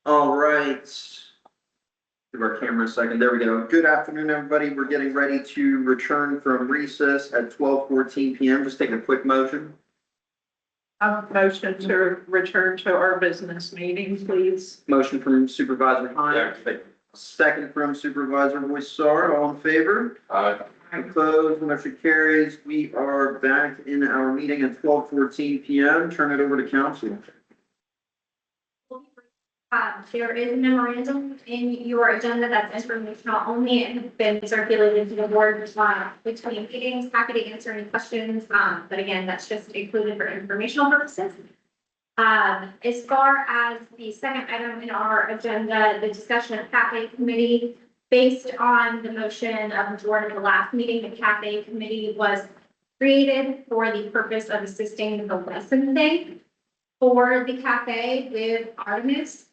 All right. Give our camera a second. There we go. Good afternoon, everybody. We're getting ready to return from recess at 12:14 PM. Just taking a quick motion. Motion to return to our business meeting, please. Motion from Supervisor Hines. Second from Supervisor Voisar. All in favor? Opposed, motion carries. We are back in our meeting at 12:14 PM. Turn it over to council. There is a memorandum in your agenda that's informational only and has been circulated to the board between meetings. Happy to answer any questions, but again, that's just included for informational purposes. As far as the second item in our agenda, the discussion of cafe committee, based on the motion of the board at the last meeting, the cafe committee was created for the purpose of assisting the licensing for the cafe with Artemis.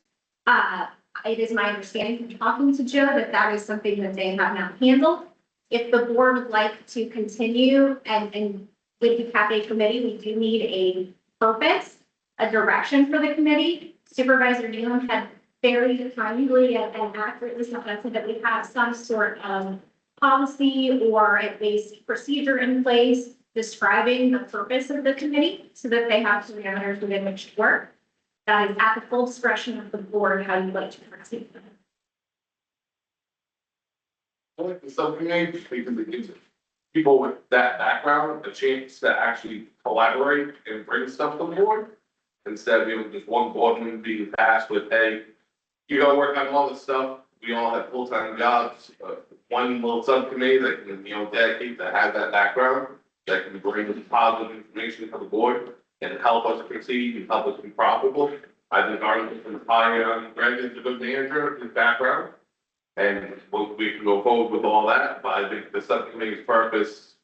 It is my understanding from talking to Joe that that is something that they have now handled. If the board would like to continue and with the cafe committee, we do need a purpose, a direction for the committee. Supervisor Nealon had very kindly and accurately suggested that we have some sort of policy or at least procedure in place describing the purpose of the committee so that they have parameters within which to work. That is at the full discretion of the board, how you'd like to proceed. I like the subcommittee because it gives people with that background a chance to actually collaborate and bring stuff to the board. Instead of being just one board member being tasked with, hey, you gotta work on all this stuff. We all have full-time jobs. One little subcommittee that can, dedicate to have that background, that can bring positive information to the board and help us proceed and help us be profitable. I think Arnold can hire Greg as a good manager, his background. And we can go forward with all that, but I think the subcommittee's purpose,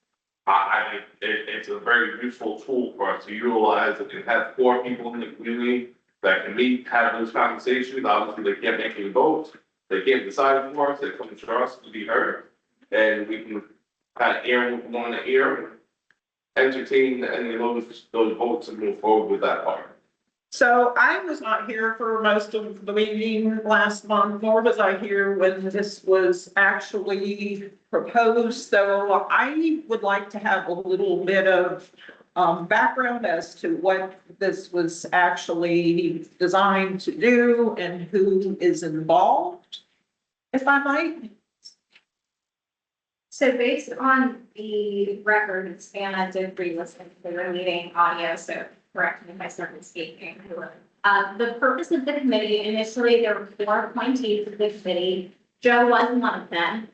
I think it's a very useful tool for us to utilize. It can have 4 people in the community that can meet, have those conversations. Obviously, they can't make any votes. They can't decide for us. They come to us to be heard. And we can kind of air what we want to air, entertain any of those votes and move forward with that part. So I was not here for most of the meeting last month, nor was I here when this was actually proposed. So I would like to have a little bit of background as to what this was actually designed to do and who is involved, if I might. So based on the record, and I did re-listen to the meeting audio, so correct me if I started speaking. The purpose of the committee, initially there were 4 appointees of the committee. Joe was one of them.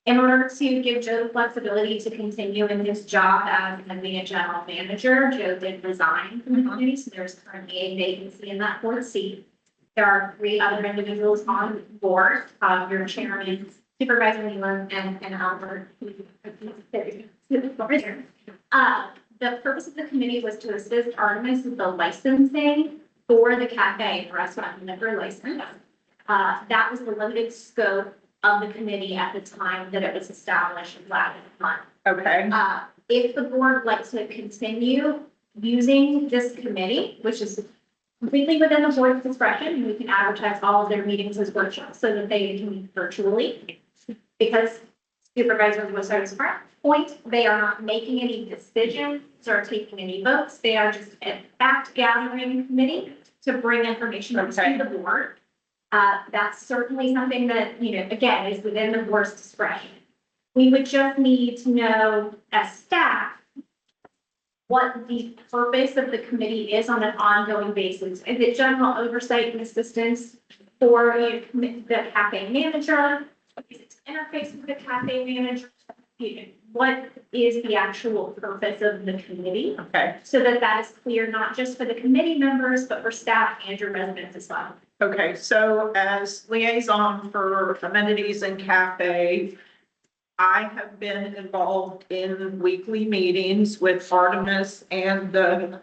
In order to give Joe the flexibility to continue in his job as being a general manager, Joe did resign from the committee, so there's currently a vacancy in that 4th seat. There are 3 other individuals on the board, your chairman, Supervisor Nealon, and Albert. The purpose of the committee was to assist Artemis with the licensing for the cafe, restaurant and liquor license. That was the limited scope of the committee at the time that it was established last month. Okay. If the board would like to continue using this committee, which is completely within the board's discretion, we can advertise all of their meetings as workshops so that they can meet virtually. Because Supervisor Voisar's point, they are not making any decisions or taking any votes. They are just a fact gathering committee to bring information to the board. That's certainly something that, again, is within the board's discretion. We would just need to know as staff what the purpose of the committee is on an ongoing basis. Is it general oversight and assistance for the cafe manager? Is it to interface with the cafe manager? What is the actual purpose of the committee? Okay. So that is clear, not just for the committee members, but for staff and your residents as well. Okay, so as liaison for amenities and cafe, I have been involved in weekly meetings with Artemis and the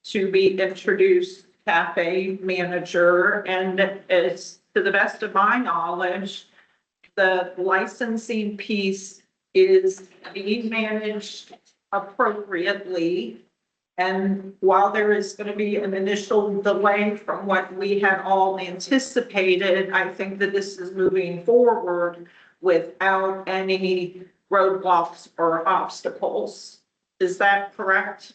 to be introduced cafe manager. And it's, to the best of my knowledge, the licensing piece is being managed appropriately. And while there is going to be an initial delay from what we had all anticipated, I think that this is moving forward without any roadblocks or obstacles. Is that correct?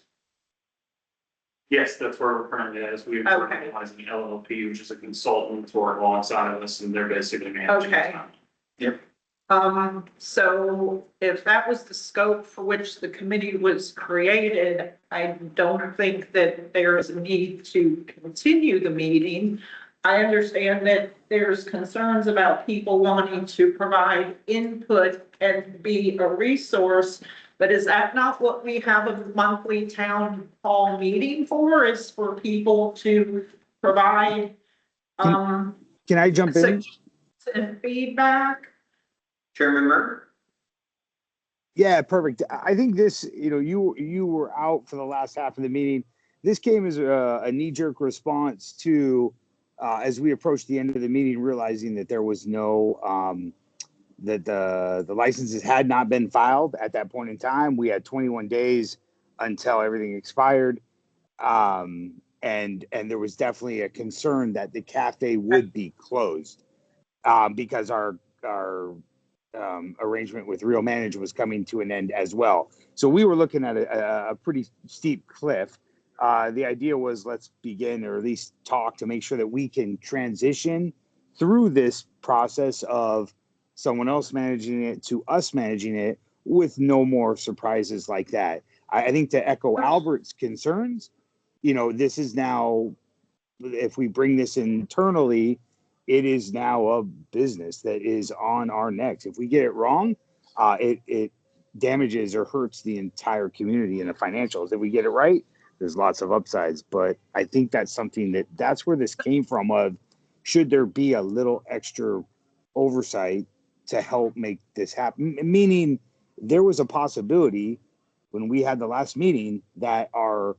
Yes, that's where we're currently at, is we're utilizing the LLP, which is a consultant to work alongside of us, and they're basically managing. Okay. Yep. So if that was the scope for which the committee was created, I don't think that there is a need to continue the meeting. I understand that there's concerns about people wanting to provide input and be a resource, but is that not what we have a monthly town hall meeting for, is for people to provide, Can I jump in? and feedback? Chairman Murray? Yeah, perfect. I think this, you were out for the last half of the meeting. This came as a knee-jerk response to, as we approached the end of the meeting, realizing that there was no, that the licenses had not been filed at that point in time. We had 21 days until everything expired. And there was definitely a concern that the cafe would be closed, because our arrangement with Real Manage was coming to an end as well. So we were looking at a pretty steep cliff. The idea was, let's begin, or at least talk, to make sure that we can transition through this process of someone else managing it to us managing it with no more surprises like that. I think, to echo Albert's concerns, this is now, if we bring this internally, it is now a business that is on our necks. If we get it wrong, it damages or hurts the entire community in the financials. If we get it right, there's lots of upsides. But I think that's something that's where this came from, of should there be a little extra oversight to help make this happen? Meaning, there was a possibility when we had the last meeting that our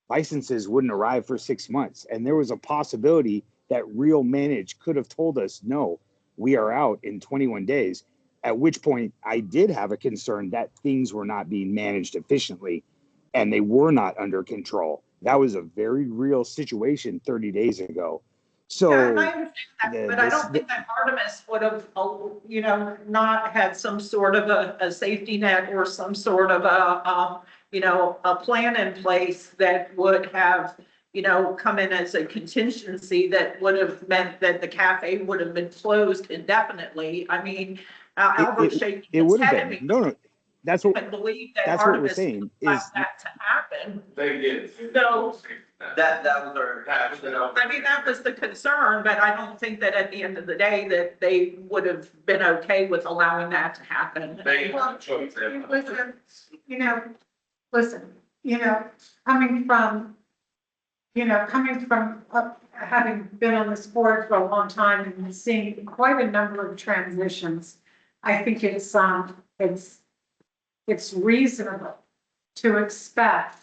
licenses wouldn't arrive for 6 months. And there was a possibility that Real Manage could have told us, no, we are out in 21 days. At which point I did have a concern that things were not being managed efficiently and they were not under control. That was a very real situation 30 days ago. So yeah, I understand that, but I don't think that Artemis would have, not had some sort of a safety net or some sort of a plan in place that would have, come in as a contingency that would have meant that the cafe would have been closed indefinitely. I mean, Albert shaking his head at me. No, that's what, I believe that that's what we're Artemis saying allowed is that to happen. They did. So, That was our. I mean, that was the concern, but I don't think that at the end of the day that they would have been okay with allowing that to happen. They Well, had a choice. listen, coming from having been on this board for a long time and seeing quite a number of transitions, I think it's reasonable to expect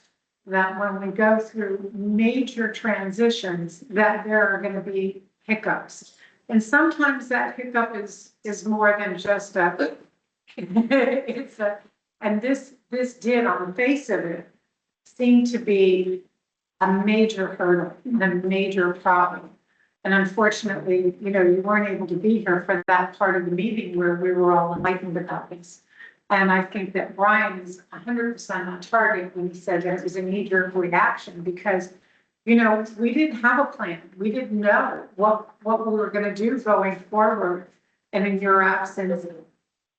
that when we go through major transitions, that there are going to be hiccups. And sometimes that hiccup is more than just and this did, on the face of it, seem to be a major hurdle and a major problem. And unfortunately, you weren't able to be here for that part of the meeting where we were all enlightened about this. And I think that Brian is 100% on target when he said that it was a knee-jerk reaction, because, we didn't have a plan. We didn't know what we were going to do going forward. And in your absence,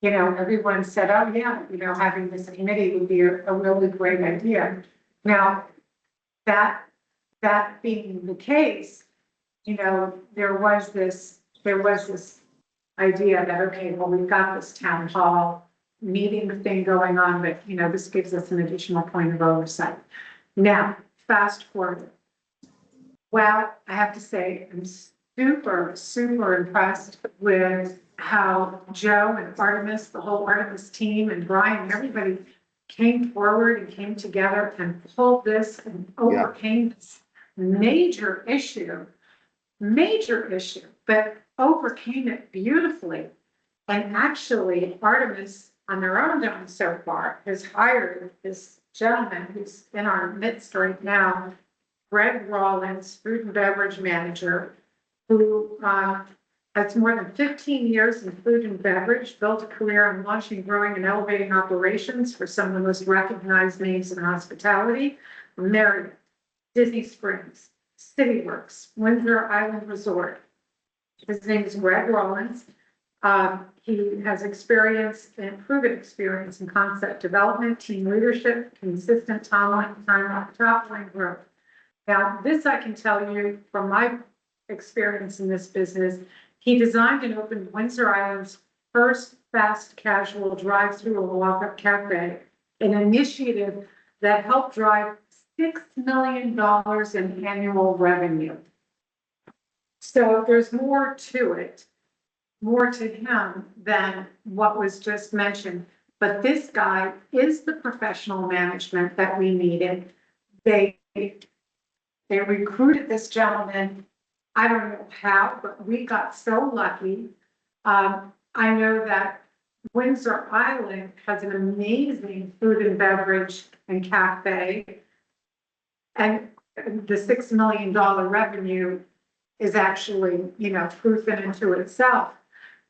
everyone said, oh yeah, having this committee would be a really great idea. Now, that being the case, there was this idea that, okay, well, we've got this town hall meeting thing going on, but this gives us an additional point of oversight. Now, fast forward. Well, I have to say, I'm super impressed with how Joe and Artemis, the whole Artemis team, and Brian, everybody came forward and came together and pulled this and overcame this major issue, but overcame it beautifully. And actually, Artemis on their own done so far has hired this gentleman who's in our midst right now, Greg Rollins, food and beverage manager, who has more than 15 years in food and beverage, built a career in launching, growing, and elevating operations for some of the most recognized names in hospitality: Marriott, Disney Springs, CityWorks, Windsor Island Resort. His name is Greg Rollins. He has experience and proven experience in concept development, team leadership, consistent top line growth. Now, this I can tell you from my experience in this business. He designed and opened Windsor Island's first fast casual drive-through and walk-up cafe, an initiative that helped drive $6 million in annual revenue. So there's more to it, more to him than what was just mentioned. But this guy is the professional management that we needed. They recruited this gentleman. I don't know how, but we got so lucky. I know that Windsor Island has an amazing food and beverage and cafe. And the $6 million revenue is actually, proof in and to itself.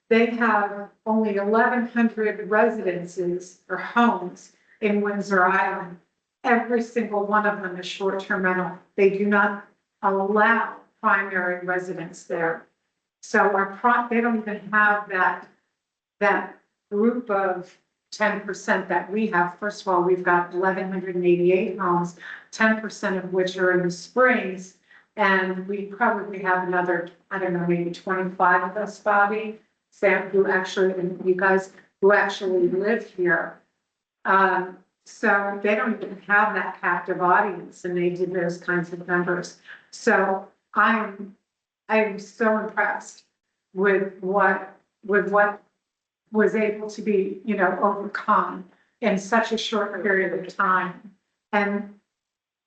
They have only 1,100 residences or homes in Windsor Island. Every single one of them is short-term rental. They do not allow primary residence there. So they don't even have that group of 10% that we have. First of all, we've got 1,188 homes, 10% of which are in the Springs. And we probably have another, I don't know, maybe 25 of us, Bobby, Sam, and you guys who actually live here. So they don't even have that captive audience, and they did those kinds of numbers. So I am so impressed with what was able to be, overcome in such a short period of time. And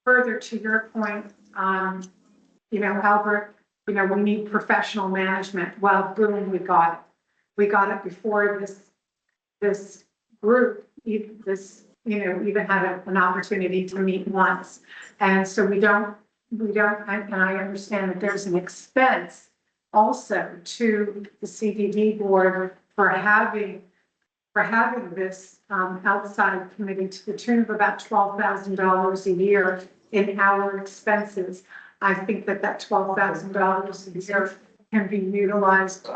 further to your point, Albert, we need professional management. Well, boom, we got it. We got it before this group, even had an opportunity to meet once. And so we don't, and I understand that there's an expense also to the CDD board for having this outside committee to the tune of about $12,000 a year in our expenses. I think that $12,000 a year can be utilized.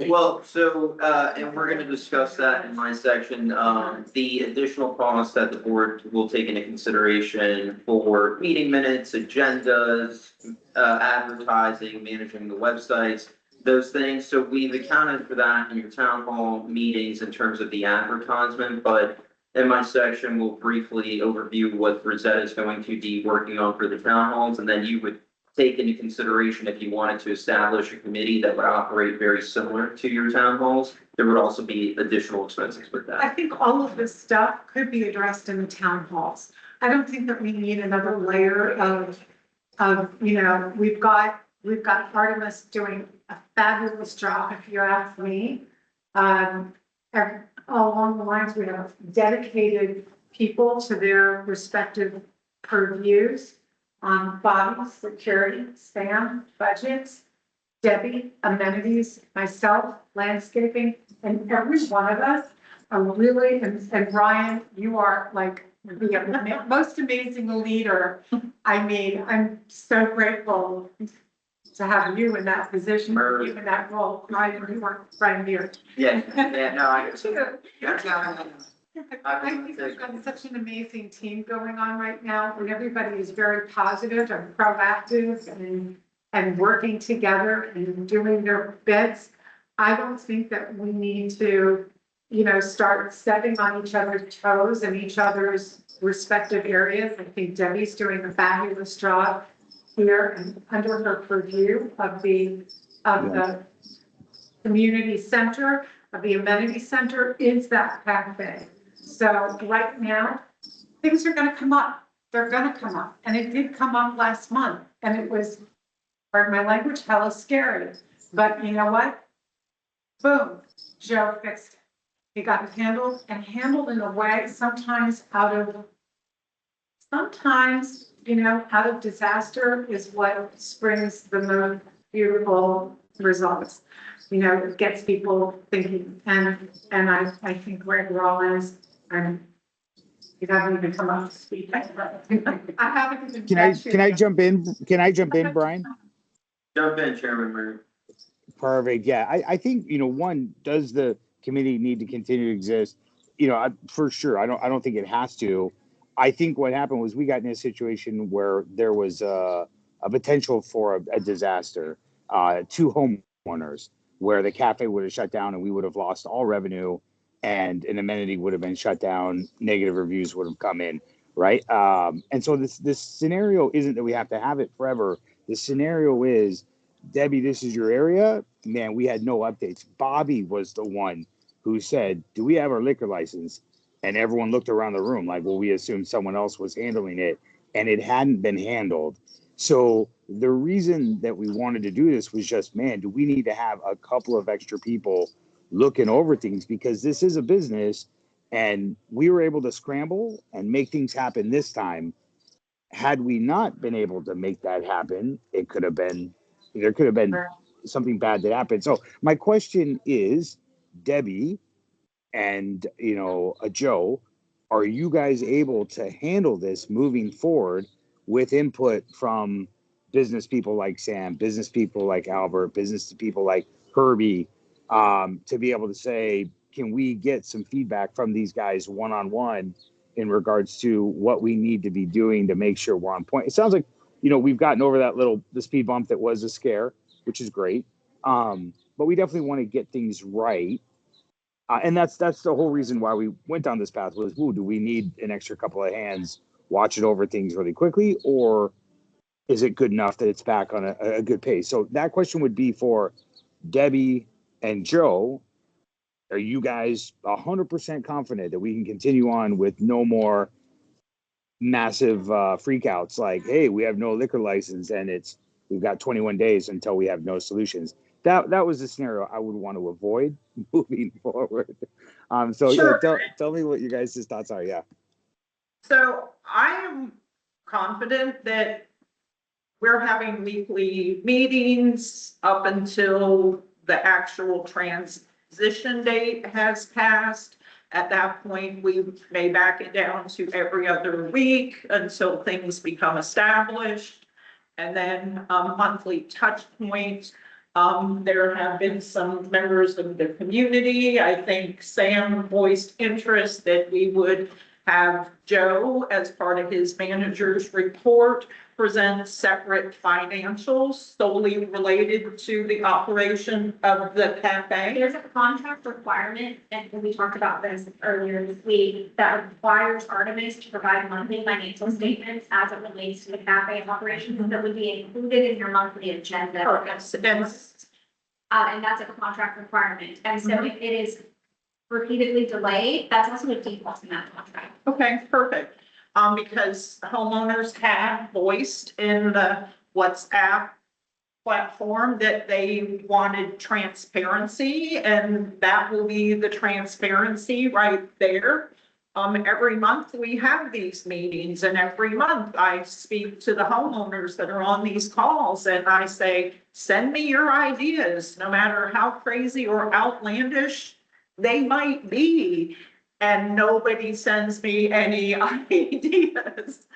Well, so, and we're gonna discuss that in my section, the additional costs that the board will take into consideration for meeting minutes, agendas, advertising, managing the websites, those things. So we've accounted for that in your town hall meetings in terms of the advertisement, but in my section, we'll briefly overview what Rosetta is going to be working on for the town halls, and then you would take into consideration if you wanted to establish a committee that would operate very similar to your town halls. There would also be additional expenses with that. I think all of this stuff could be addressed in the town halls. I don't think that we need another layer of we've got Artemis doing a fabulous job, if you ask me. Along the lines, we have dedicated people to their respective purviews on Bobby, security, Sam, budgets, Debbie, amenities, myself, landscaping, and every one of us are really, and Ryan, you are like the most amazing leader. I mean, I'm so grateful to have you in that position, you in that role. Ryan, you weren't right here. Yeah, no, I think we've got such an amazing team going on right now, and everybody is very positive and proactive and working together and doing their bits. I don't think that we need to, start stepping on each other's toes in each other's respective areas. I think Debbie's doing a fabulous job here and under her purview of the community center, of the amenity center is that cafe. So right now, things are going to come up. They're going to come up. And it did come up last month. And it was, pardon my language, hella scary. But you know what? Boom, Joe fixed it. it got handled in a way sometimes out of disaster is what springs the most beautiful results. It gets people thinking, and I think where we're all is, and you haven't even come up to speak. I haven't even. Can I jump in? Can I jump in, Brian? Jump in, Chairman Mayor. Perfect. Yeah, I think, one, does the committee need to continue to exist? For sure. I don't think it has to. I think what happened was we got in a situation where there was a potential for a disaster, two homeowners, where the cafe would have shut down and we would have lost all revenue, and an amenity would have been shut down. Negative reviews would have come in, right? And so this scenario isn't that we have to have it forever. The scenario is, Debbie, this is your area. Man, we had no updates. Bobby was the one who said, do we have our liquor license? And everyone looked around the room like, well, we assumed someone else was handling it, and it hadn't been handled. So the reason that we wanted to do this was just, man, do we need to have a couple of extra people looking over things, because this is a business, and we were able to scramble and make things happen this time. Had we not been able to make that happen, there could have been something bad that happened. So my question is, Debbie and Joe, are you guys able to handle this moving forward with input from business people like Sam, business people like Albert, business people like Herbie, to be able to say, can we get some feedback from these guys one-on-one in regards to what we need to be doing to make sure we're on point? It sounds like, we've gotten over the speed bump that was a scare, which is great. But we definitely want to get things right. And that's the whole reason why we went down this path was, do we need an extra couple of hands watching over things really quickly, or is it good enough that it's back on a good pace? So that question would be for Debbie and Joe. Are you guys 100% confident that we can continue on with no more massive freakouts like, hey, we have no liquor license and we've got 21 days until we have no solutions? That was the scenario I would want to avoid moving forward. So Sure. yeah, tell me what you guys' thoughts are. Yeah. So I am confident that we're having weekly meetings up until the actual transition date has passed. At that point, we may back it down to every other week until things become established. And then monthly touch points. There have been some members of the community. I think Sam voiced interest that we would have Joe, as part of his manager's report, present separate financials solely related to the operation of the cafe. There's a contract requirement, and we talked about this earlier this week, that requires Artemis to provide monthly financial statements as it relates to the cafe operations that would be included in your monthly agenda. And that's a contract requirement. And so if it is repeatedly delayed, that's also a default in that contract. Okay, perfect. Because homeowners have voiced in the WhatsApp platform that they wanted transparency, and that will be the transparency right there. Every month we have these meetings, and every month I speak to the homeowners that are on these calls, and I say, send me your ideas, no matter how crazy or outlandish they might be. And nobody sends me any ideas.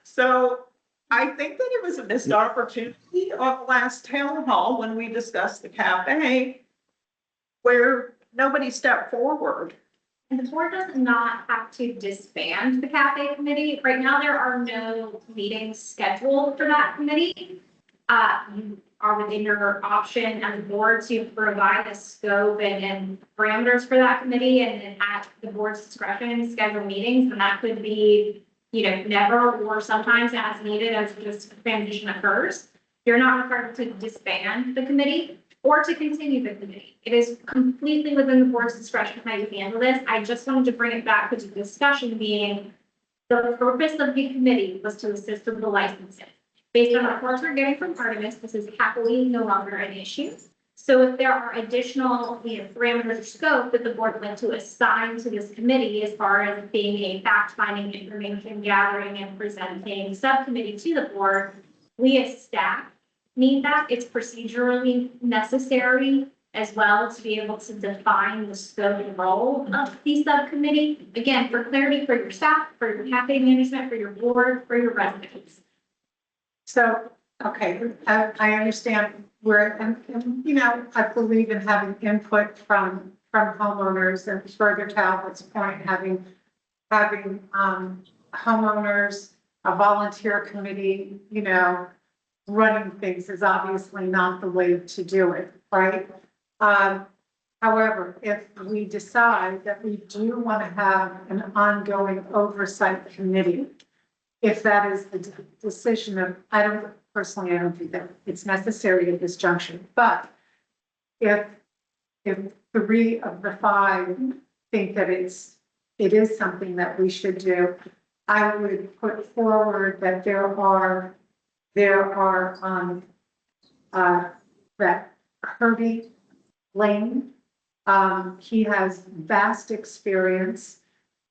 So I think that it was a missed opportunity on the last town hall when we discussed the cafe, where nobody stepped forward. And the board does not have to disband the cafe committee. Right now, there are no meetings scheduled for that committee. You are within your option as a board to provide a scope and parameters for that committee, and then at the board's discretion, schedule meetings, and that could be, never or sometimes as needed as just transition occurs. You're not required to disband the committee or to continue the committee. It is completely within the board's discretion how you handle this. I just wanted to bring it back to the discussion being the purpose of the committee was to assist with the licensing. Based on reports we're getting from Artemis, this is happily no longer an issue. So if there are additional, parameters or scope that the board would like to assign to this committee as far as being a fact-finding, information gathering and presenting subcommittee to the board, we as staff need that. It's procedurally necessary as well to be able to define the scope and role of the subcommittee. Again, for clarity for your staff, for your cafe management, for your board, for your residents. So, okay, I understand where, and, I believe in having input from homeowners, and further to Albert's point, having homeowners, a volunteer committee, running things is obviously not the way to do it, right? However, if we decide that we do want to have an ongoing oversight committee, if that is the decision of, I don't think that it's necessary at this juncture, but if 3 of the 5 think that it is something that we should do, I would put forward that that Herbie Lane, he has vast experience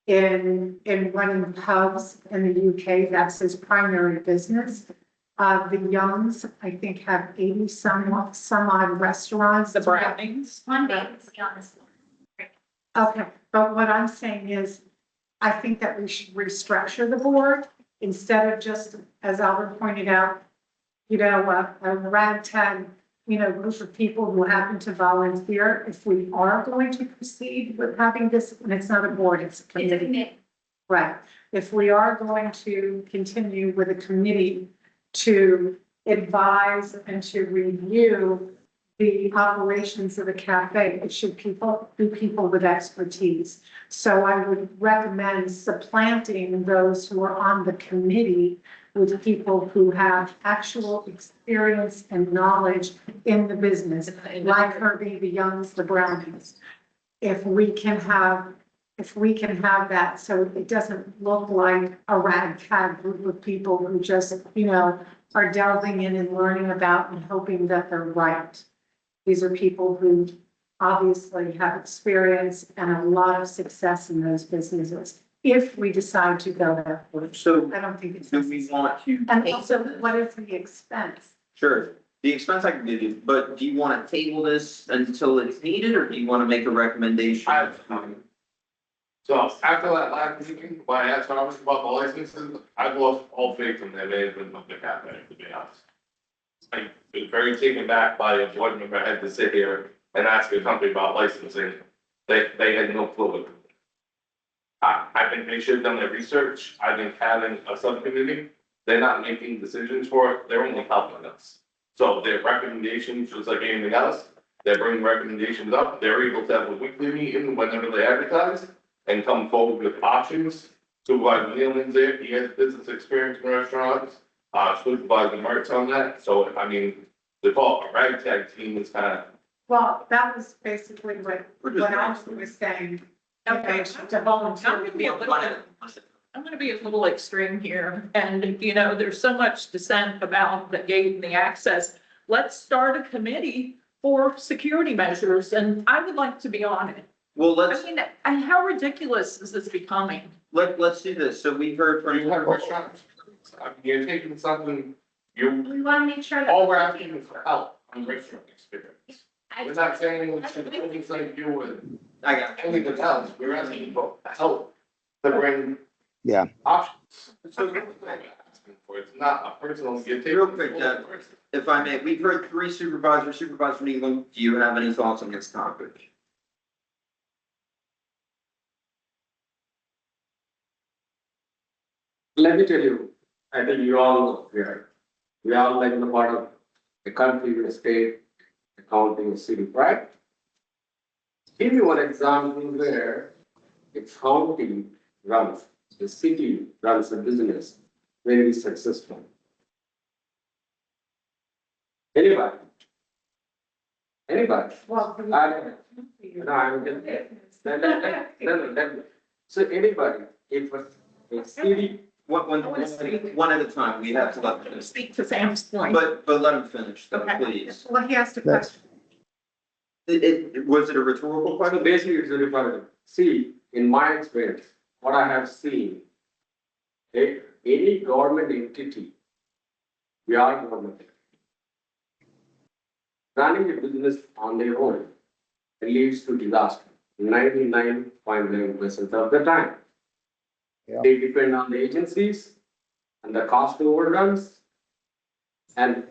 in running pubs in the UK. That's his primary business. The Youngs, I think, have 80 some odd restaurants. The Brownings. One day, to be honest. Okay, but what I'm saying is, I think that we should restructure the board instead of just, as Albert pointed out, a ragtag, group of people who happen to volunteer. If we are going to proceed with having this, and it's not a board, it's a committee. Right. If we are going to continue with a committee to advise and to review the operations of the cafe, it should be people with expertise. So I would recommend supplanting those who are on the committee with people who have actual experience and knowledge in the business, like Herbie, the Youngs, the Brownings. If we can have that, so it doesn't look like a ragtag group of people who just, are delving in and learning about and hoping that they're right. These are people who obviously have experience and a lot of success in those businesses. If we decide to go that way. So I don't think it's do we necessary. want to? And also, what is the expense? Sure, the expense I can give you, but do you want to table this until it's needed, or do you want to make a recommendation? So after that last meeting, when I asked Thomas about the licenses, I've lost all faith in their management of the cafe, to be honest. I was very taken back by a board member I had to sit here and ask a company about licensing. They had no clue. I think they should have done their research. I think having a subcommittee, they're not making decisions for it, they're only helping us. So their recommendations, just like anything else, they're bringing recommendations up, they're able to have a weekly meeting whenever they advertise and come forward with options. Supervisor Nealon's there, he has business experience in restaurants, Supervisor Mart's on that, so the call a ragtag team is kind of. Well, that was basically what I was saying. Okay, To volunteer. I'm gonna be a little extreme here, and there's so much dissent about the gate and the access. Let's start a committee for security measures, and I would like to be on it. Well, let's, How ridiculous is this becoming? let's do this, so we've heard from. You have restaurants, you're taking something, We want to make sure that. all we're asking is for help on restaurant experience. We're not saying we should do things like you with I got it. anything else, we're asking for help to bring Yeah. options. So that's what I'm asking for. It's not a personal, you're taking. Real quick, if I may, we've heard 3 supervisors, Supervisor Nealon, do you have any thoughts on this topic? Let me tell you, I think you all know, we all like the part of the country, the state, the county, the city, right? Give you one example where the county runs, the city runs a business very successful. Anybody? Well, So anybody, if a city. One at a time, we have to let them finish. Speak to Sam's point. But let him finish, though, Okay. please. Well, he asked a question. Was it a rhetorical So question? basically, it's a repetitive. See, in my experience, what I have seen, any government entity, we are government, running a business on their own leads to disaster 99.9% of the time. Yeah. They depend on the agencies and the cost overruns, and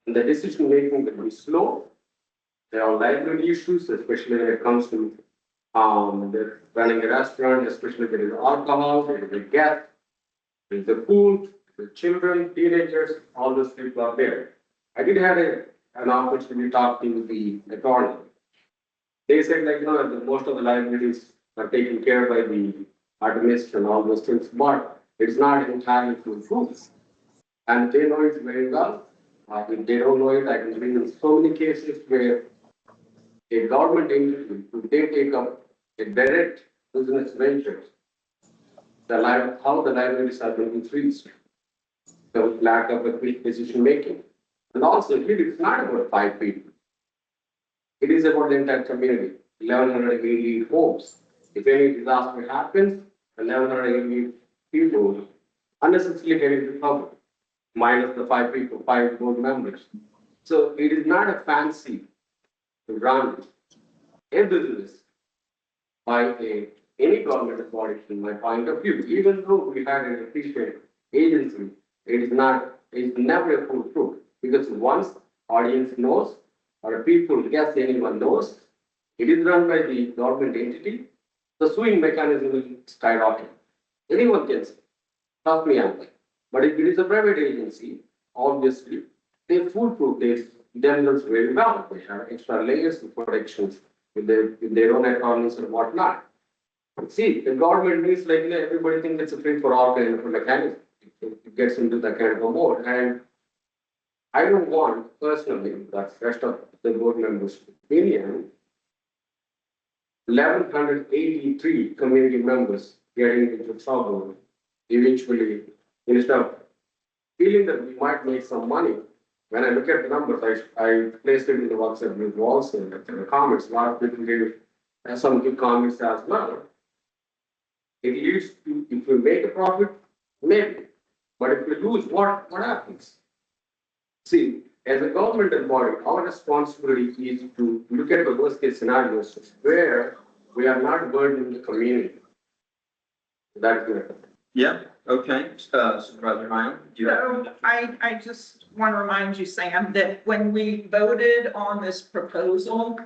the decision making will be slow. There are liability issues, especially when it comes to they're running a restaurant, especially there is alcohol, there is a gas, there is a pool, the children, teenagers, all those people are there. I did have an opportunity to talk to the attorney. They said like, most of the liabilities are taken care by the administration, all those things, but it's not entirely foolproof. And they know it very well. If they don't know it, I can bring in so many cases where a government entity, if they take up a direct business venture, how the liabilities are being increased, the lack of a quick decision making. And also, it's not about 5 people. It is about the entire community, 1,188 homes. If any disaster happens, 1,188 people unnecessarily get into trouble, minus the 5 people, 5 board members. So it is not a fancy to run a business by any government body, in my point of view. Even though we had an efficient agency, it's never a foolproof, because once audience knows or people guess anyone knows, it is run by the government entity, the suing mechanism will skyrocket. Anyone can say, trust me, I'm like. But if it is a private agency, obviously, they foolproof themselves very well. They have extra layers of protections with their own attorneys and whatnot. See, the government is like, everybody thinks it's a free for all kind of a mechanism. It gets into that kind of a mode. And I don't want, personally, that's the rest of the board members' opinion, 1,183 community members getting into trouble eventually, instead of feeling that we might make some money. When I look at the numbers, I placed it in the WhatsApp group also, in the comments, a lot of people gave some good comments as well. It leads to, if we make a profit, maybe. But if we lose, what happens? See, as a governmental body, our responsibility is to look at the worst case scenarios where we are not burdening the community. That's good. Yeah, okay. Supervisor Hyland, do you have? So I just want to remind you, Sam, that when we voted on this proposal,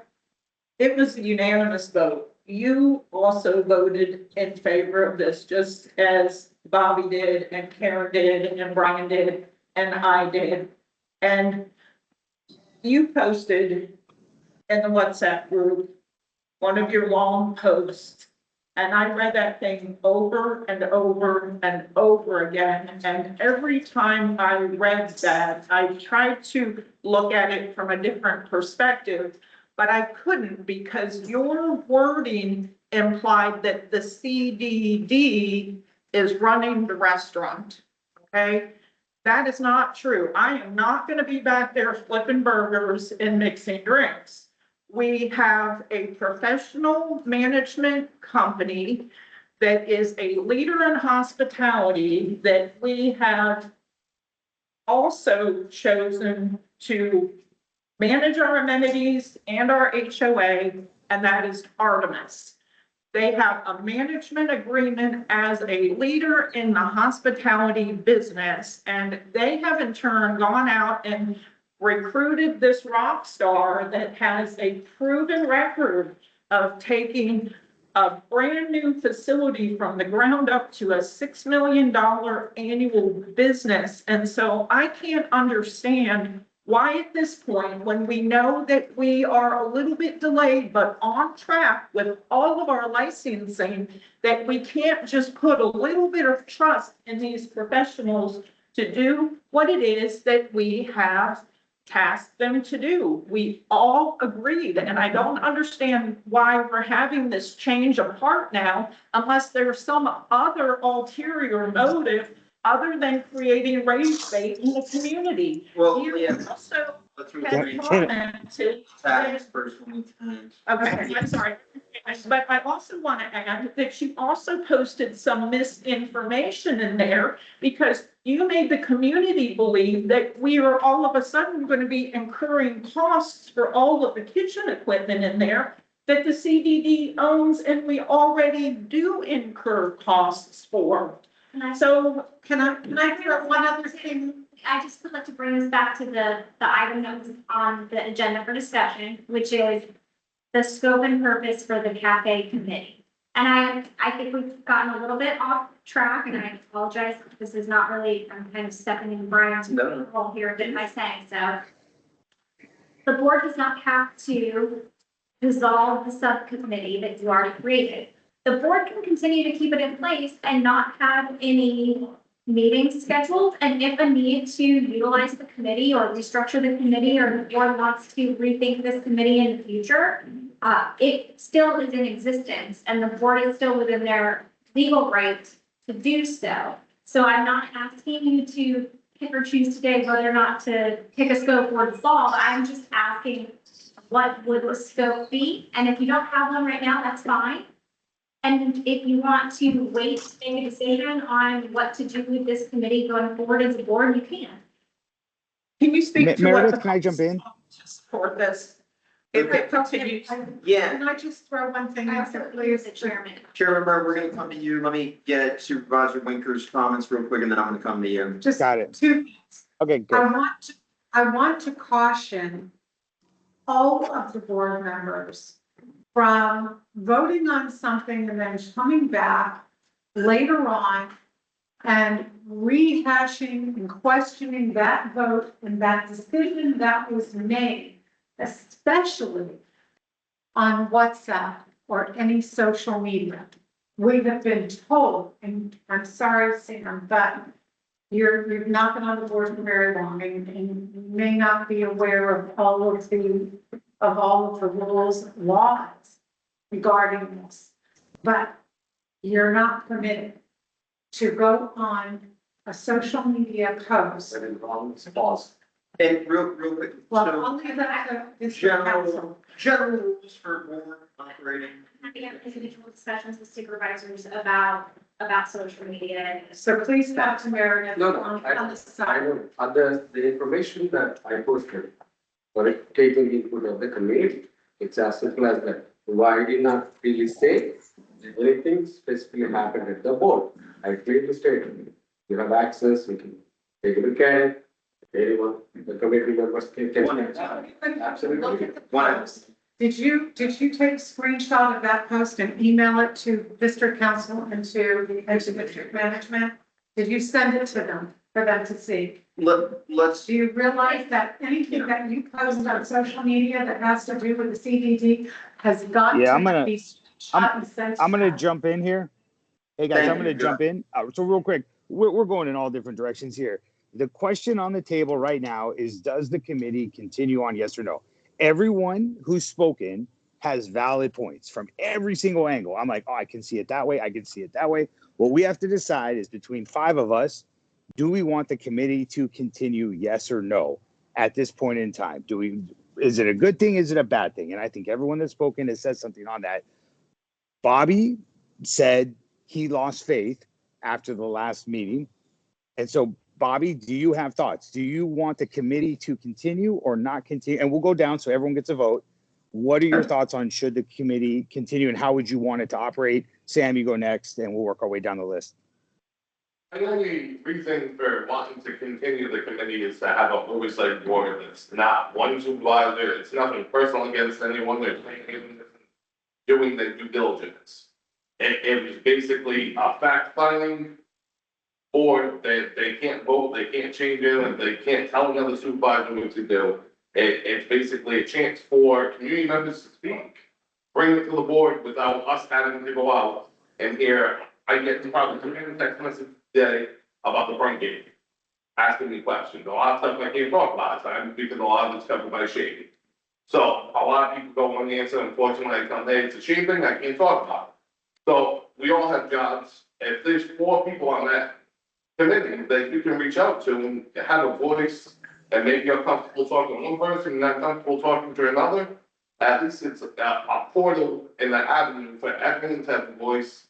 it was a unanimous vote. You also voted in favor of this, just as Bobby did, and Karen did, and Brian did, and I did. And you posted in the WhatsApp group one of your long posts, and I read that thing over and over and over again. And every time I read that, I tried to look at it from a different perspective, but I couldn't, because your wording implied that the CDD is running the restaurant, okay? That is not true. I am not going to be back there flipping burgers and mixing drinks. We have a professional management company that is a leader in hospitality that we have also chosen to manage our amenities and our HOA, and that is Artemis. They have a management agreement as a leader in the hospitality business, and they have in turn gone out and recruited this rock star that has a proven record of taking a brand new facility from the ground up to a $6 million annual business. And so I can't understand why at this point, when we know that we are a little bit delayed, but on track with all of our licensing, that we can't just put a little bit of trust in these professionals to do what it is that we have tasked them to do. We all agreed, and I don't understand why we're having this change of heart now, unless there's some other ulterior motive other than creating rage bait in the community. Well, You yeah. also Let's had commented tax personally. Okay, I'm sorry. But I also want to add that she also posted some misinformation in there because you made the community believe that we are all of a sudden going to be incurring costs for all of the kitchen equipment in there that the CDD owns and we already do incur costs for. So can I throw one other thing? I just would like to bring us back to the item that was on the agenda for discussion, which is the scope and purpose for the cafe committee. And I think we've gotten a little bit off track, and I apologize. This is not really, I'm kind of stepping in Brian's role here a bit by saying so. The board does not have to dissolve the subcommittee that you already created. The board can continue to keep it in place and not have any meetings scheduled. And if a need to utilize the committee or restructure the committee, or the board wants to rethink this committee in the future, it still is in existence and the board is still within their legal right to do so. So I'm not asking you to pick or choose today whether or not to pick a scope or dissolve. I'm just asking what would the scope be? And if you don't have one right now, that's fine. And if you want to wait to make a decision on what to do with this committee going forward as a board, you can. Can you speak to Meredith, can I jump in? For this? If it continues. Yeah, Can I just throw one thing in there, please? The chairman. Chairman Murray, we're gonna come to you. Let me get Supervisor Winker's comments real quick and then I'm gonna come to you. Just Got it. two things. Okay, good. I want to caution all of the board members from voting on something and then coming back later on and rehashing and questioning that vote and that decision that was made, especially on WhatsApp or any social media. We have been told, and I'm sorry, Sam, but you've not been on the board for very long and you may not be aware of all of the rules, laws regarding this, but you're not permitted to go on a social media post. That is wrong, it's false. And real quick, Well, so I'll leave that to district council. general rules for board operating. Happy to have individual discussions with supervisors about social media. So please stop to Meredith No, on I the side. know, the information that I posted, for it taking input of the community, it's as simple as that. Why did not really say anything specifically happened at the board? I clearly stated, you have access, you can take a look at it. Anyone, the committee members can take it. Absolutely. Did you take a screenshot of that post and email it to district council and to district management? Did you send it to them for them to see? Let's. Do you realize that anything that you post on social media that has to do with the CDD has got Yeah, to be shot and sent? I'm gonna jump in here. Hey guys, Thank I'm gonna you. jump in. So real quick, we're going in all different directions here. The question on the table right now is, does the committee continue on, yes or no? Everyone who's spoken has valid points from every single angle. I'm like, oh, I can see it that way. I can see it that way. What we have to decide is between 5 of us, do we want the committee to continue, yes or no, at this point in time? Is it a good thing? Is it a bad thing? And I think everyone that's spoken has said something on that. Bobby said he lost faith after the last meeting. And so, Bobby, do you have thoughts? Do you want the committee to continue or not continue? And we'll go down so everyone gets a vote. What are your thoughts on should the committee continue and how would you want it to operate? Sam, you go next and we'll work our way down the list. The only reason for wanting to continue the committee is to have an oversight board that's not one supervisor. It's nothing personal against anyone. They're doing their due diligence. It was basically a fact-finding board. They can't vote, they can't change it, and they can't tell another supervisor what to do. It's basically a chance for community members to speak, bring it to the board without us having to go out and hear. I get probably 300 text messages a day about the front gate, asking me questions. A lot of stuff I can't talk about time because a lot of it's covered by shade. So a lot of people go on the answer. Unfortunately, I come there, it's a shade thing, I can't talk about it. So we all have jobs. If there's 4 people on that committee that you can reach out to and have a voice and maybe you're comfortable talking to one person and not comfortable talking to another, at least it's a portal and an avenue for everyone to have a voice.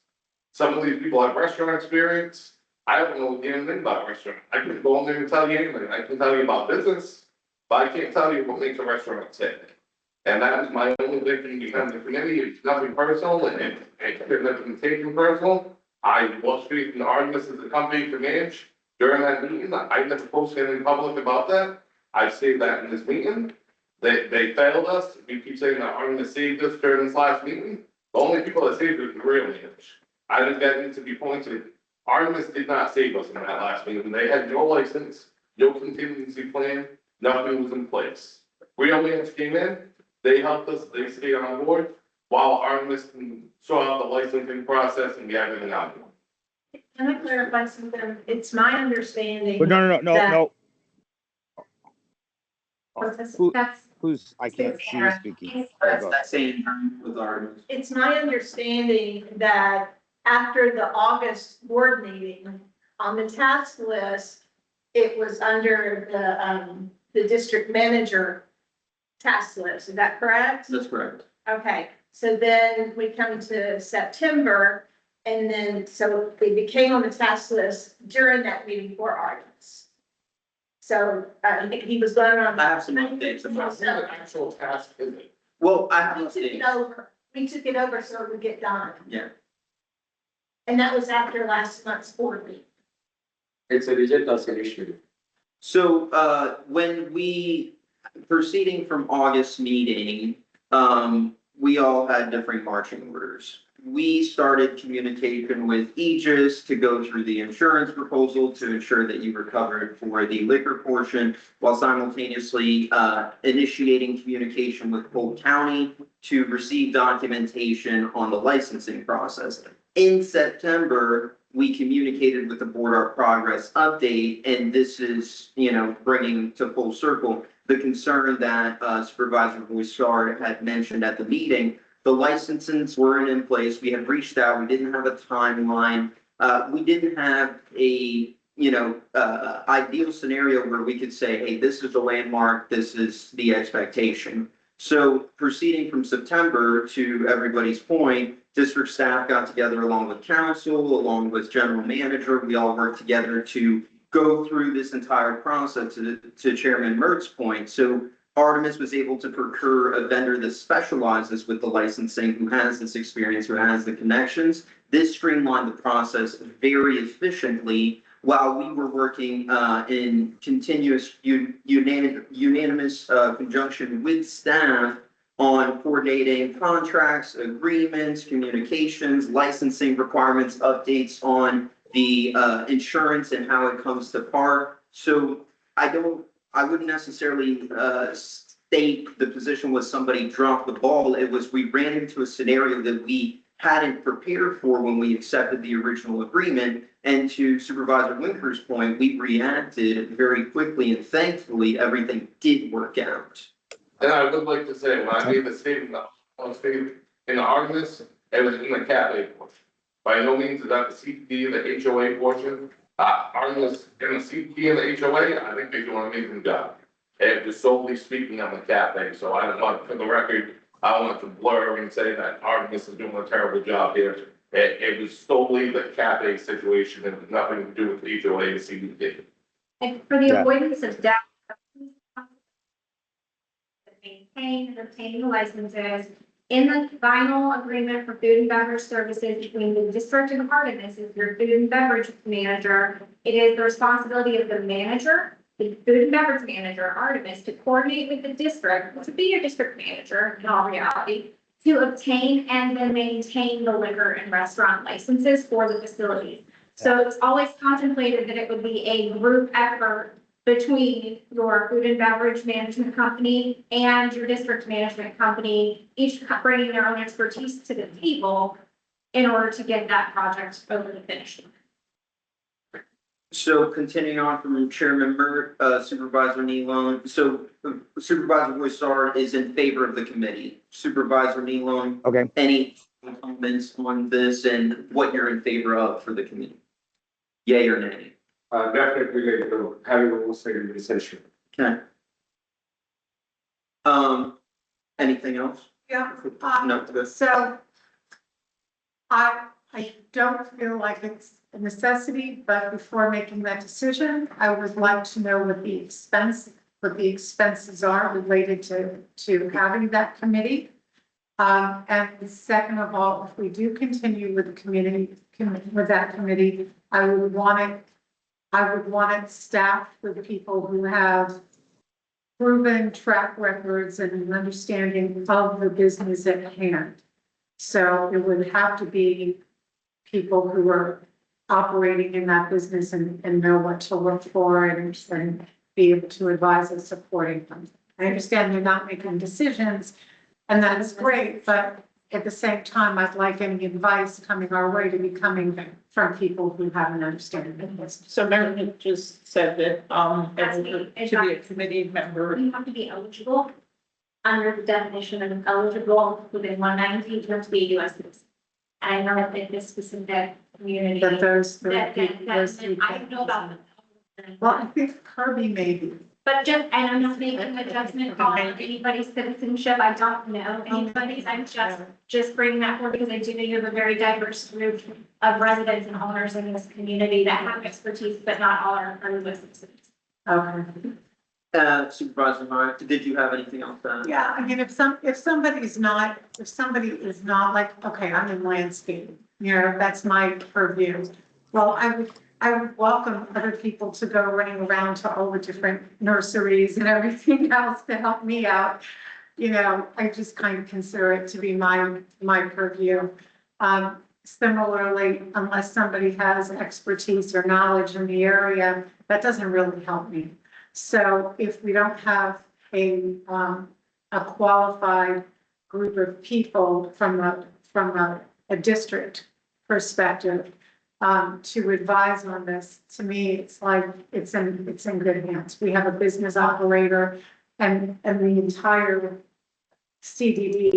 Some of these people have restaurant experience. I don't know anything about restaurant. I can go in there and tell you anything. I can tell you about business, but I can't tell you what makes a restaurant tick. And that was my only big thing behind the committee. It's nothing personal and it couldn't have been taken personal. I was speaking to Artemis as a company to manage during that meeting. I never posted anything public about that. I saved that in this meeting. They failed us. We keep saying that Artemis saved us during this last meeting. The only people that saved us were real managers. I think that needs to be pointed. Artemis did not save us in that last meeting. They had no license, no contingency plan, nothing was in place. Real managers came in, they helped us, they stayed on board, while Artemis can sort out the licensing process and get everything out. Can I clarify something? It's my understanding. But no. That's. Who's, I can't see you speaking. That's same with Artemis. It's my understanding that after the August board meeting, on the task list, it was under the district manager task list. Is that correct? That's correct. Okay, so then we come to September, and then, so it became on the task list during that meeting for Artemis. So, I think he was going on. I have some updates about It's not an actual task, is it? Well, I have We took it updates. over, so it would get done, Yeah. and that was after last month's board meeting. It's a reject initiative. So, when we, proceeding from August meeting, we all had different marching orders. We started communication with Aegis to go through the insurance proposal to ensure that you were covered for the liquor portion, while simultaneously, initiating communication with Polk County to receive documentation on the licensing process. In September, we communicated with the board our progress update, and this is, bringing to full circle the concern that Supervisor Boissard had mentioned at the meeting. The licenses weren't in place. We had reached out. We didn't have a timeline. We didn't have a, ideal scenario where we could say, hey, this is the landmark, this is the expectation. So proceeding from September, to everybody's point, district staff got together along with council, along with general manager. We all worked together to go through this entire process to Chairman Mertz's point. So Artemis was able to procure a vendor that specializes with the licensing, who has this experience, who has the connections. This streamlined the process very efficiently while we were working in continuous unanimous conjunction with staff on coordinating contracts, agreements, communications, licensing requirements, updates on the insurance and how it comes to par. So I wouldn't necessarily state the position was somebody dropped the ball. It was we ran into a scenario that we hadn't prepared for when we accepted the original agreement. And to Supervisor Winker's point, we reacted very quickly, and thankfully everything did work out. And I would like to say, when I made the statement, in the Artemis, it was in the cafe portion. By no means is that the CDD, the HOA portion. Artemis in the CDD and the HOA, I think they do an amazing job. It was solely speaking on the cafe, so I don't want, for the record, I don't want to blur and say that Artemis is doing a terrible job here. It was solely the cafe situation and nothing to do with the HOA and CDD. And for the avoidance of doubt, maintain and obtain the licenses in the final agreement for food and beverage services between the district and Artemis is your food and beverage manager. It is the responsibility of the manager, the food and beverage manager, Artemis, to coordinate with the district, to be your district manager in all reality, to obtain and then maintain the liquor and restaurant licenses for the facilities. So it's always contemplated that it would be a group effort between your food and beverage management company and your district management company, each bringing their own expertise to the table in order to get that project over the finish line. So continuing on from Chairman Mert, Supervisor Nealon, so Supervisor Boissard is in favor of the committee. Supervisor Nealon. Okay. Any comments on this and what you're in favor of for the committee? Yay or nay? Definitely, having a say in this issue. Okay. Anything else? Yeah, No, this. so I don't feel like it's a necessity, but before making that decision, I would like to know what the expenses are related to having that committee. And second of all, if we do continue with the with that committee, I would want it staffed with people who have proven track records and an understanding of the business at hand. So it would have to be people who are operating in that business and know what to look for and be able to advise and supporting them. I understand they're not making decisions, and that's great, but at the same time, I'd like any advice coming our way to be coming from people who have an understanding of this. So Meredith just said that, to be a committee member. You have to be eligible under the definition of eligible within 190 to be a U.S. citizen. And I know that in this specific community. That those I don't know about them. Well, I think Kirby maybe. But just, and I'm not making a judgment on anybody's citizenship. I don't know anybody's. I'm just bringing that forward because I do know you have a very diverse group of residents and owners in this community that have expertise, but not all are U.S. citizens. Okay. Supervisor Meyer, did you have anything else? Yeah, I mean, if somebody is not like, okay, I'm in landscape, that's my purview. Well, I would welcome other people to go running around to all the different nurseries and everything else to help me out. I just kind of consider it to be my purview. Similarly, unless somebody has expertise or knowledge in the area, that doesn't really help me. So if we don't have a qualified group of people from a district perspective, to advise on this, to me, it's like, it's in good hands. We have a business operator and the entire CDD